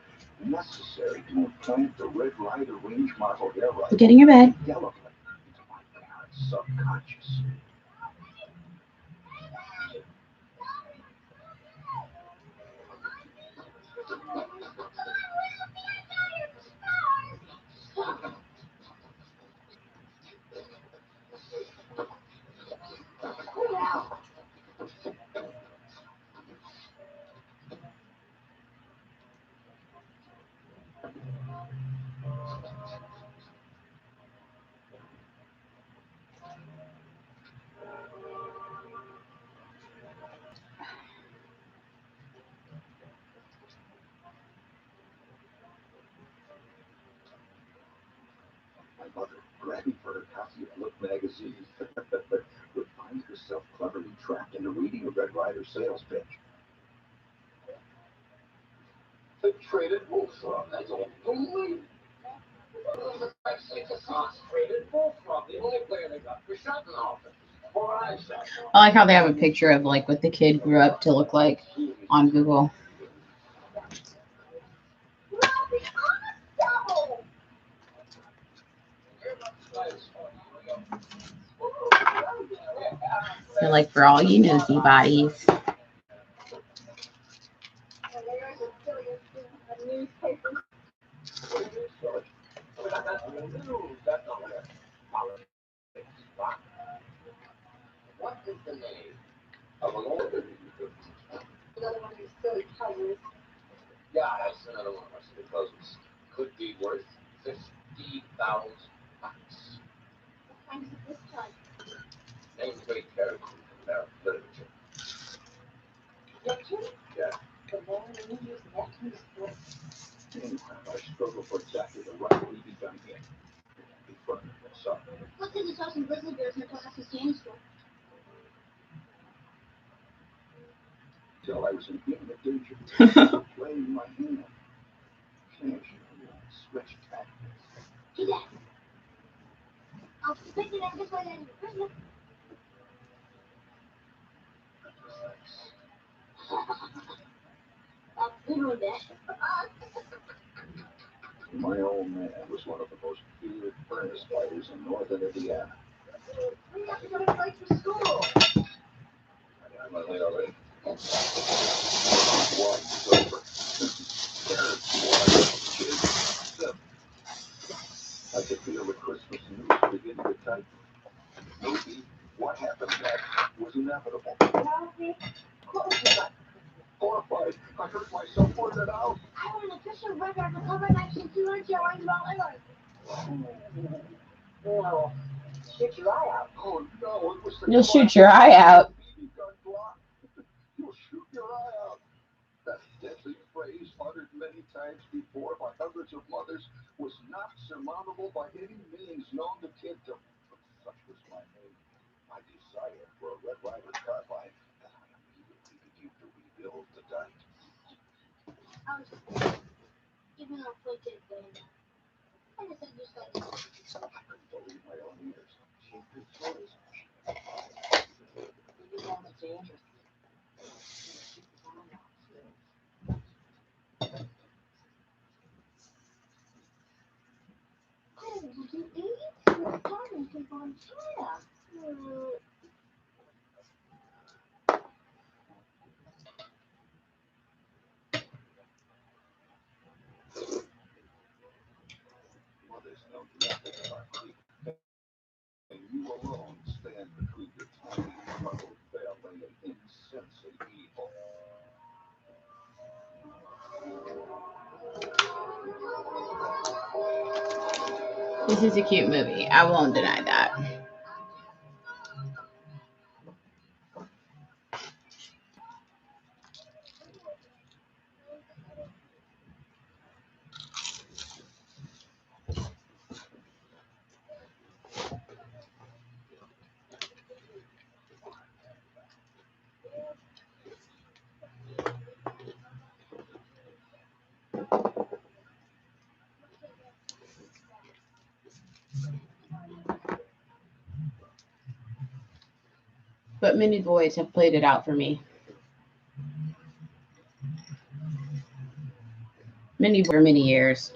necessary to implant the Red Ryder range model air rifle. Get in your bed. Indelibly into my parents' subconscious. My mother, grabbing for her copy of Look magazine, would find herself cleverly trapped into reading a Red Ryder sales pitch. The traded bullfrog, that's all. Traded bullfrog, the only player they got for shutting off. I like how they have a picture of like what the kid grew up to look like on Google. They're like, for all you nosy bodies. What is the name of an old another one of your silly puzzles? Yeah, that's another one of my silly puzzles. Could be worth $50,000. What time is it this time? Name's great character from literature. Neptune? Yeah. The man who uses Neptune's book. I struggle for exactly the right reading gun here. Be fun to mess up. Look at the saw some grizzly bears in the class of Sandy school. Till I was in imminent danger. Playing my hand. Can't switch tactics. Do that. I'll pick it up just like I do. Christmas. I'll do that. My old man was one of the most feared furnace fighters in northern Indiana. We have to go to fight for school. I'm a little late. One over. I could feel the Christmas news beginning to tighten. Maybe what happened next was inevitable. Horrified, I heard myself blurt out. I want an official record for cover 19 around about England. No. Shoot your eye out. Oh no, it was the You'll shoot your eye out. You'll shoot your eye out. That deadly phrase, uttered many times before by hundreds of mothers, was not surmountable by any means known to kingdom. But such was my aim, my desire for a Red Ryder carbine, that I immediately began to rebuild the dike. I was giving up like it then. I guess I just like I couldn't believe my own ears. She could choice. You know it's dangerous. Did you eat? You're starting to go on China. Mothers know nothing about grief, and you alone stand between your tiny, muddled family and insensate evil. This is a cute movie. I won't deny that. But many boys have played it out for me. for many years.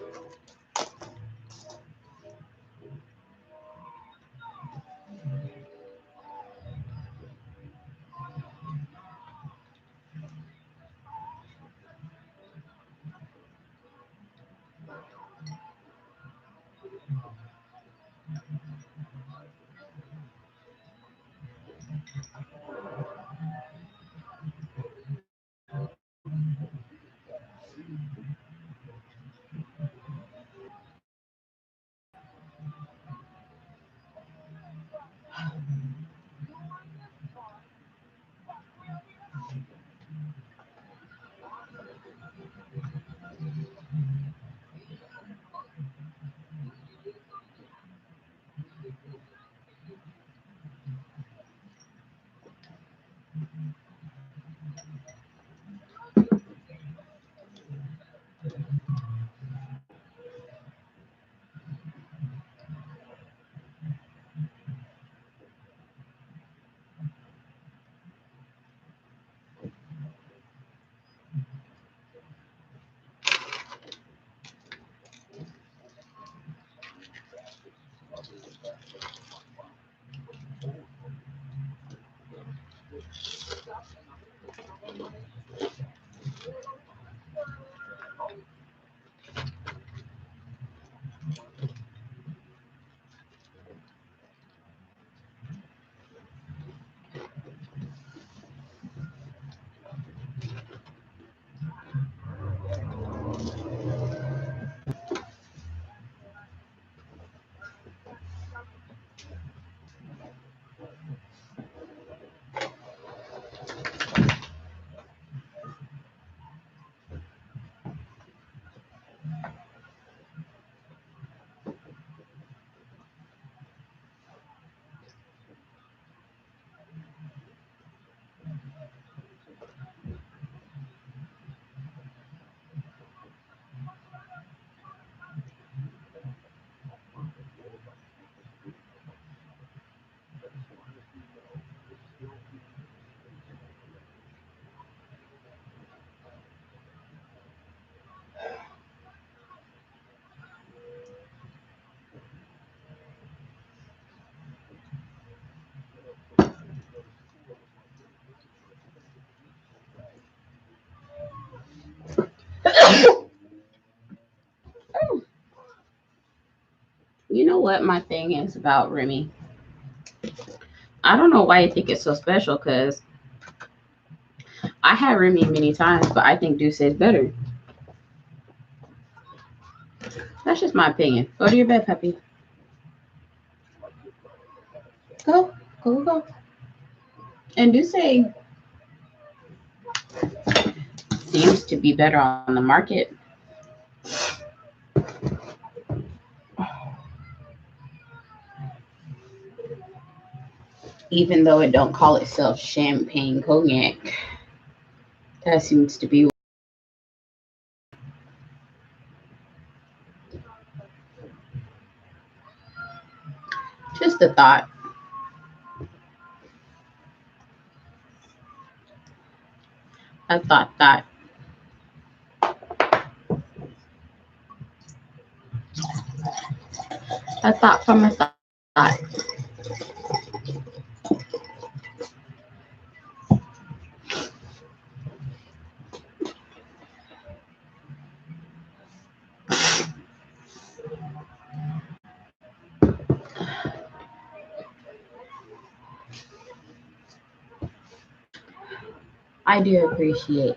You know what my thing is about Remy? I don't know why I think it's so special because I had Remy many times, but I think Douce is better. That's just my opinion. Go to your bed, puppy. Go, go, go. And Douce seems to be better on the market. Even though it don't call itself champagne cognac, that seems to be just a thought. A thought. A thought from a thought. I do appreciate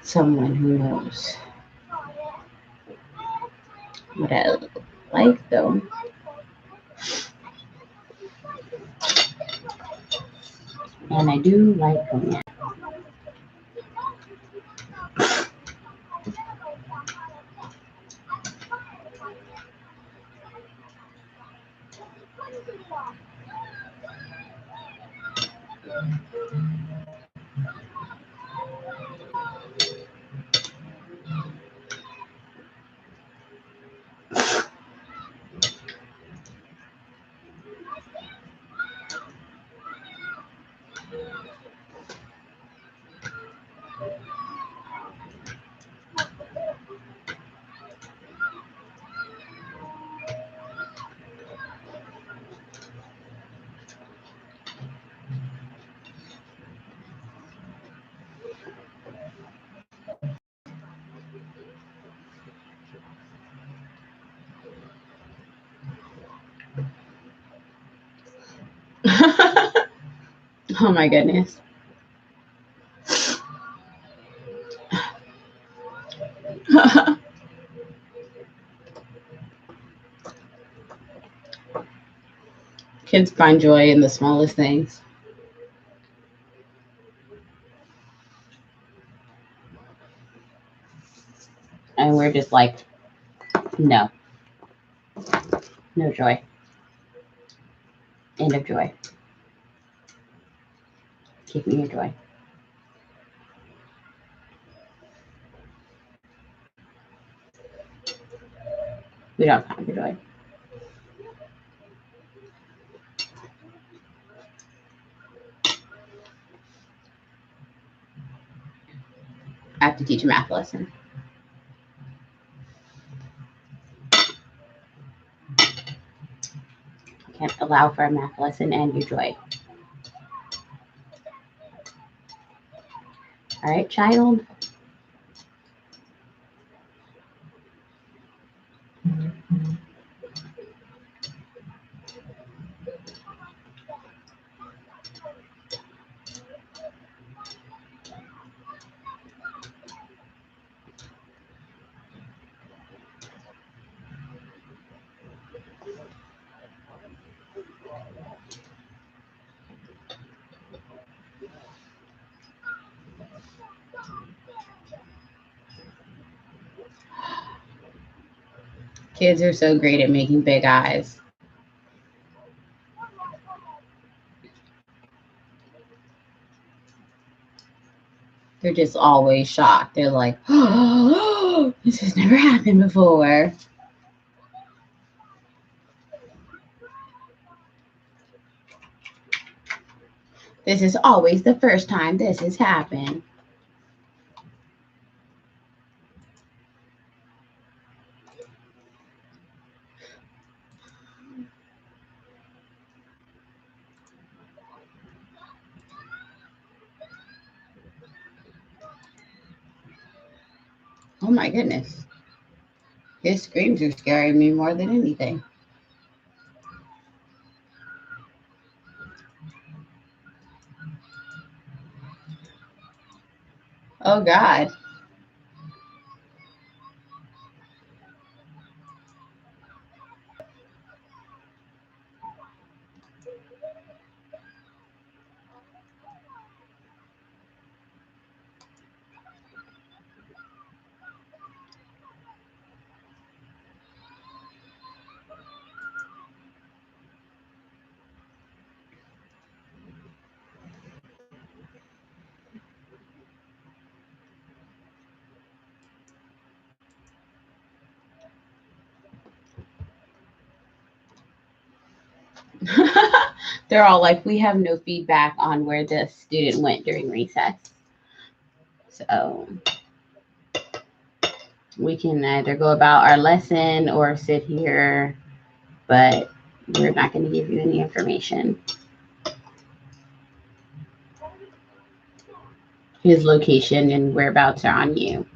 someone who knows what I like, though. And I do like cognac. Oh my goodness. Kids find joy in the smallest things. And we're just like, no. No joy. End of joy. Give me your joy. We don't have time for joy. I have to teach a math lesson. I can't allow for a math lesson and your joy. All right, child. Kids are so great at making big eyes. They're just always shocked. They're like, oh, this has never happened before. This is always the first time this has happened. Oh my goodness. His screams are scaring me more than anything. Oh God. They're all like, we have no feedback on where the student went during recess. So we can either go about our lesson or sit here, but we're not going to give you any information. His location and whereabouts are on you.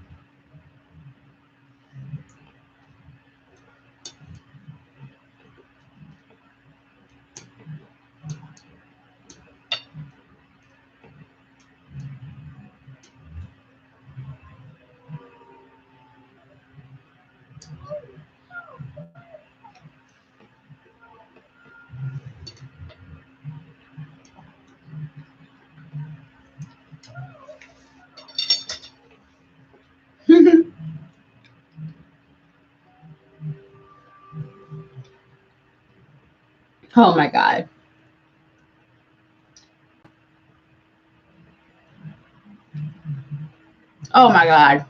Oh my God. Oh my God.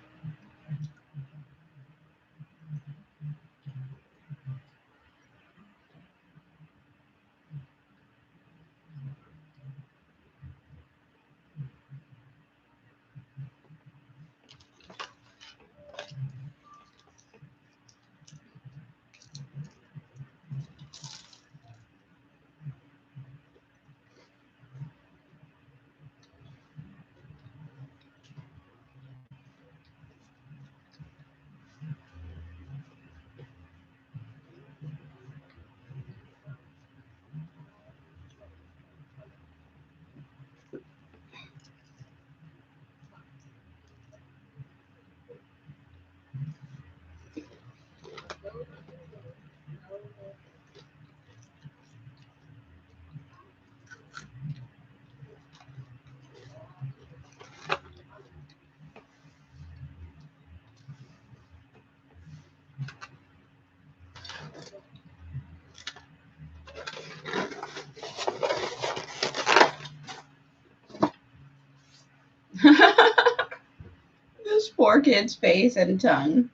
This poor kid's face and tongue.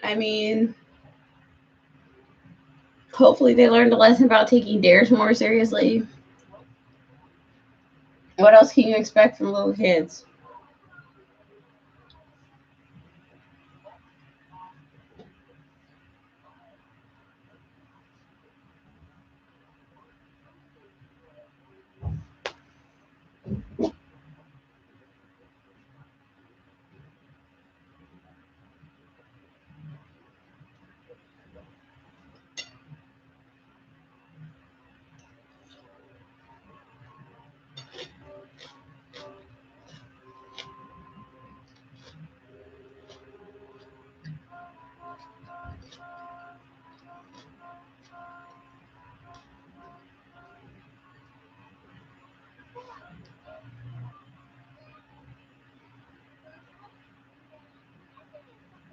I mean, hopefully they learned a lesson about taking dares more seriously. What else can you expect from little kids?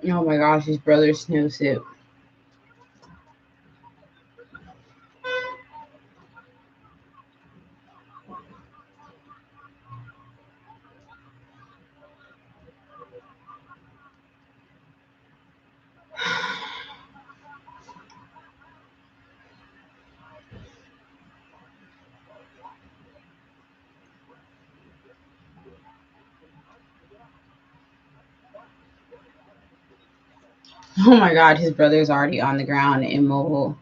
Oh my gosh, his brother's snowsuit. Oh my god, his brother's already on the ground, immobile.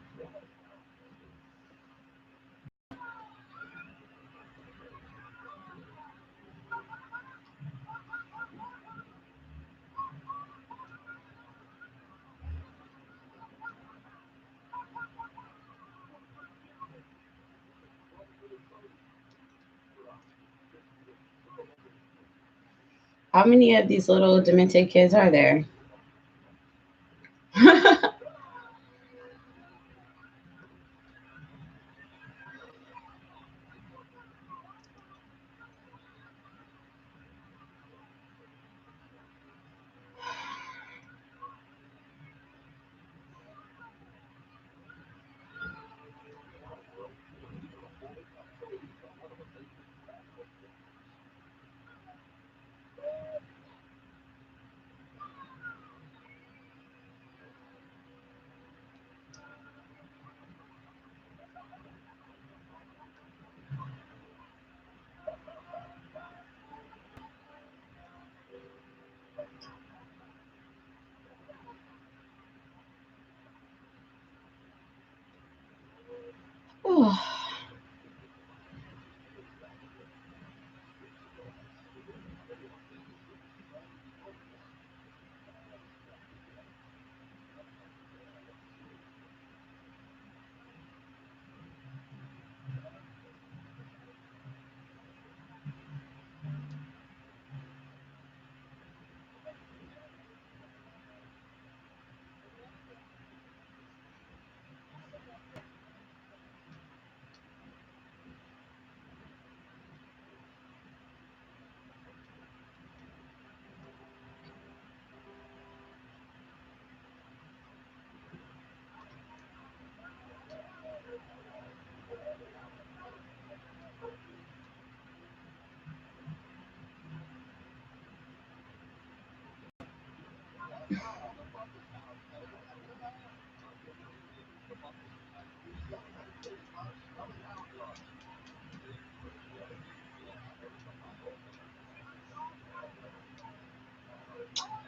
How many of these little demented kids are there?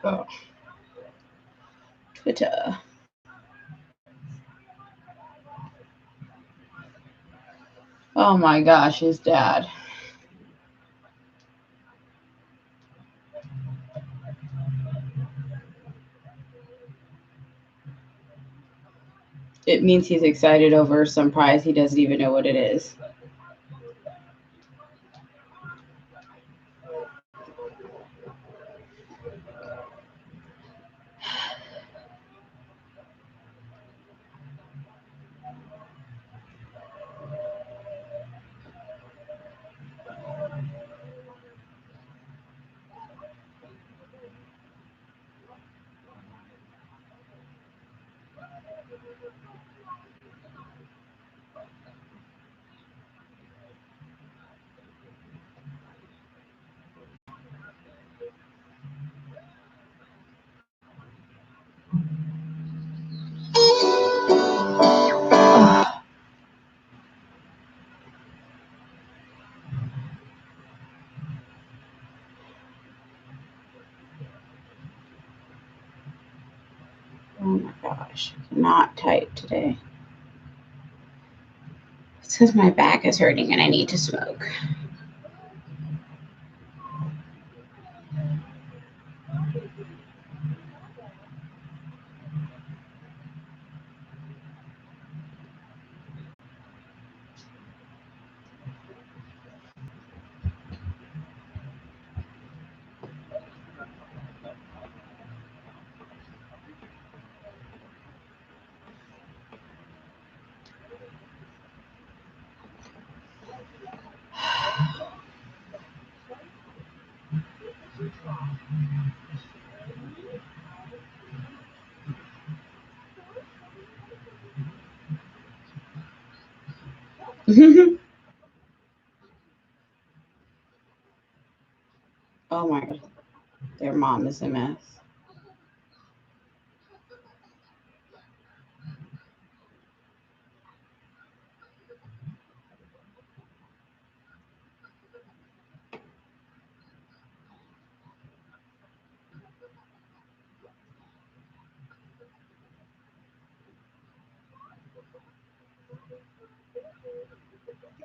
Oh. Twitter. Oh my gosh, his dad. It means he's excited over some prize he doesn't even know what it is. gosh, I cannot type today. It's because my back is hurting and I need to smoke. Oh my god, their mom is a mess.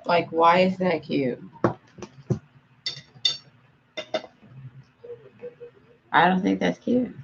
Like, why is that cute? I don't think that's cute.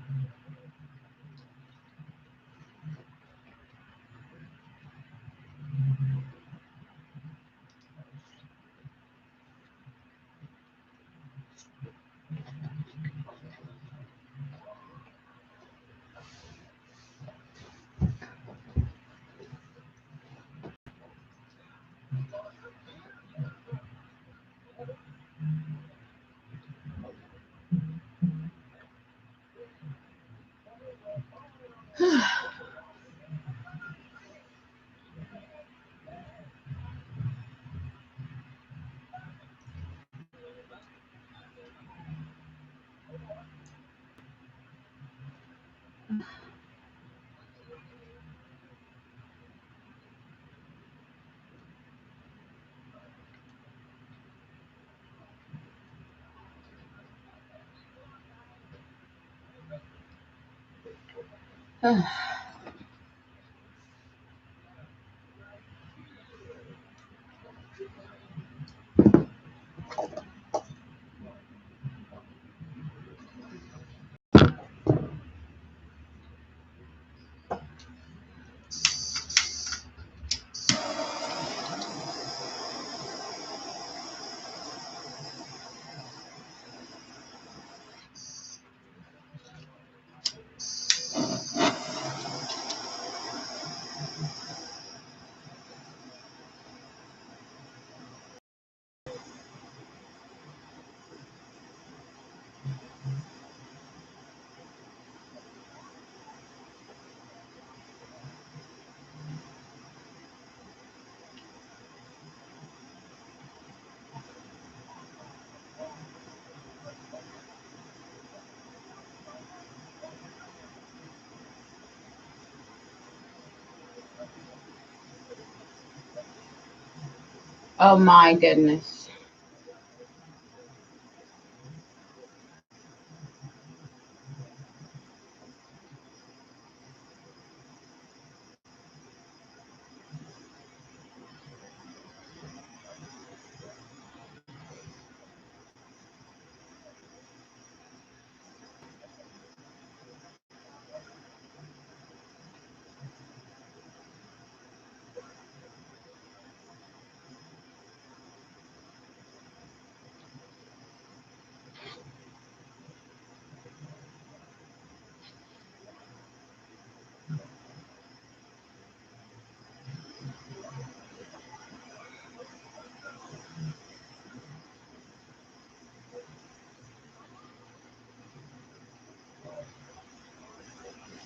Oh my goodness.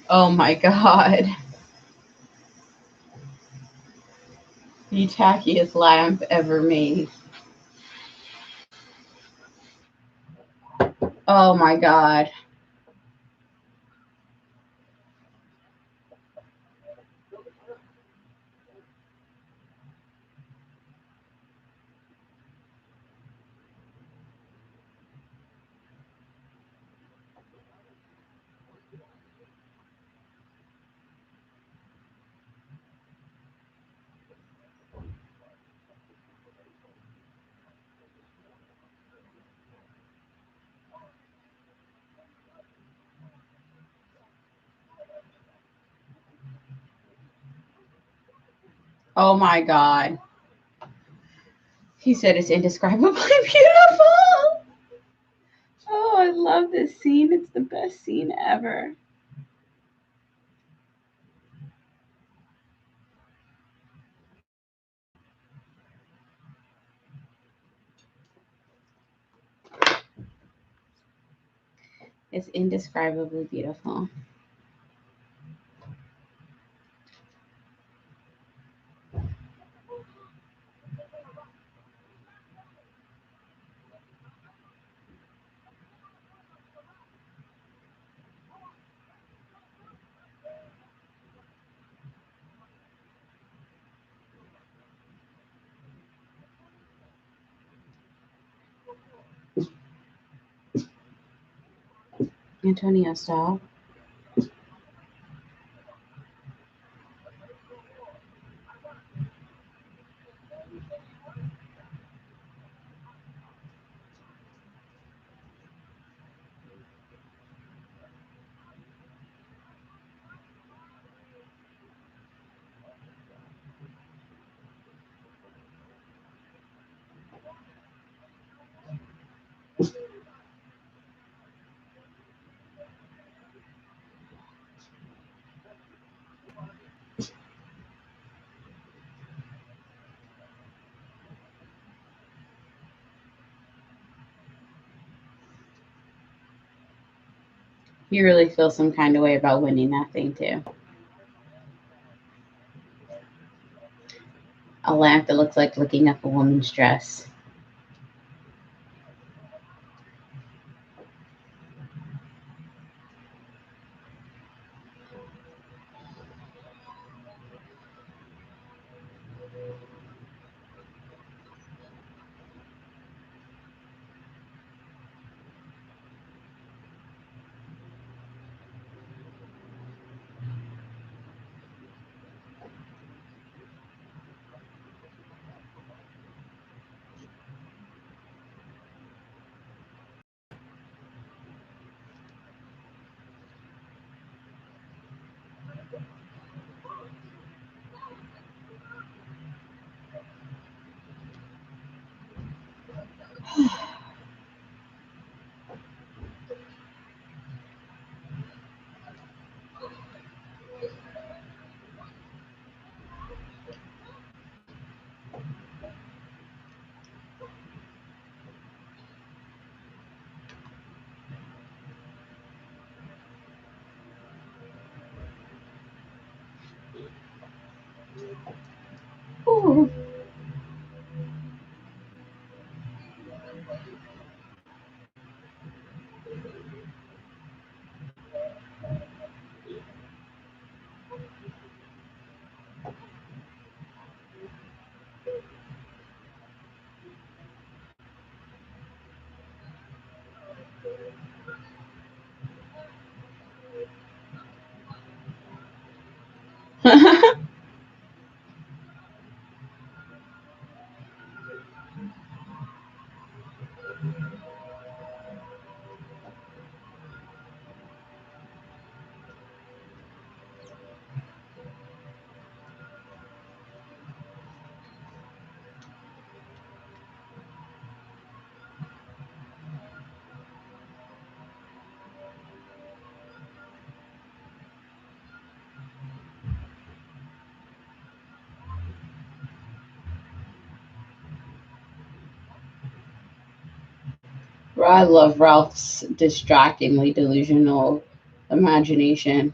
Oh my god. The tackiest lamp ever made. Oh my god. Oh my God. He said it's indescribably beautiful. Oh, I love this scene. It's the best scene ever. It's indescribably beautiful. Antonio, stop. You really feel some kind of way about winning that thing, too. A lamp that looks like looking up a woman's dress. Ooh. I love Ralph's distractingly delusional imagination.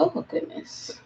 Oh goodness.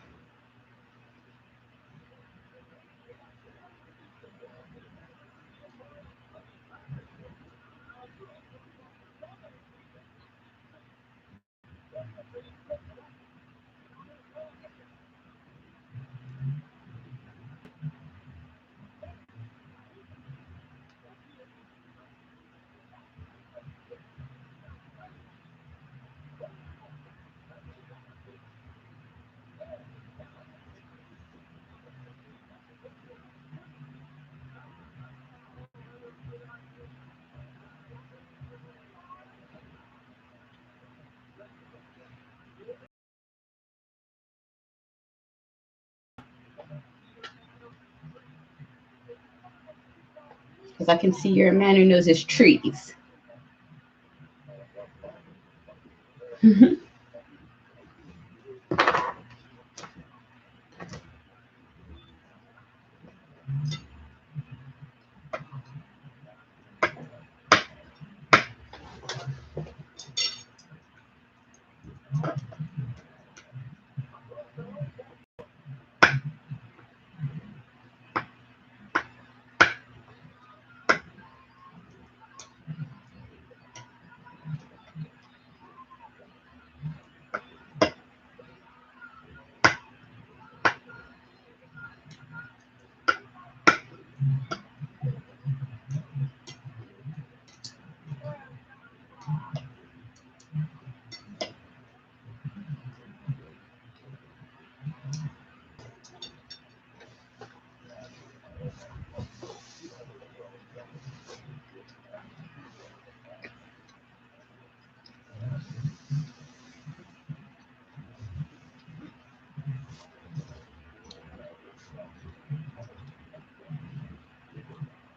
Because I can see you're a man who knows his trees.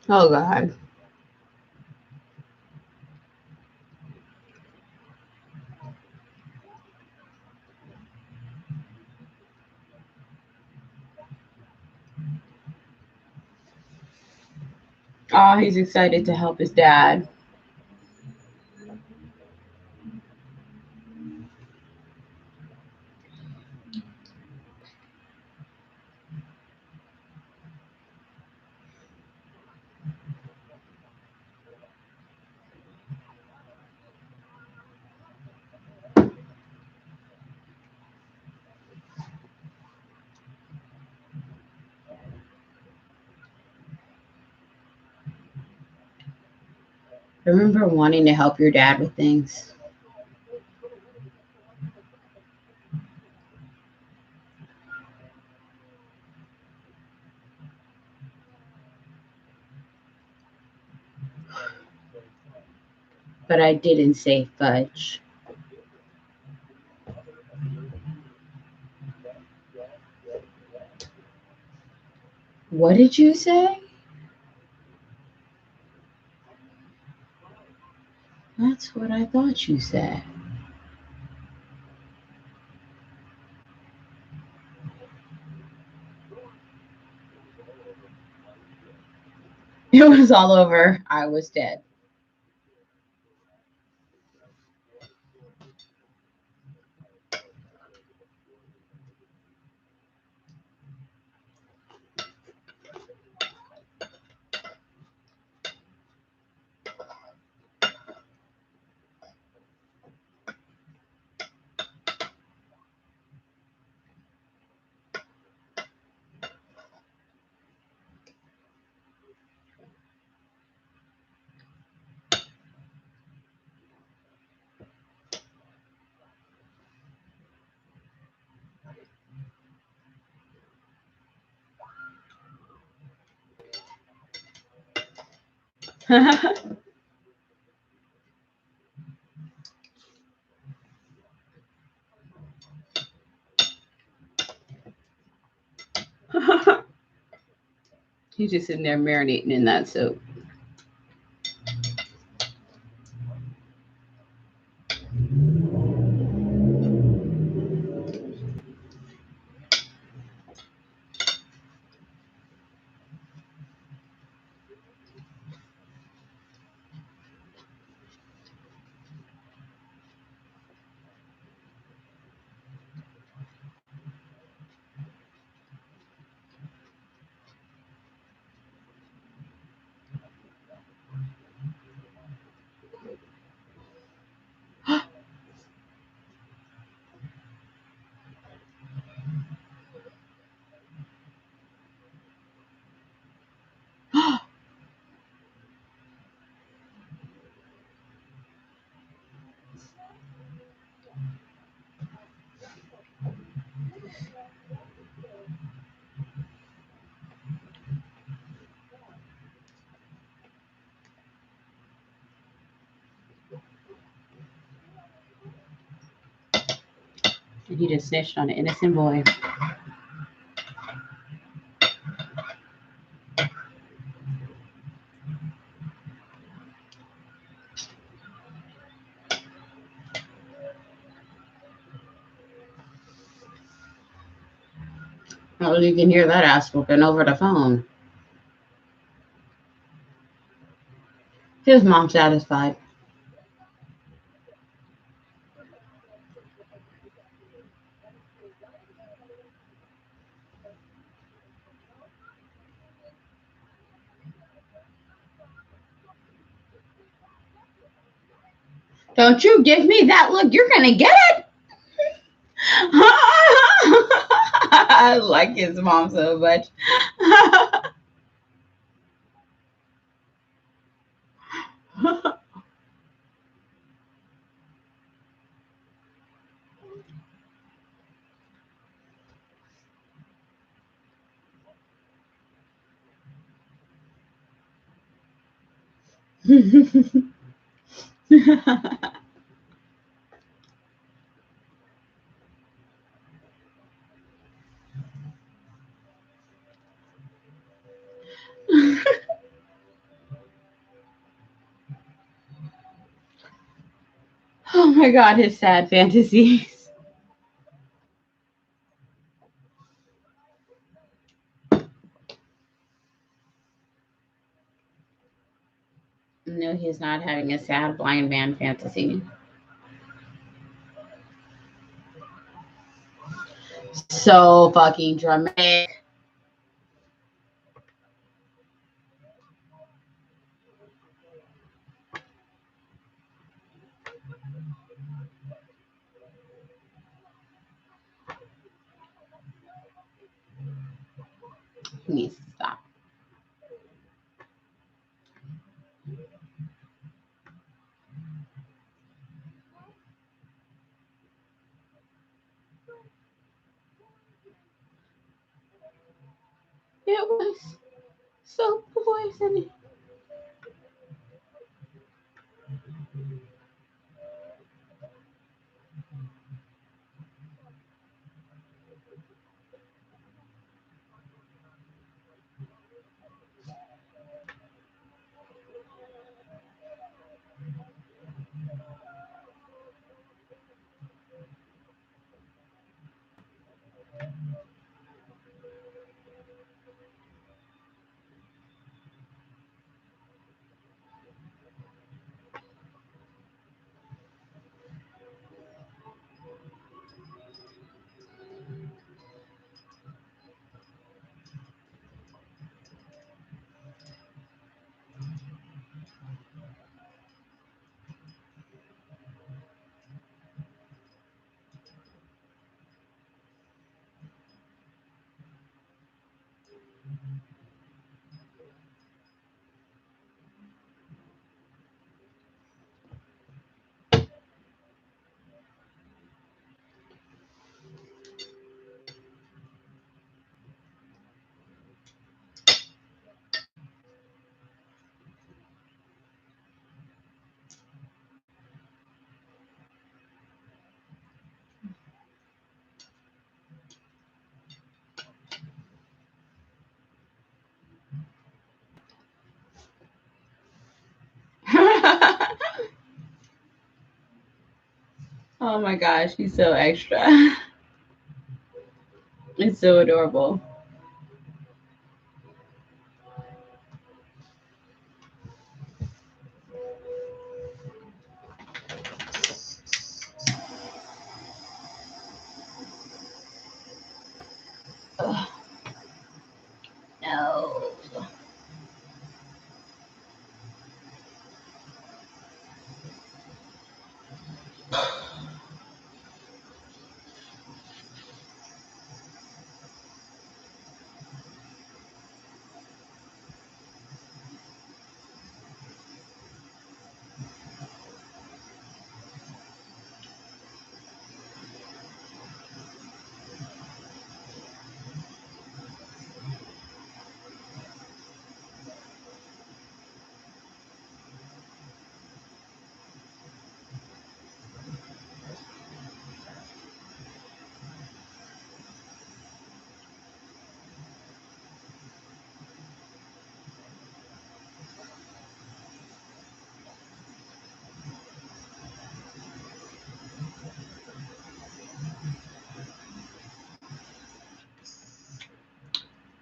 Oh God. Oh, he's excited to help his dad. Remember wanting to help your dad with things? But I didn't say fudge. What did you say? That's what I thought you said. It was all over. I was dead. He's just sitting there marinating in that soap. And he just snitched on an innocent boy. Oh, you can hear that ass whooping over the phone. His mom satisfied. Don't you give me that look. You're going to get it. I like his mom so much. Oh my God, his sad fantasies. No, he's not having a sad blind man fantasy. So fucking dramatic. He needs to stop. It was so poisonous. Oh my gosh, he's so extra. It's so adorable. Ugh. No.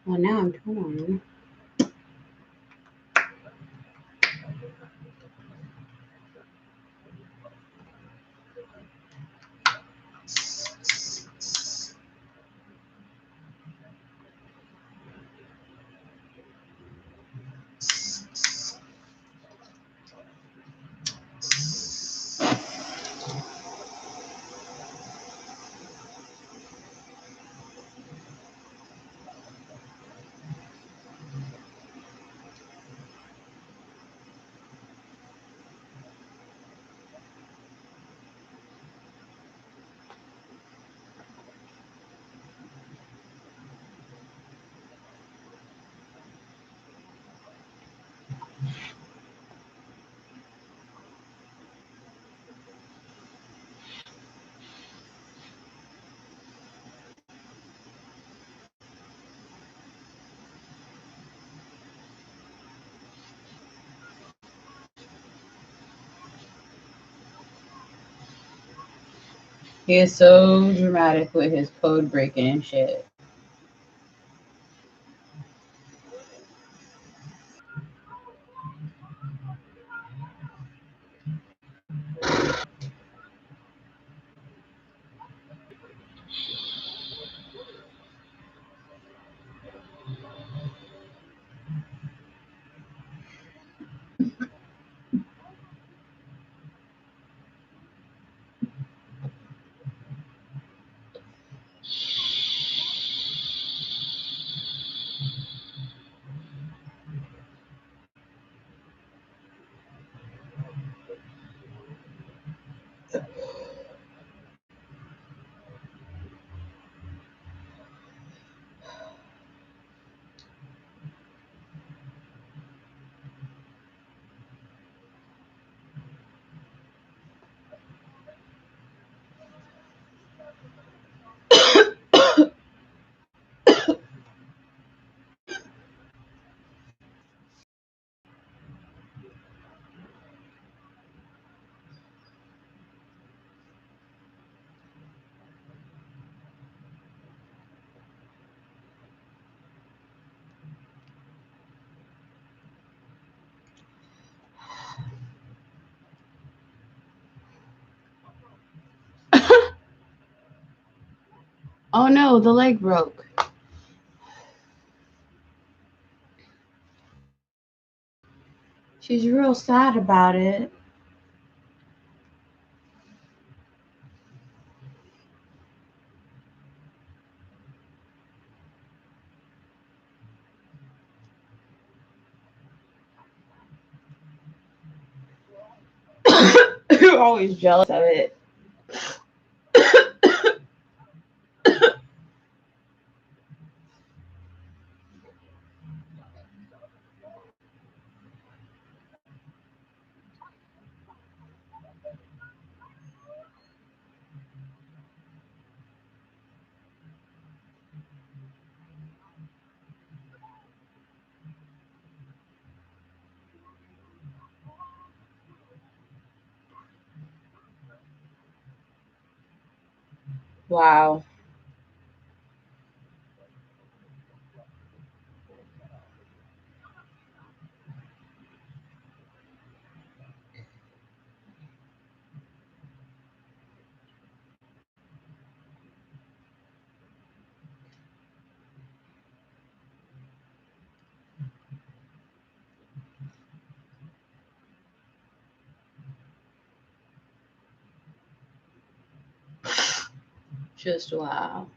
Well, now I'm torn. He is so dramatic with his code breaking and shit. Oh no, the leg broke. She's real sad about it. You're always jealous of it. Wow. Just wow.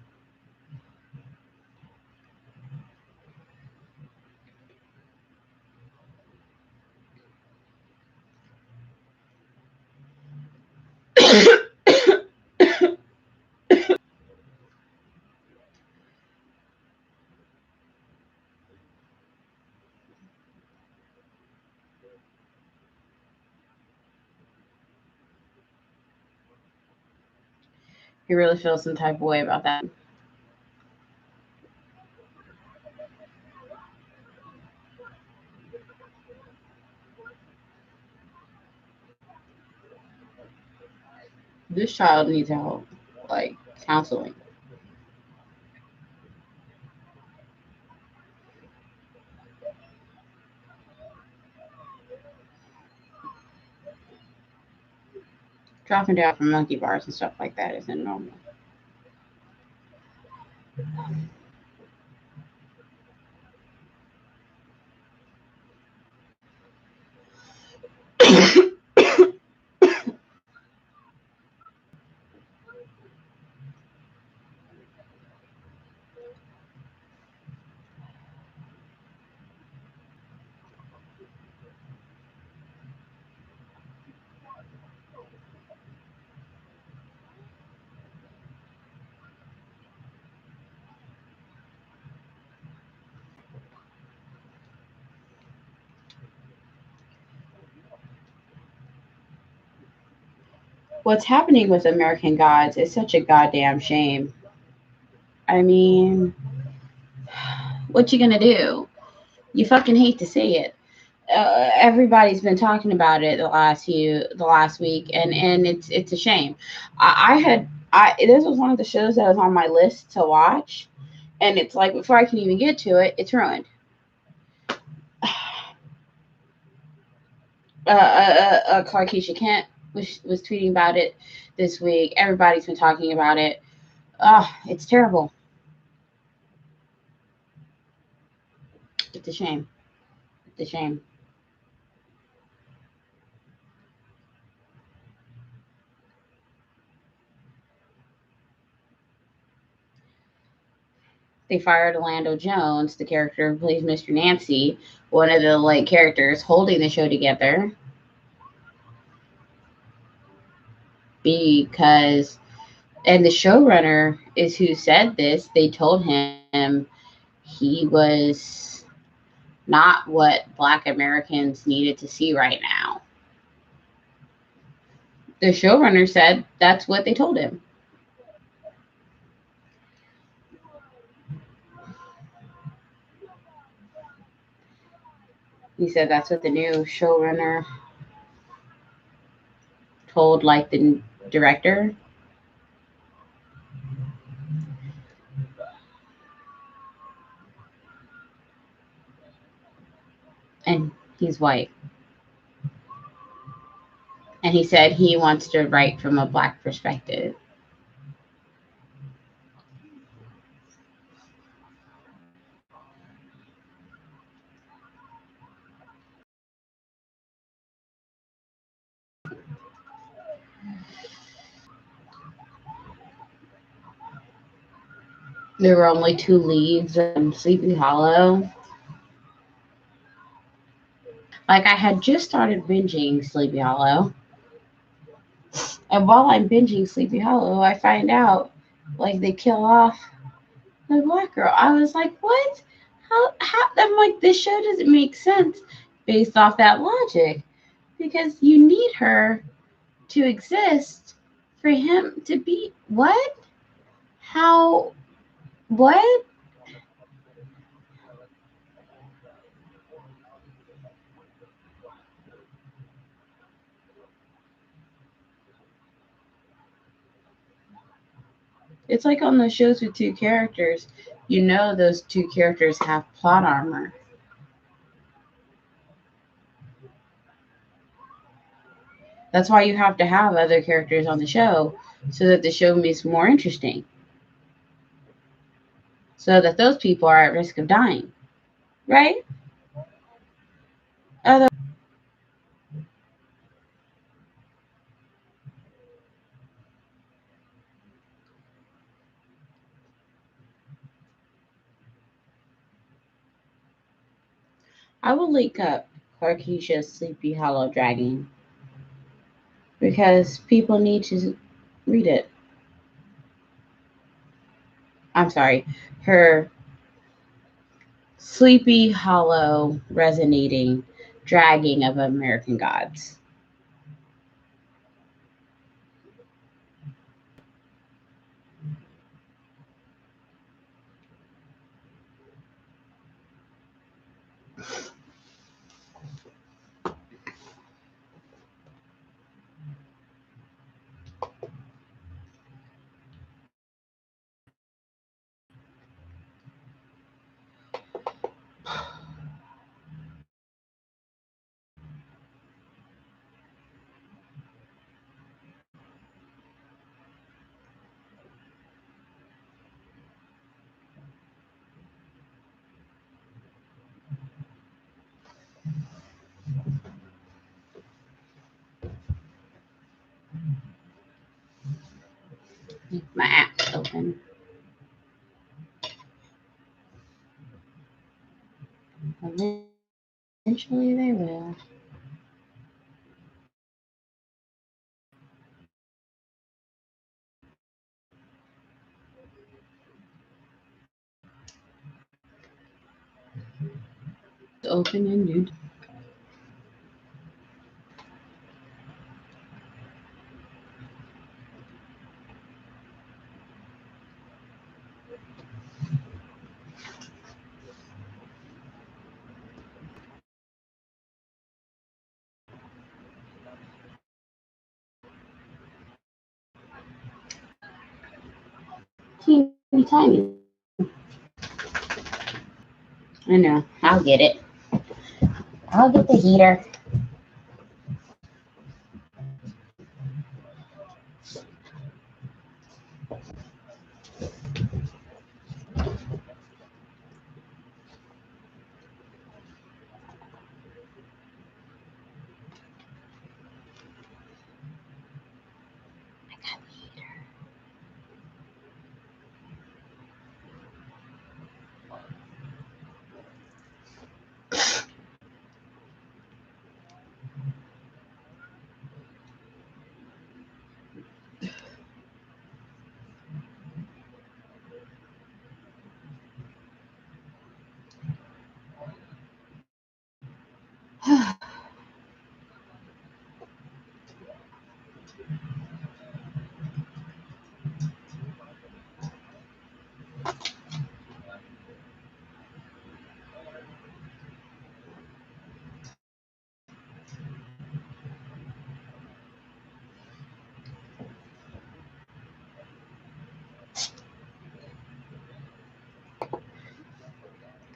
He really feels some type of way about that. This child needs help, like counseling. Dropping down from monkey bars and stuff like that isn't normal. What's happening with American Gods is such a goddamn shame. I mean, what you gonna do? You fucking hate to say it. Everybody's been talking about it the last week, and it's a shame. I this was one of the shows that was on my list to watch, and it's like before I can even get to it, it's ruined. Clarkeisha Kent was tweeting about it this week. Everybody's been talking about it. It's terrible. It's a shame. It's a shame. They fired Orlando Jones, the character who plays Mr. Nancy, one of the characters holding the show together, because and the showrunner is who said this. They told him he was not what Black Americans needed to see right now. The showrunner said that's what they told him. He said that's what the new showrunner told the director. And he's white. And he said he wants to write from a Black perspective. There were only 2 leads in Sleepy Hollow. I had just started binging Sleepy Hollow. And while I'm binging Sleepy Hollow, I find out they kill off the Black girl. I was like, what? How I'm like, this show doesn't make sense based off that logic. Because you need her to exist for him to be what? How? What? It's like on the shows with 2 characters, those 2 characters have plot armor. That's why you have to have other characters on the show so that the show makes more interesting. So that those people are at risk of dying. Right? I will link up Clarkeisha's Sleepy Hollow Dragon because people need to read it. I'm sorry, her Sleepy Hollow Resonating Dragging of American Gods. My app's open. Eventually they will. Open and new. Teeny tiny. I know. I'll get it. I'll get the heater.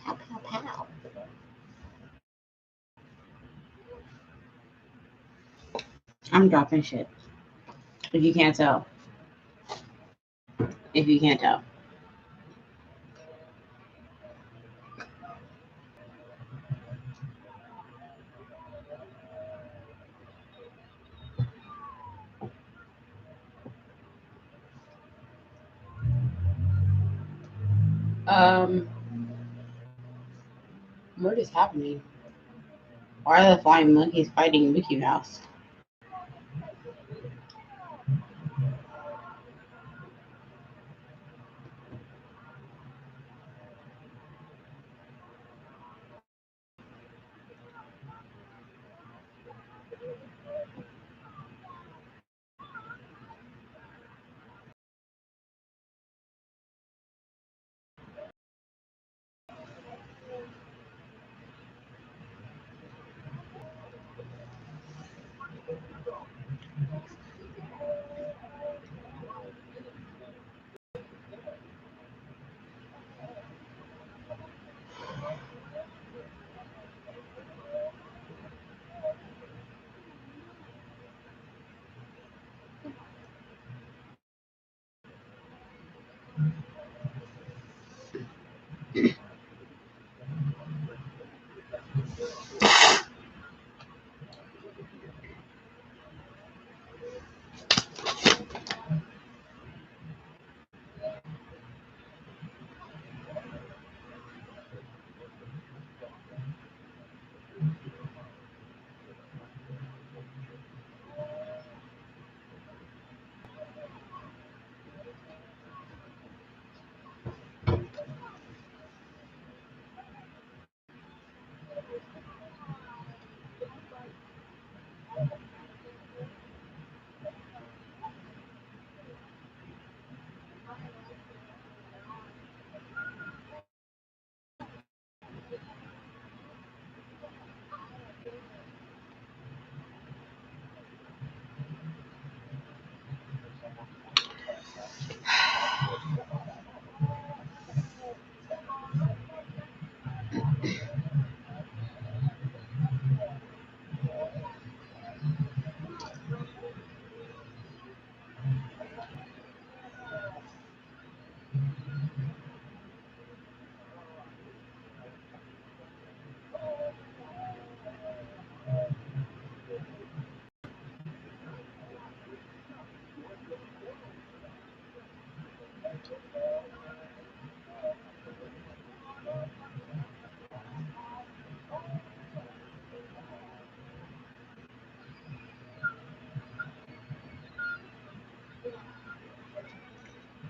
Pow, pow, pow. I'm dropping shit. If you can't tell. If you can't tell. What is happening? Why are the flying monkeys fighting Mickey Mouse?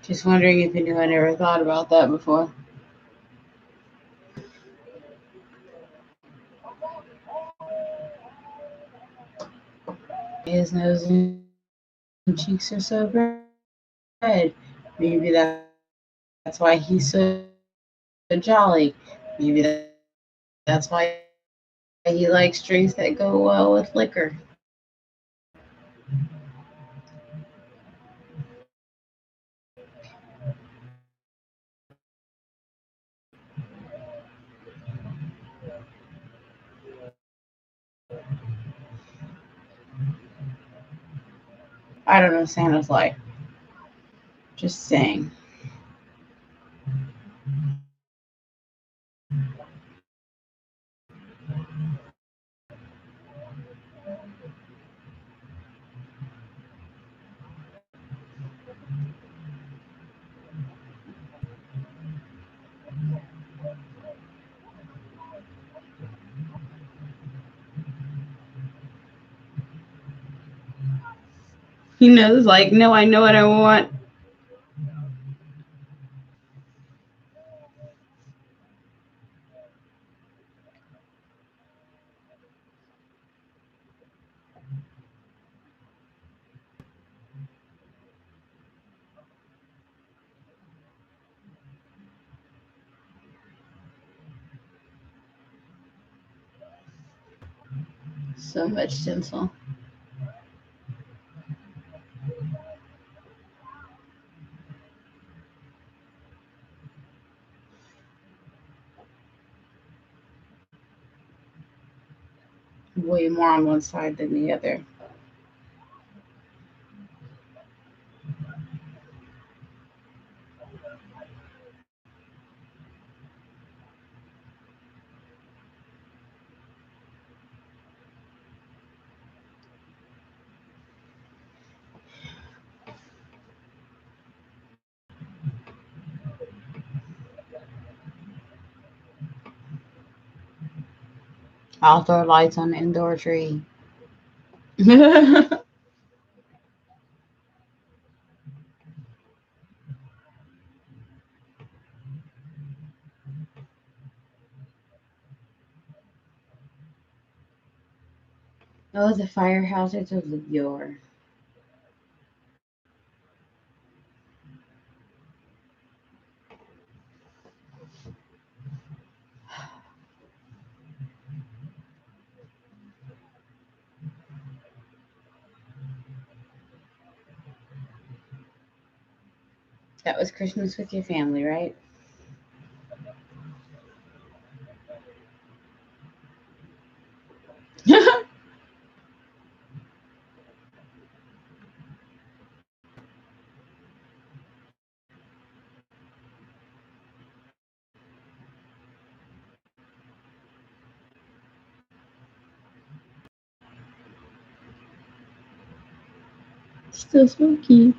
Just wondering if anyone ever thought about that before. His nose and cheeks are so red. Maybe that's why he's so jolly. Maybe that's why he likes drinks that go well with liquor. I don't know Santa's like. Just saying. He knows, like, no, I know what I want. So much tinsel. Way more on one side than the other. Outdoor lights on the indoor tree. Oh, the fire hazards of the yore. That was Christmas with your family, right? Still so cute.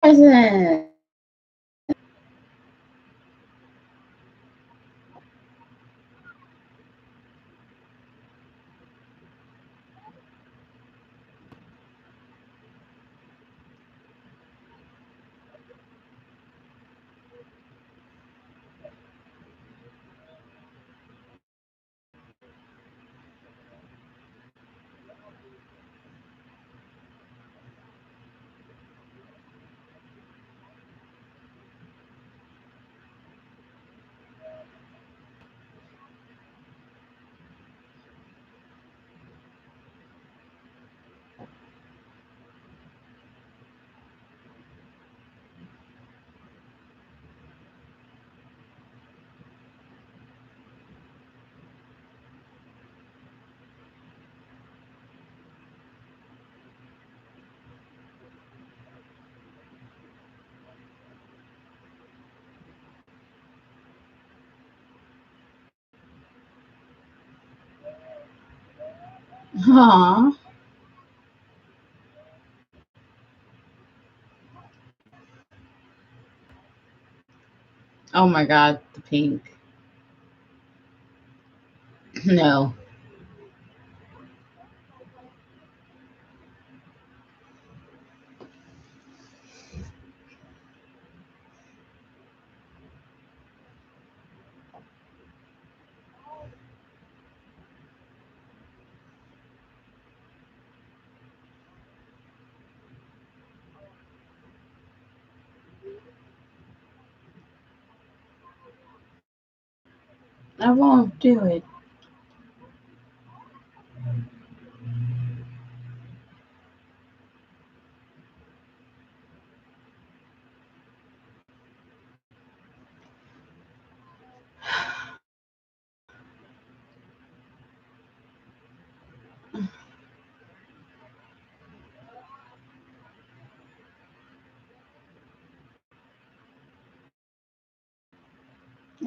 Present. Aww. Oh my god, the pink. No. I won't do it.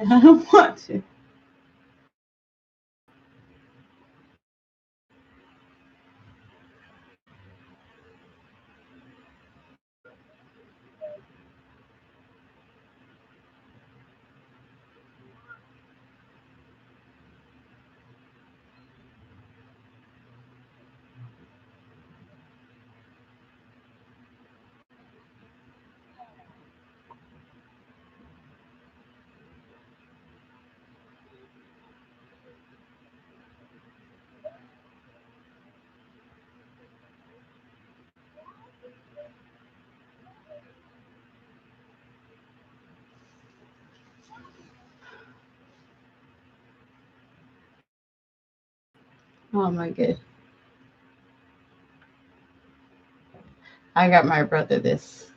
I don't want to. Oh my god. I got my brother this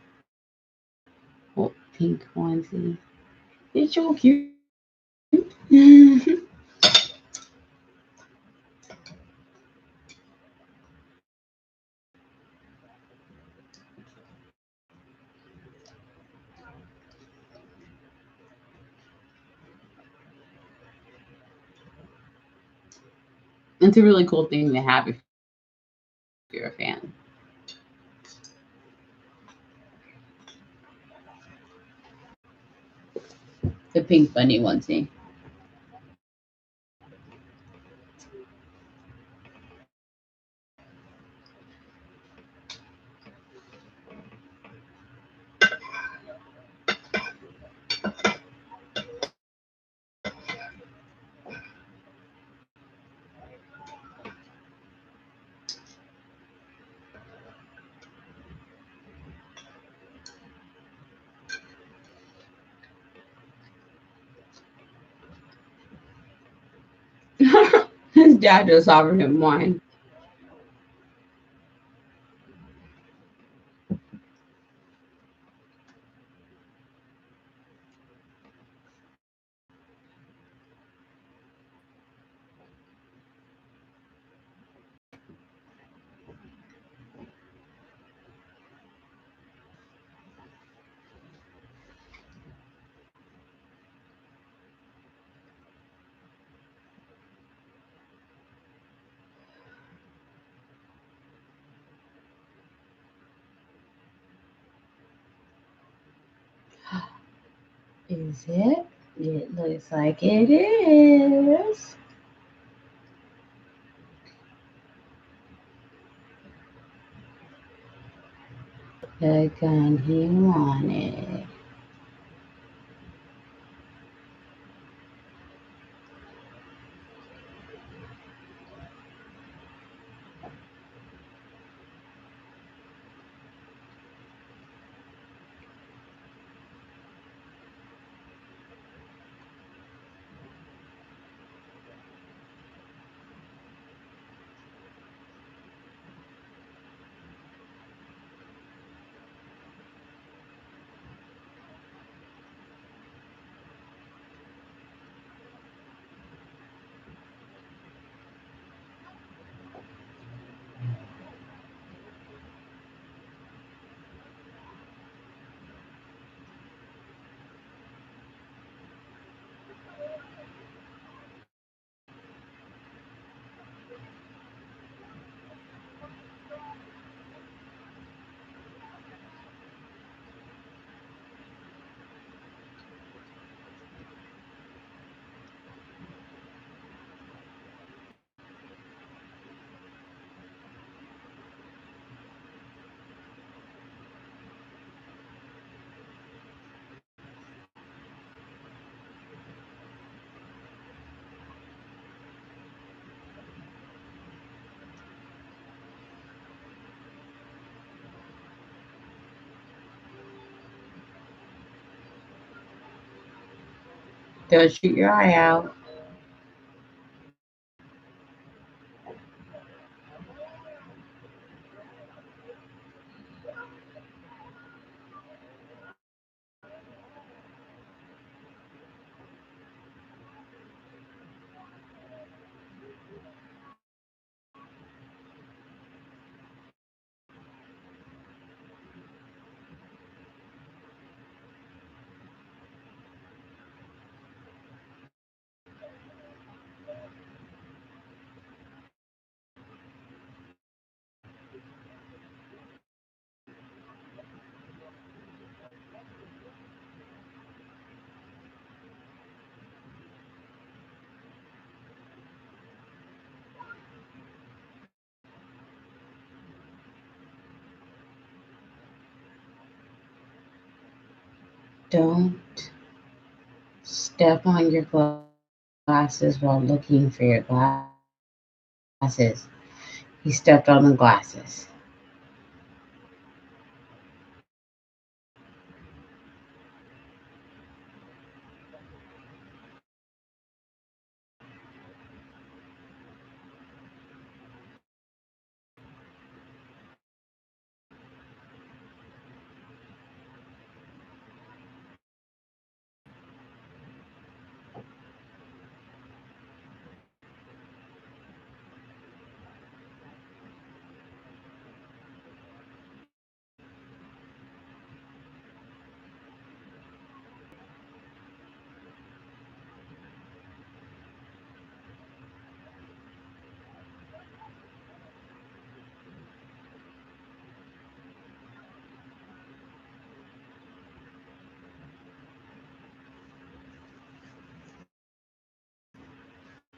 pink onesie. It's so cute. It's a really cool thing to have if you're a fan. The pink bunny onesie. His dad just offered him wine. Is it? It looks like it is. The gun he wanted. Don't shoot your eye out. Don't step on your glasses while looking for your glasses. He stepped on the glasses.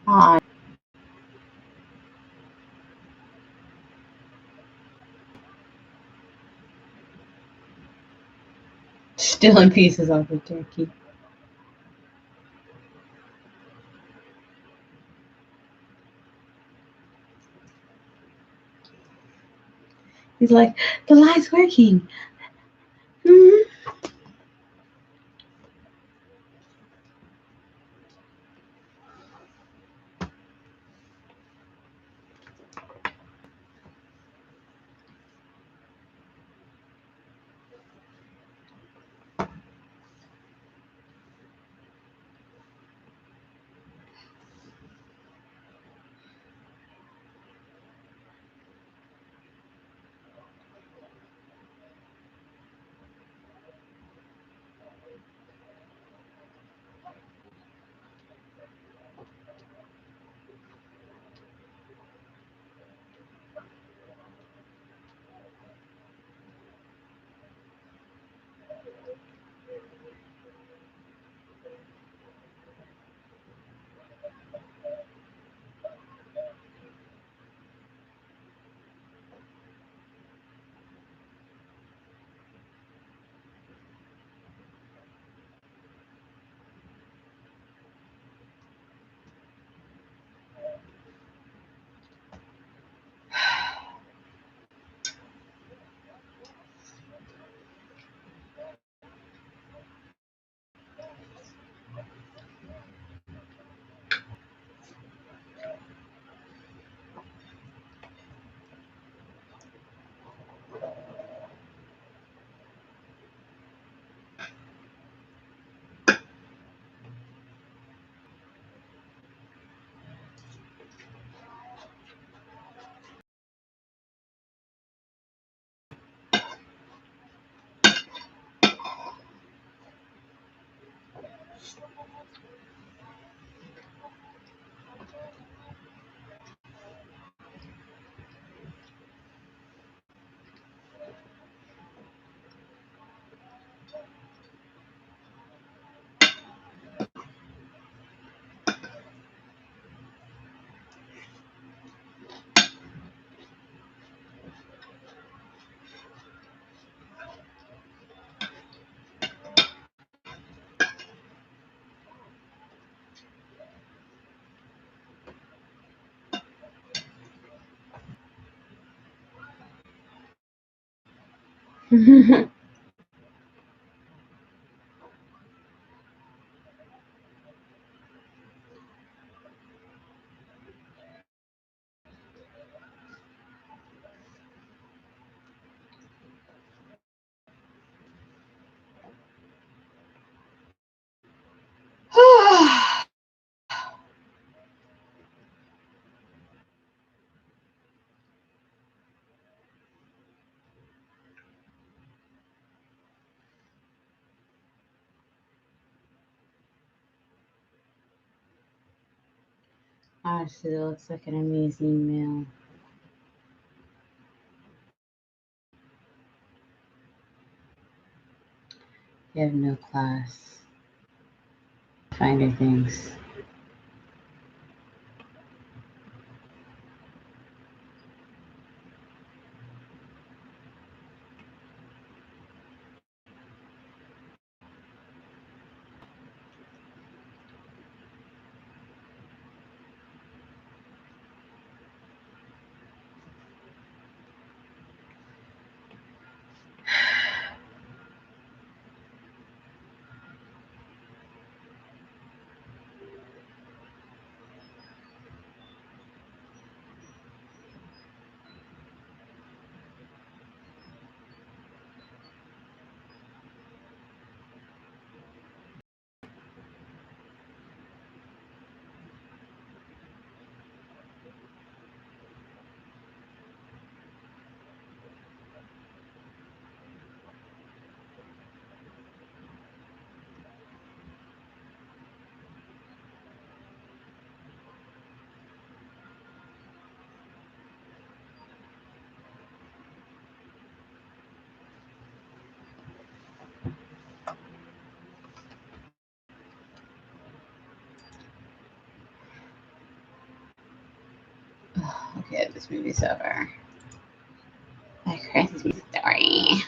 Hi. Stealing pieces off the turkey. He's like, the light's working. Mm-hmm. Honestly, it looks like an amazing meal. You have no class. Finer things. Okay, this movie's over. My Christmas story.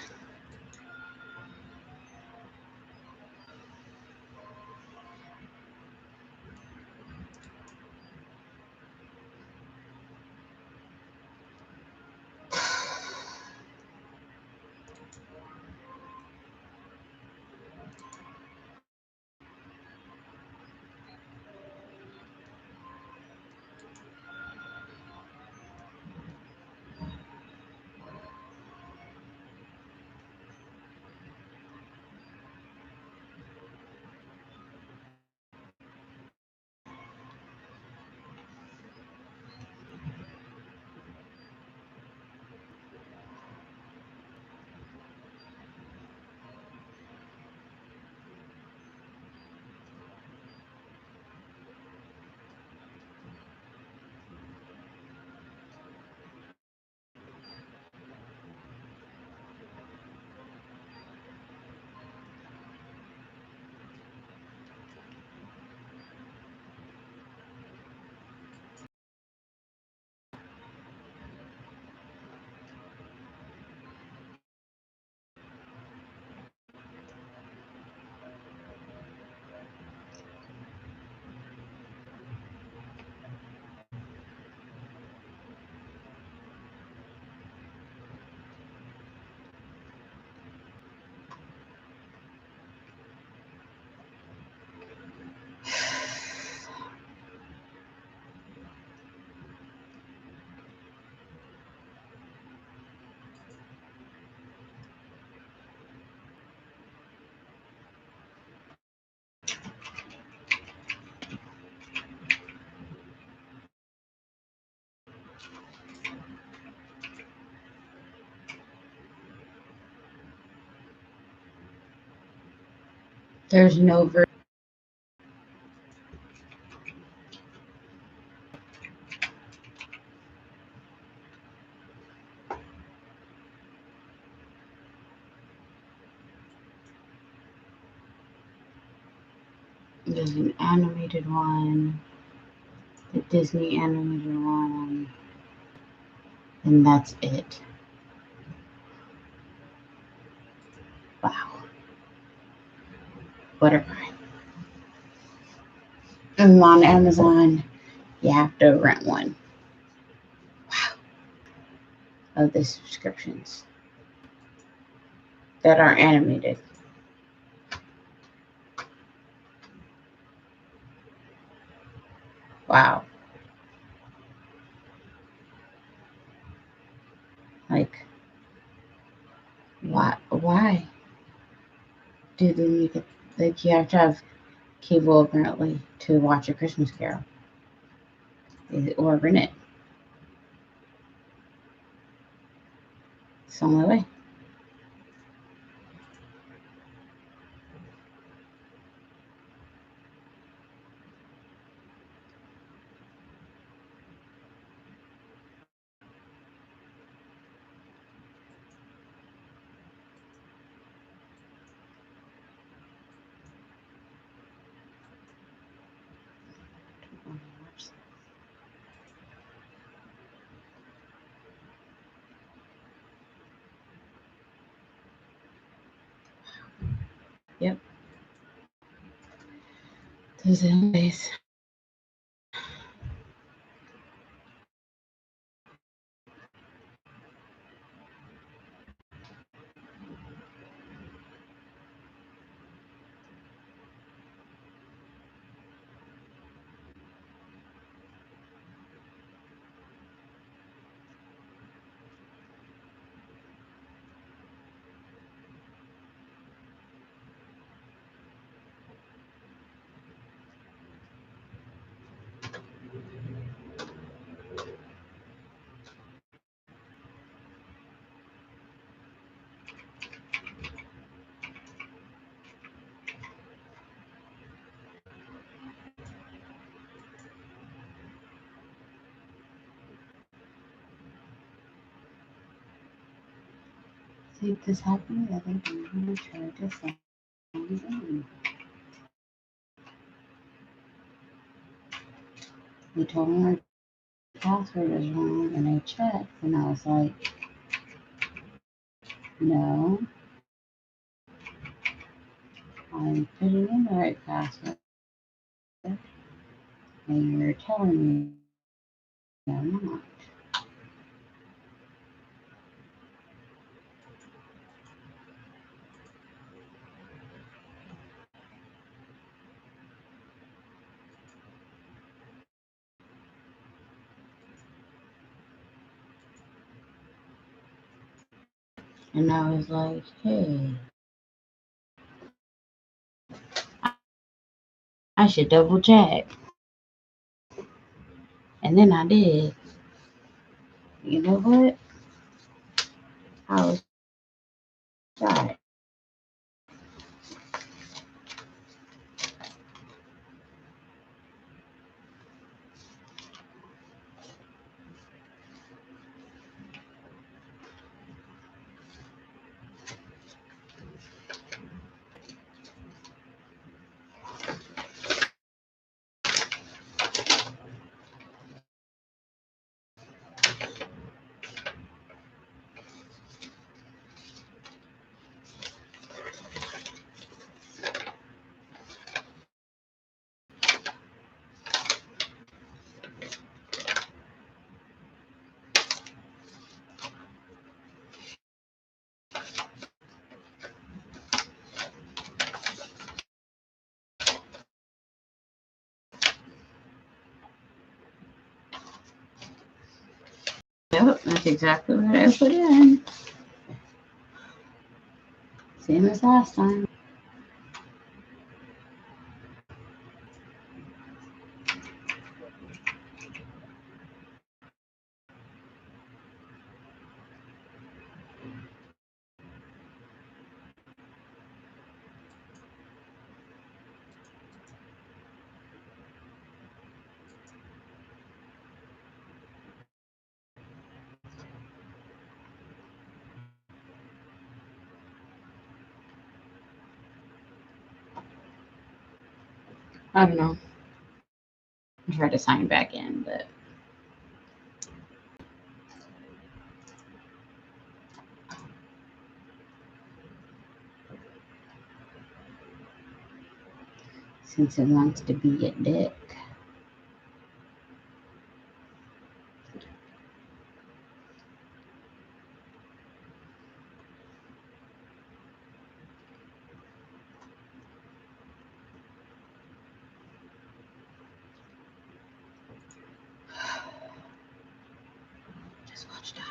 There's no version. There's an animated one, the Disney animated one, and that's it. Wow. Whatever. And on Amazon, you have to rent one. Wow. Of the subscriptions that are animated. Wow. Like, why do they make it like you have to have cable apparently to watch A Christmas Carol or rent it? It's the only way. Who's in place? See, this happened the other day when I tried to sign in. He told me my password was wrong, and I checked, and I was like, no, I'm putting in the right password, and you're telling me I'm not. And I was like, hey, I should double check. And then I did. You know what? I was sorry. Yep, that's exactly what I put in. Same as last time. I don't know. I tried to sign back in, but since it wants to be a dick. Just watch time.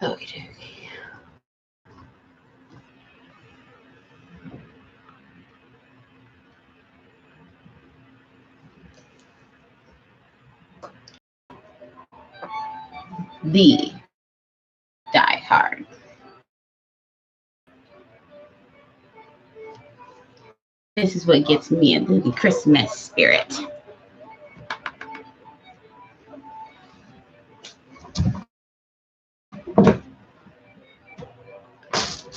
Okay. The Die Hard. This is what gets me into the Christmas spirit.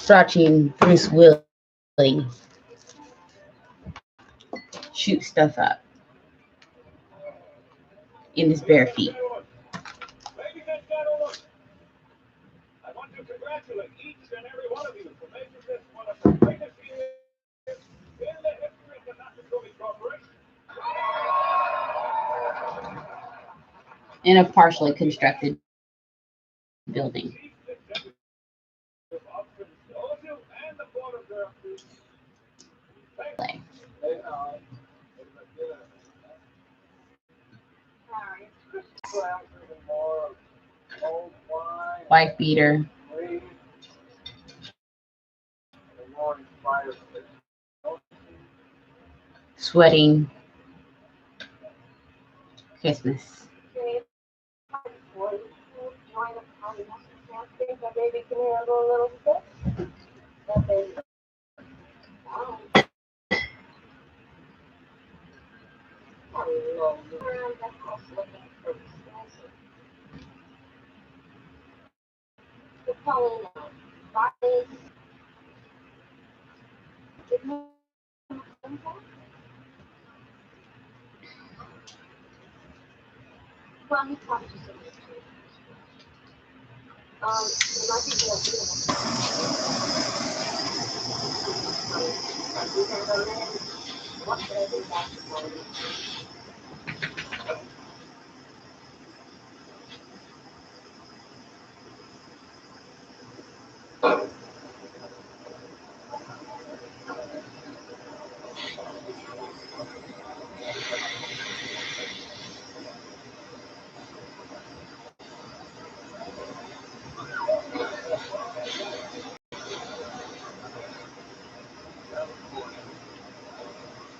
Watching Bruce Willis shoot stuff up in his bare feet. Ladies and gentlemen, I want to congratulate each and every one of you for making this one of the greatest years in the history of the National Corporation. In a partially constructed building. Wife beater. Sweating. Christmas.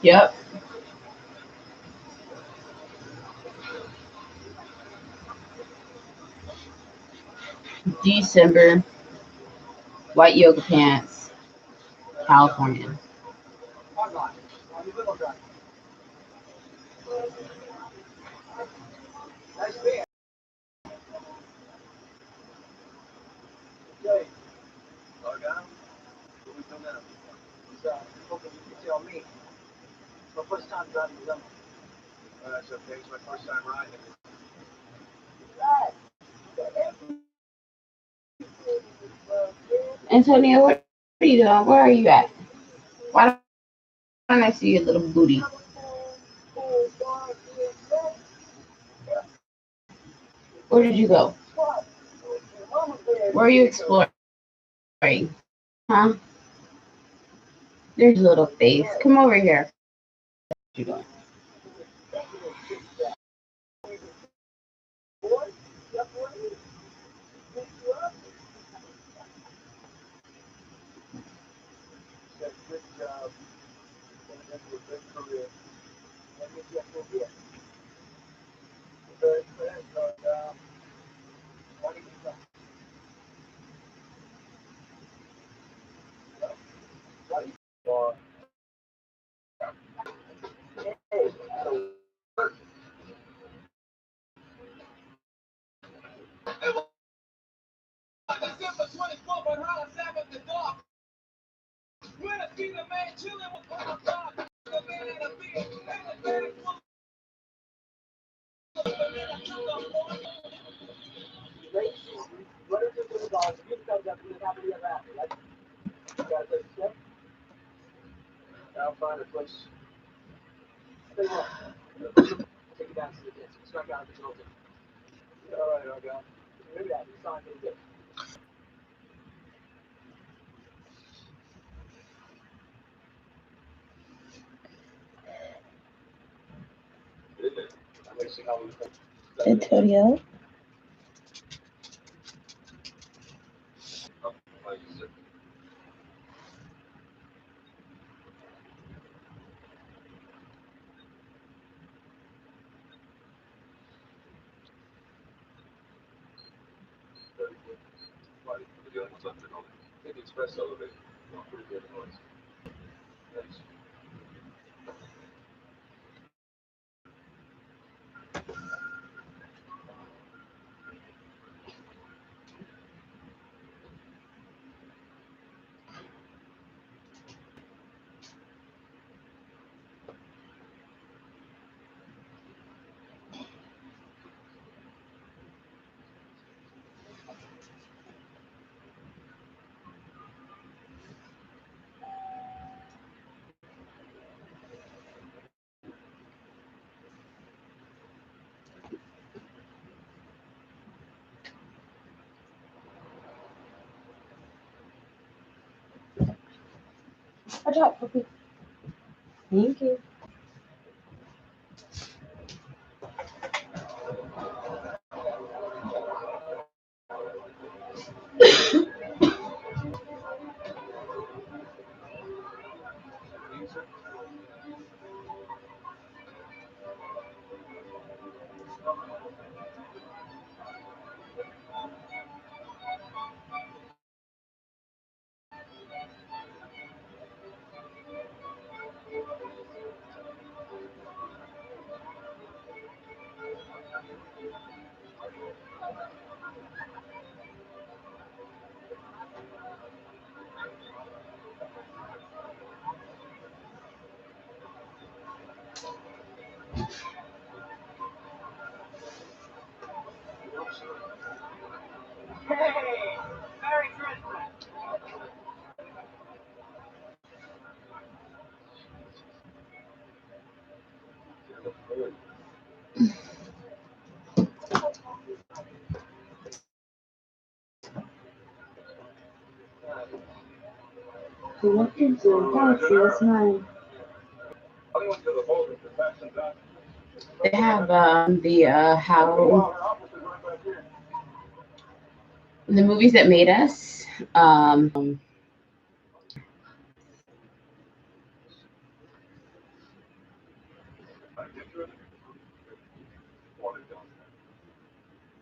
Yep. December. White yoga pants. California. First time driving the limo. That's okay. It's my first time riding. Antonio, what are you doing? Where are you at? Why don't I see your little booty? Where did you go? Where are you exploring? Huh? There's your little face. Come over here. What are you doing? Good job. That's a good career. Let me get to here. Very good. What do you think? What do you think? Hey, so December 24th around 7 at the dark. When I see the man chilling with my dog, the man in a beard, and the bag full of the man I took up on. What is it with the you guys have been happy ever after, right? You got a place to stay? I'll find a place. Stay what? Take it down to the kids. Strike out the children. All right, I'll go. Maybe that. You sound pretty good. Antonio. express elevator. Pretty good noise. Thanks. Watch out, puppy. Thank you. We looked into a galaxy this time. They have how the movies that made us.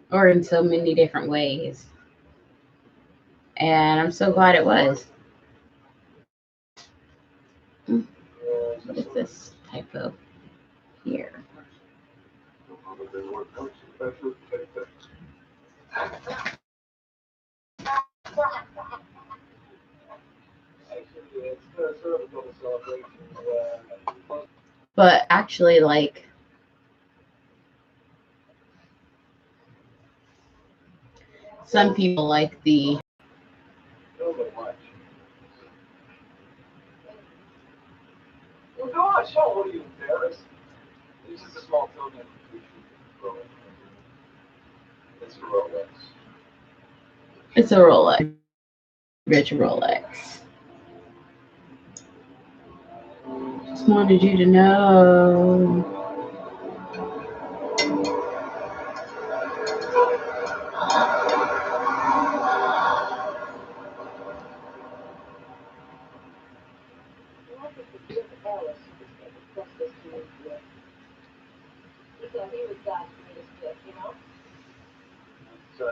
Or in so many different ways. And I'm so glad it was. What is this typo here? But actually, like, some people like the What are you, embarrassed? It's just a small token. It's a Rolex. it's a Rolex, rich Rolex. Just wanted you to know. So,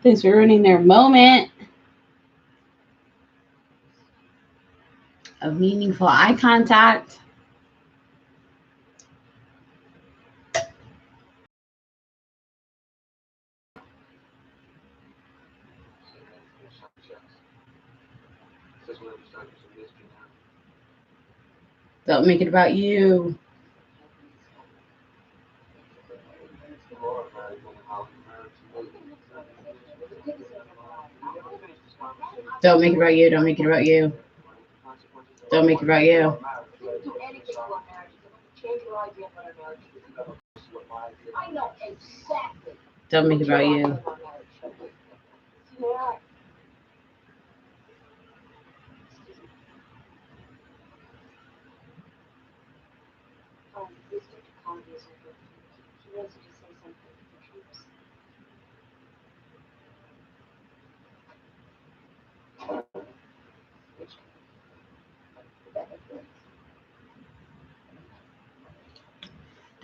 Thanks for ruining their moment of meaningful eye contact. Don't make it about you. Don't make it about you. Don't make it about you. Don't make it about you. Do anything about marriage. Change your idea of what a marriage is. I know exactly. Don't make it about you. Yeah. Mr. Conde is over. He wants you to say something to the troops.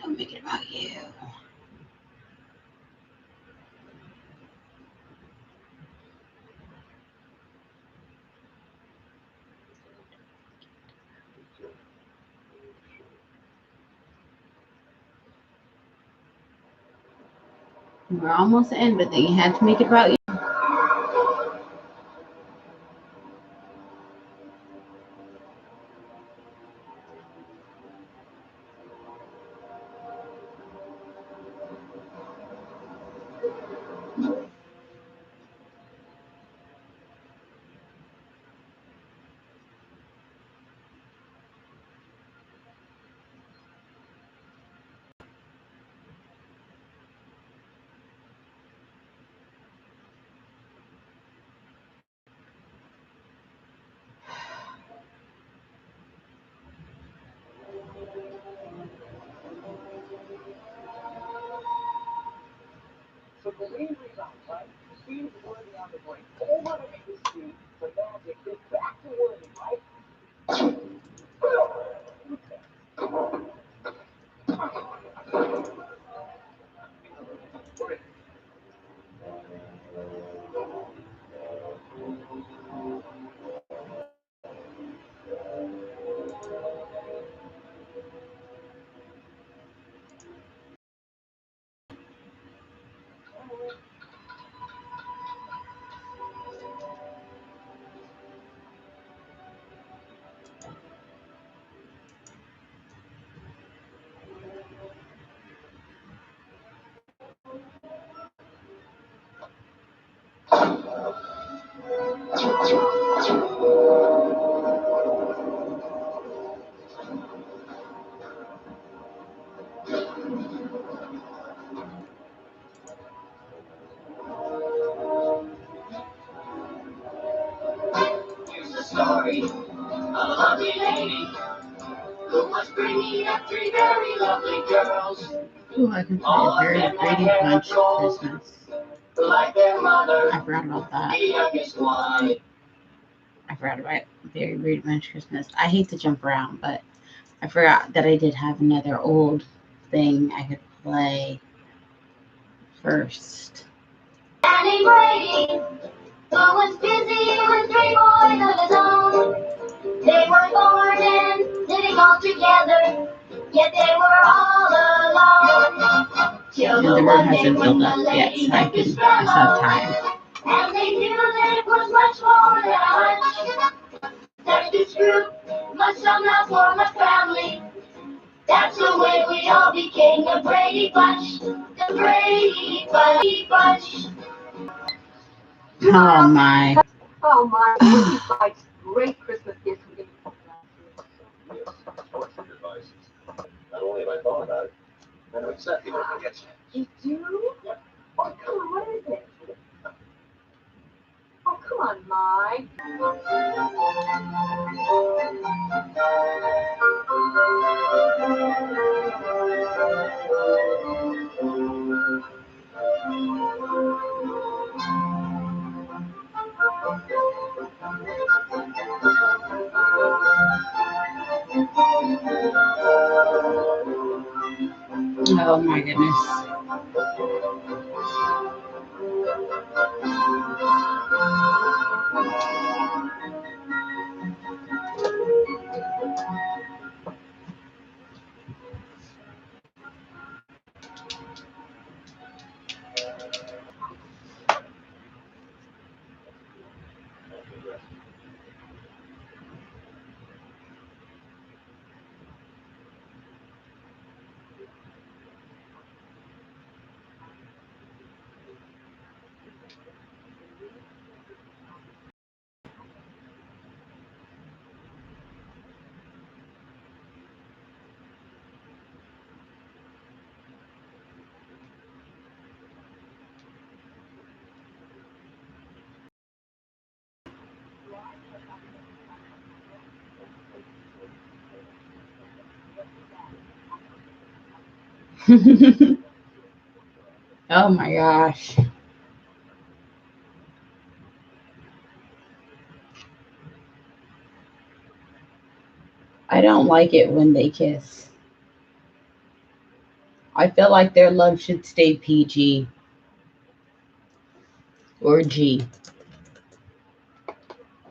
Don't make it about you. We're almost in, but then you had to make it about you. So the main reason, right? Seems worthy on the brink. Over to industry, the magic is back to worthy, right? Here's the story of a lovely lady who was bringing up three very lovely girls. Ooh, I can play a very Brady Bunch Christmas. Like their mother, I forgot about that. the youngest one. I forgot about Very Brady Bunch Christmas. I hate to jump around, but I forgot that I did have another old thing I could play first. Danny Brady, who was busy with three boys of his own. They were born and living all together, yet they were all alone. Till And the room one day hasn't when built the up yet, lady so I met this still have fellow, time. and they knew that it was much more than a hunch. That this group must somehow form a family. That's the way we all became the Brady Bunch. The Brady Bunch. Oh my. Oh my, this is like great Christmas gifts we gave What's your advice? Not only have I thought about it, I know exactly what to get you. you. Do? Oh, come on, what is it? Oh, come on, Mike. Oh my goodness. Oh my gosh. I don't like it when they kiss. I feel like their love should stay PG or G.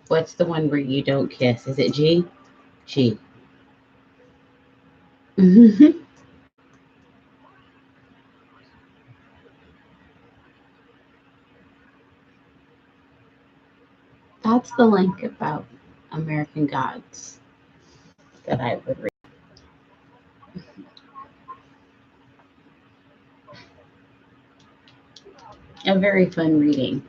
What's the one where you don't kiss? Is it G? G. That's the link about American Gods that I would read. A very fun reading.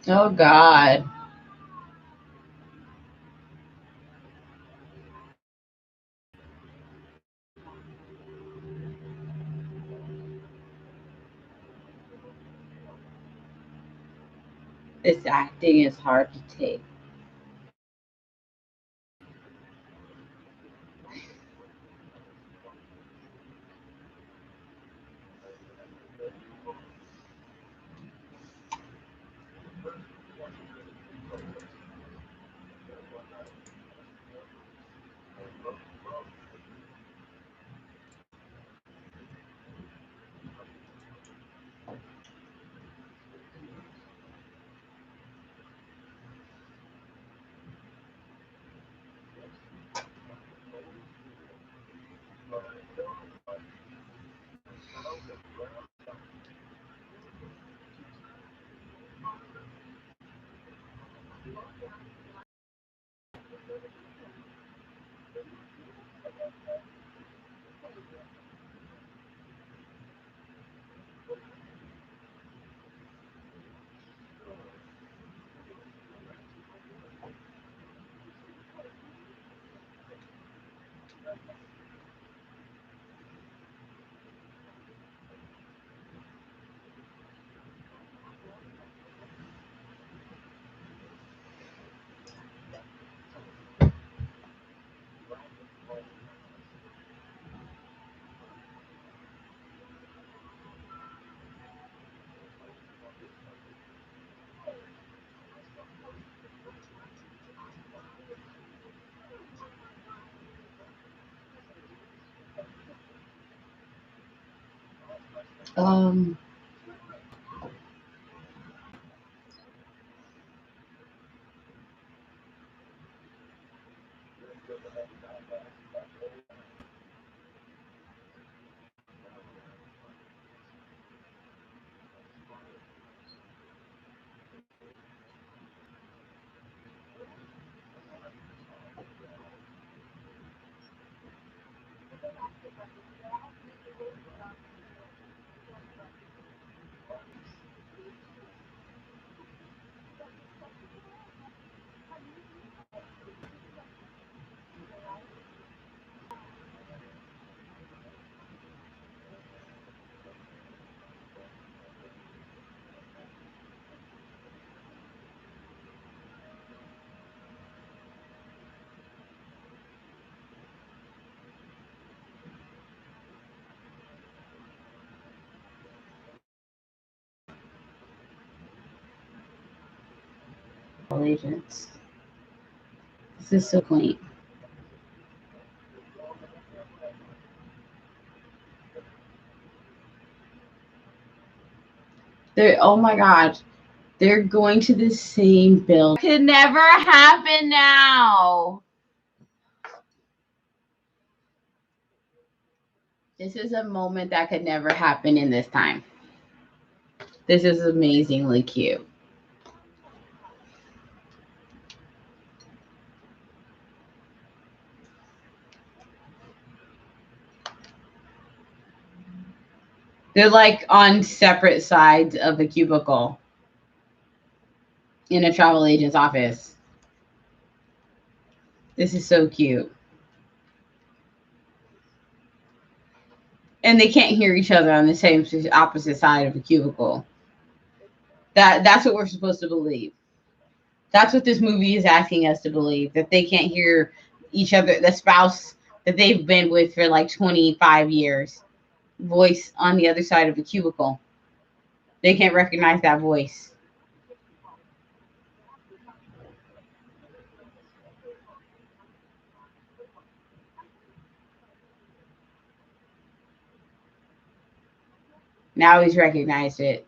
Oh God. This acting is hard to take. Um, agents. This is so quaint. There. Oh my God. They're going to the same building. Could never happen now. This is a moment that could never happen in this time. This is amazingly cute. They're like on separate sides of a cubicle in a travel agent's office. This is so cute. And they can't hear each other on the same opposite side of a cubicle. That's what we're supposed to believe. That's what this movie is asking us to believe, that they can't hear each other, the spouse that they've been with for like 25 years, voice on the other side of a cubicle. They can't recognize that voice. Now he's recognized it.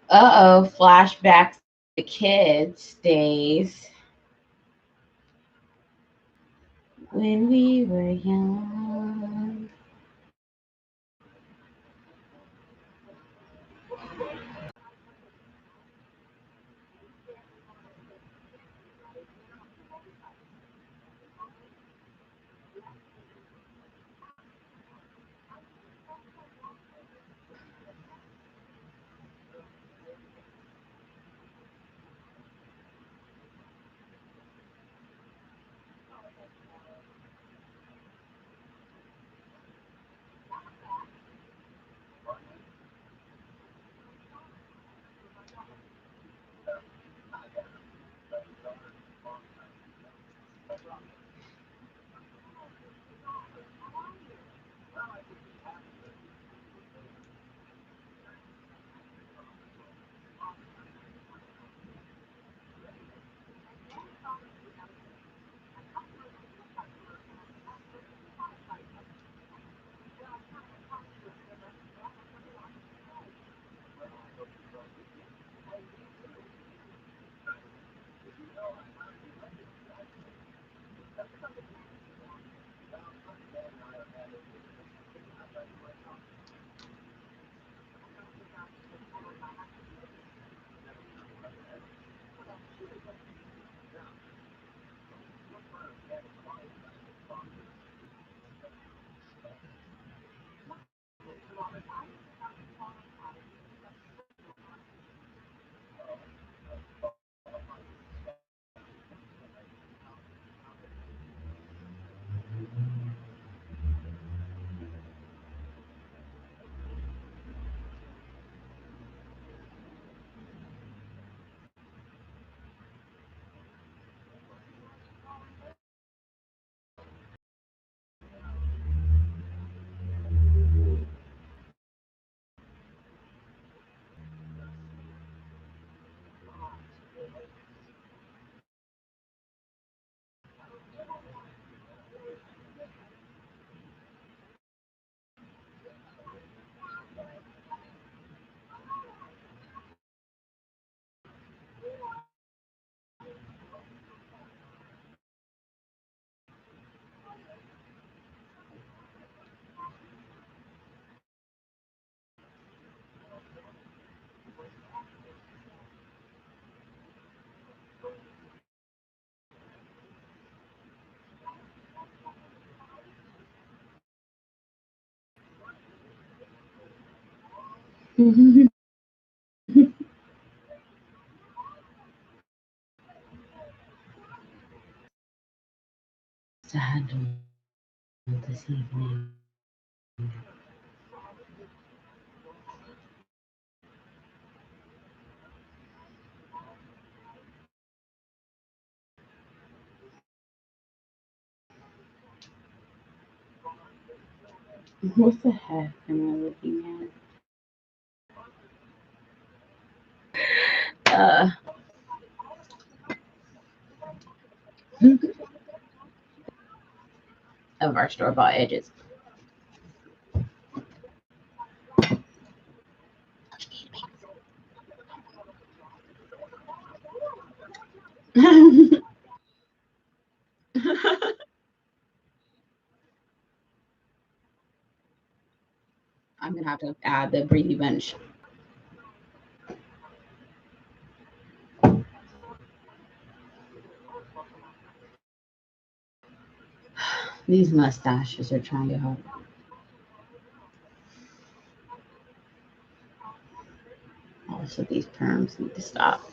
Uh-oh, flashbacks to the kids' days. When we were young. To handle this evening. What the heck am I looking at? Of our store-bought edges. I'm gonna have to add the Brady Bunch. These mustaches are trying to help. Also, these perms need to stop.